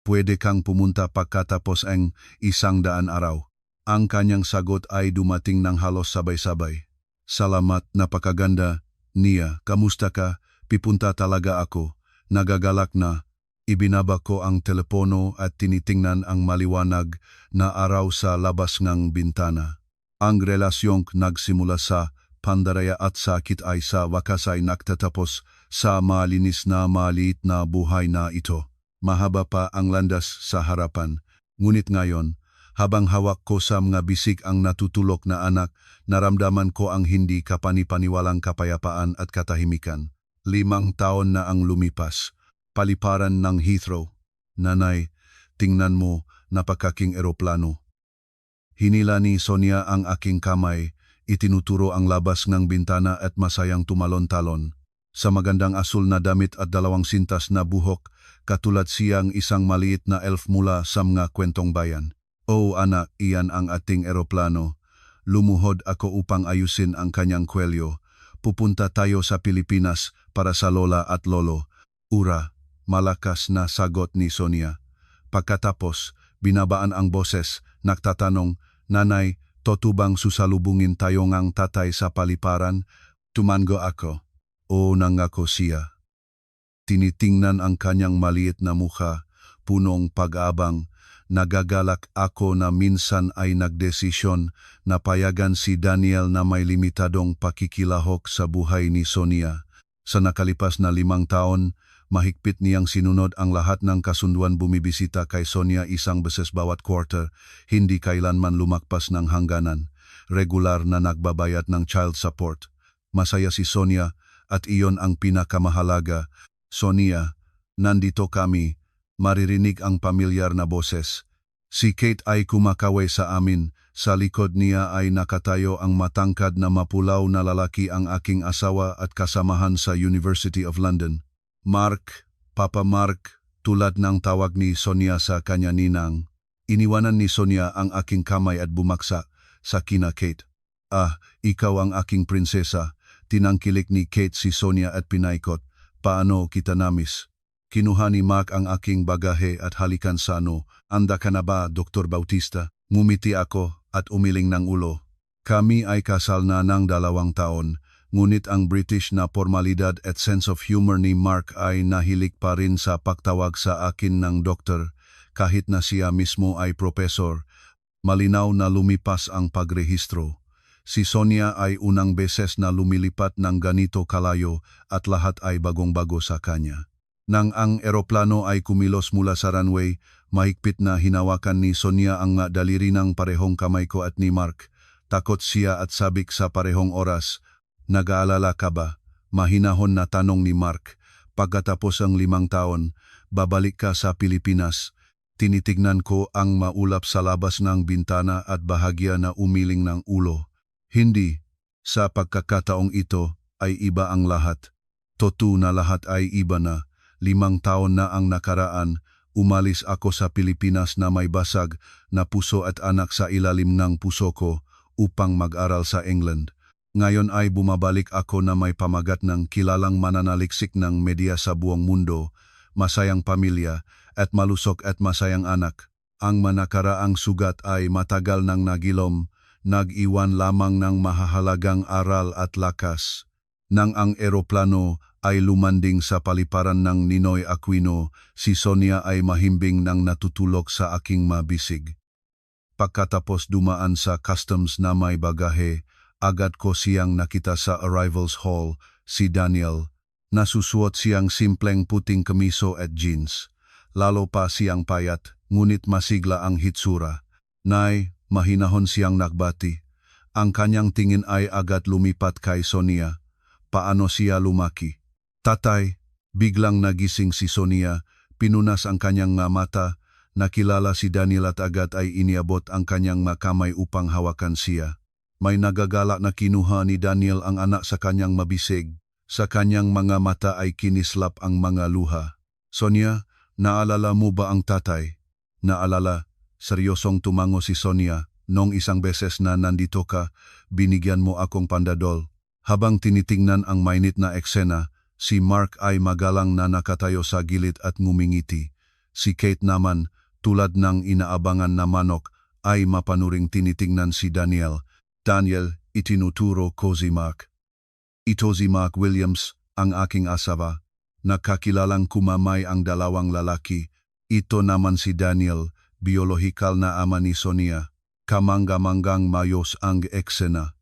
pwede kang pumunta pagkatapos ang 100 araw. Ang kanyang sagot ay dumating ng halos sabay-sabay. Salamat, napakaganda. Nia, kamusta ka? Pipunta talaga ako. Nagagalak na. Ibinaba ko ang telepono at tinitingnan ang maliwanag na araw sa labas ng bintana. Ang relasyong nagsimula sa pandaraya at sakit ay sa wakas ay nagtatapos sa malinis na maliit na buhay na ito. Mahaba pa ang landas sa harapan. Ngunit ngayon, habang hawak ko sa mga bisig ang natutulok na anak, naramdaman ko ang hindi kapanipaniwalang kapayapaan at katahimikan. 5 taon na ang lumipas. Paliparan ng Heathrow. Nanay, tingnan mo, napakaking eroplano. Hinila ni Sonia ang aking kamay, itinuturo ang labas ng bintana at masayang tumalon-talon. Sa magandang asul na damit at 2 sintas na buhok, katulad siyang isang maliit na elf mula sa mga kwentong bayan. Oh anak, iyan ang ating eroplano. Lumuhod ako upang ayusin ang kanyang kwelyo. Pupunta tayo sa Pilipinas para sa lola at lolo. Ura, malakas na sagot ni Sonia. Pagkatapos, binabaan ang boses, nagtatanong, Nanay, totubang susalubungin tayo ngang tatay sa paliparan? Tumango ako. O nangako siya. Tinitingnan ang kanyang maliit na mukha, punong pag-abang. Nagagalak ako na minsan ay nagdesisyon na payagan si Daniel na may limitadong pakikilahok sa buhay ni Sonia. Sa nakalipas na 5 taon, mahigpit niyang sinunod ang lahat ng kasunduan, bumibisita kay Sonia 1 beses bawat quarter, hindi kailanman lumakpas ng hangganan, regular na nagbabayad ng child support. Masaya si Sonia at iyon ang pinakamahalaga. Sonia, nandito kami, maririnig ang pamilyar na boses. Si Kate ay kumakaway sa amin, sa likod niya ay nakatayo ang matangkad na mapulaw na lalaki, ang aking asawa at kasamahan sa University of London. Mark, Papa Mark, tulad ng tawag ni Sonia sa kanya ninang. Iniwanan ni Sonia ang aking kamay at bumaksa sa kina Kate. Ah, ikaw ang aking prinsesa. Tinangkilik ni Kate si Sonia at pinaikot. Paano kita namis? Kinuha ni Mark ang aking bagahe at halikan sa ano. Anda ka na ba, Dr. Bautista? Ngumiti ako at umiling ng ulo. Kami ay kasal na ng 2 taon. Ngunit ang British na formalidad at sense of humor ni Mark ay nahilig pa rin sa pagtawag sa akin ng doktor, kahit na siya mismo ay propesor. Malinaw na lumipas ang pagrehistro. Si Sonia ay unang beses na lumilipat ng ganito kalayo at lahat ay bagong-bago sa kanya. Nang ang eroplano ay kumilos mula sa runway, mahigpit na hinawakan ni Sonia ang daliri ng parehong kamay ko at ni Mark. Takot siya at sabik sa parehong oras. Nag-aalala ka ba? Mahinahon na tanong ni Mark. Pagkatapos ang 5 taon, babalik ka sa Pilipinas. Tinitignan ko ang maulap sa labas ng bintana at bahagya na umiling ng ulo. Hindi. Sa pagkakataong ito ay iba ang lahat. Totoo na lahat ay iba na. 5 taon na ang nakaraan, umalis ako sa Pilipinas na may basag na puso at anak sa ilalim ng puso ko upang mag-aral sa England. Ngayon ay bumabalik ako na may pamagat ng kilalang mananaliksik ng media sa buong mundo, masayang pamilya at malusog at masayang anak. Ang manakaraang sugat ay matagal nang nagilom, nag-iwan lamang ng mahahalagang aral at lakas. Nang ang eroplano ay lumanding sa paliparan ng Ninoy Aquino, si Sonia ay mahimbing nang natutulog sa aking mabisig. Pagkatapos dumaan sa customs na may bagahe, agad ko siyang nakita sa arrivals hall, si Daniel. Nasusuot siyang simpleng puting kamiso at jeans. Lalo pa siyang payat, ngunit masigla ang hitsura. Nay, mahinahon siyang nagbati. Ang kanyang tingin ay agad lumipat kay Sonia. Paano siya lumaki? Tatay, biglang nagising si Sonia, pinunas ang kanyang mata, nakilala si Daniel at agad ay iniabot ang kanyang kamay upang hawakan siya. May nagagalak na kinuha ni Daniel ang anak sa kanyang mabisig. Sa kanyang mga mata ay kinislap ang mga luha. Sonia, naalala mo ba ang tatay? Naalala, Seryosong tumango si Sonia. Nung isang beses na nandito ka, binigyan mo akong pandadol. Habang tinitingnan ang mainit na eksena, si Mark ay magalang na nakatayo sa gilid at ngumingiti. Si Kate naman, tulad ng inaabangan na manok, ay mapanuring tinitingnan si Daniel. Daniel, itinuturo ko si Mark. Ito si Mark Williams, ang aking asawa. Nakakilalang kumamay ang dalawang lalaki. Ito naman si Daniel, biolohikal na ama ni Sonia. Kamangga-manggang mayos ang eksena.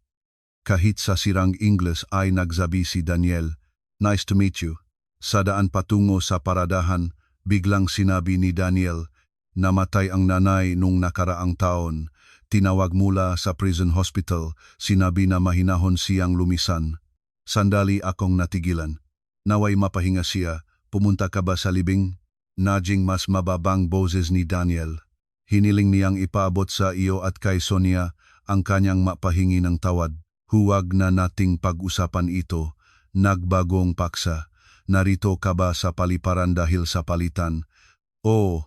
Kahit sa sirang Ingles ay nagsabi si Daniel, "Nice to meet you." Sa daan patungo sa paradahan, biglang sinabi ni Daniel, namatay ang nanay nung nakaraang taon. Tinawag mula sa prison hospital, sinabi na mahinahon siyang lumisan. Sandali akong natigilan. Naway mapahinga siya, pumunta ka ba sa libing? Naging mas mababang boses ni Daniel. Hiniling niyang ipaabot sa iyo at kay Sonia ang kanyang mapahingi ng tawad. Huwag na nating pag-usapan ito. Nagbagong paksa. Narito ka ba sa paliparan dahil sa palitan? Oo.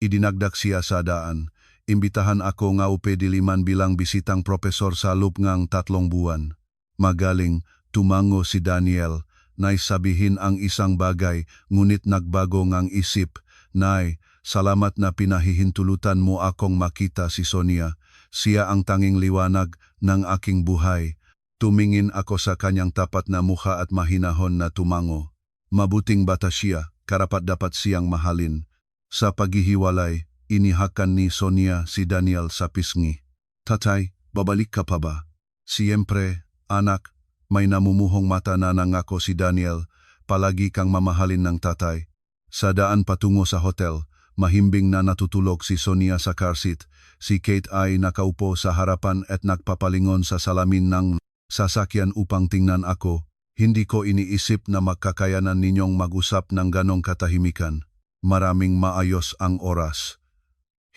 Idinagdak siya sa daan. Imbitahan ako nga upediliman bilang bisitang propesor sa loob ngang 3 buwan. Magaling, tumango si Daniel. Nay sabihin ang isang bagay, ngunit nagbago ngang isip. Nay, salamat na pinahihintulutan mo akong makita si Sonia. Siya ang tanging liwanag ng aking buhay. Tumingin ako sa kanyang tapat na mukha at mahinahon na tumango. Mabuting bata siya, karapat-dapat siyang mahalin. Sa paghihiwalay, inihakan ni Sonia si Daniel sa pisngi. Tatay, babalik ka pa ba? Siyempre, anak, may namumuhong mata na nangako si Daniel, palagi kang mamahalin ng tatay. Sa daan patungo sa hotel, mahimbing na natutulog si Sonia sa car seat. Si Kate ay nakaupo sa harapan at nagpapalingon sa salamin ng sasakyan upang tingnan ako. Hindi ko iniisip na magkakayanan ninyong mag-usap ng ganong katahimikan. Maraming maayos ang oras.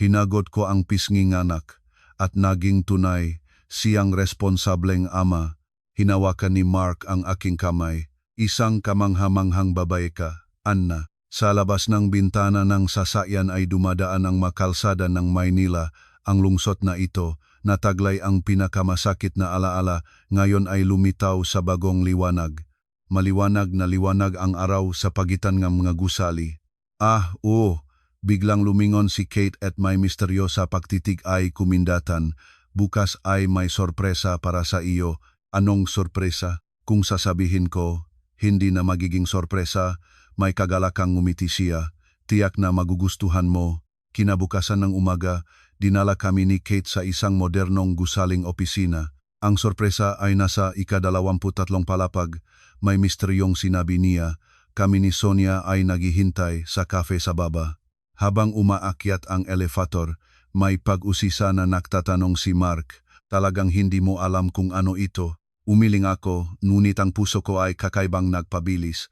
Hinagot ko ang pisnging anak at naging tunay siyang responsableng ama. Hinawakan ni Mark ang aking kamay. Isang kamanghamanghang babae ka, Anna. Sa labas ng bintana ng sasakyan ay dumadaan ang makalsada ng Maynila. Ang lungsod na ito, nataglay ang pinakamasakit na alaala, ngayon ay lumitaw sa bagong liwanag. Maliwanag na liwanag ang araw sa pagitan ng mga gusali. Ah, oo, biglang lumingon si Kate at may misteryosa pagtitig ay kumindatan. Bukas ay may sorpresa para sa iyo. Anong sorpresa? Kung sasabihin ko, hindi na magiging sorpresa, may kagalakang ngumiti siya. Tiyak na magugustuhan mo. Kinabukasan ng umaga, dinala kami ni Kate sa isang modernong gusaling opisina. Ang sorpresa ay nasa ika-23 palapag. May misteryong sinabi niya. Kami ni Sonia ay naghihintay sa cafe sa baba. Habang umaakyat ang elevator, may pag-usisa na nagtatanong si Mark. Talagang hindi mo alam kung ano ito. Umiling ako, ngunit ang puso ko ay kakaibang nagpabilis.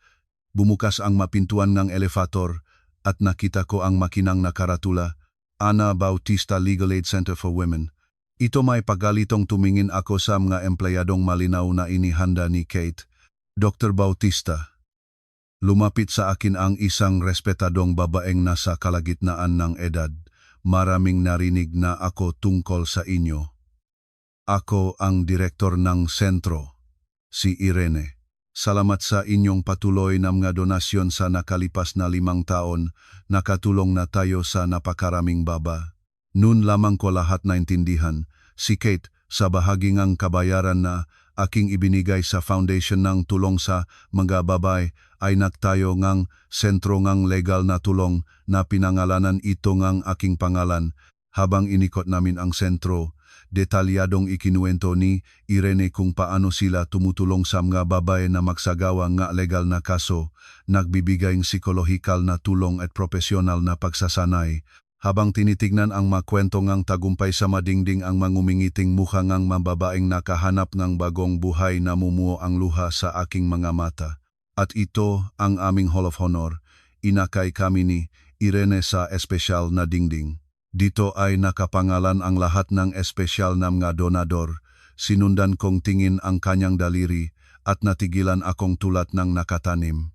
Bumukas ang mapintuan ng elevator at nakita ko ang makinang nakaratula, Ana Bautista Legal Aid Center for Women. Ito may pagalitong tumingin ako sa mga empleyadong malinaw na inihanda ni Kate. Dr. Bautista. Lumapit sa akin ang isang respetadong babaeng nasa kalagitnaan ng edad. Maraming narinig na ako tungkol sa inyo. Ako ang direktor ng sentro, si Irene. Salamat sa inyong patuloy na mga donasyon sa nakalipas na 5 taon, nakatulong na tayo sa napakaraming baba. Noon lamang ko lahat naintindihan, si Kate, sa bahagi ngang kabayaran na aking ibinigay sa foundation ng tulong sa mga babae, ay nagtayo ngang sentro ngang legal na tulong na pinangalanan ito ngang aking pangalan. Habang inikot namin ang sentro, detalyadong ikinuwento ni Irene kung paano sila tumutulong sa mga babae na magsagawa nga legal na kaso, nagbibigay ng psikolohikal na tulong at profesional na pagsasanay. Habang tinitignan ang makwento ngang tagumpay sa madingding ang mangumingiting mukha ngang mababaeng nakahanap ng bagong buhay na mumuo ang luha sa aking mga mata. At ito ang aming Hall of Honor, inakay kami ni Irene sa espesyal na dingding. Dito ay nakapangalan ang lahat ng espesyal na mga donador. Sinundan kong tingin ang kanyang daliri at natigilan akong tulat ng nakatanim.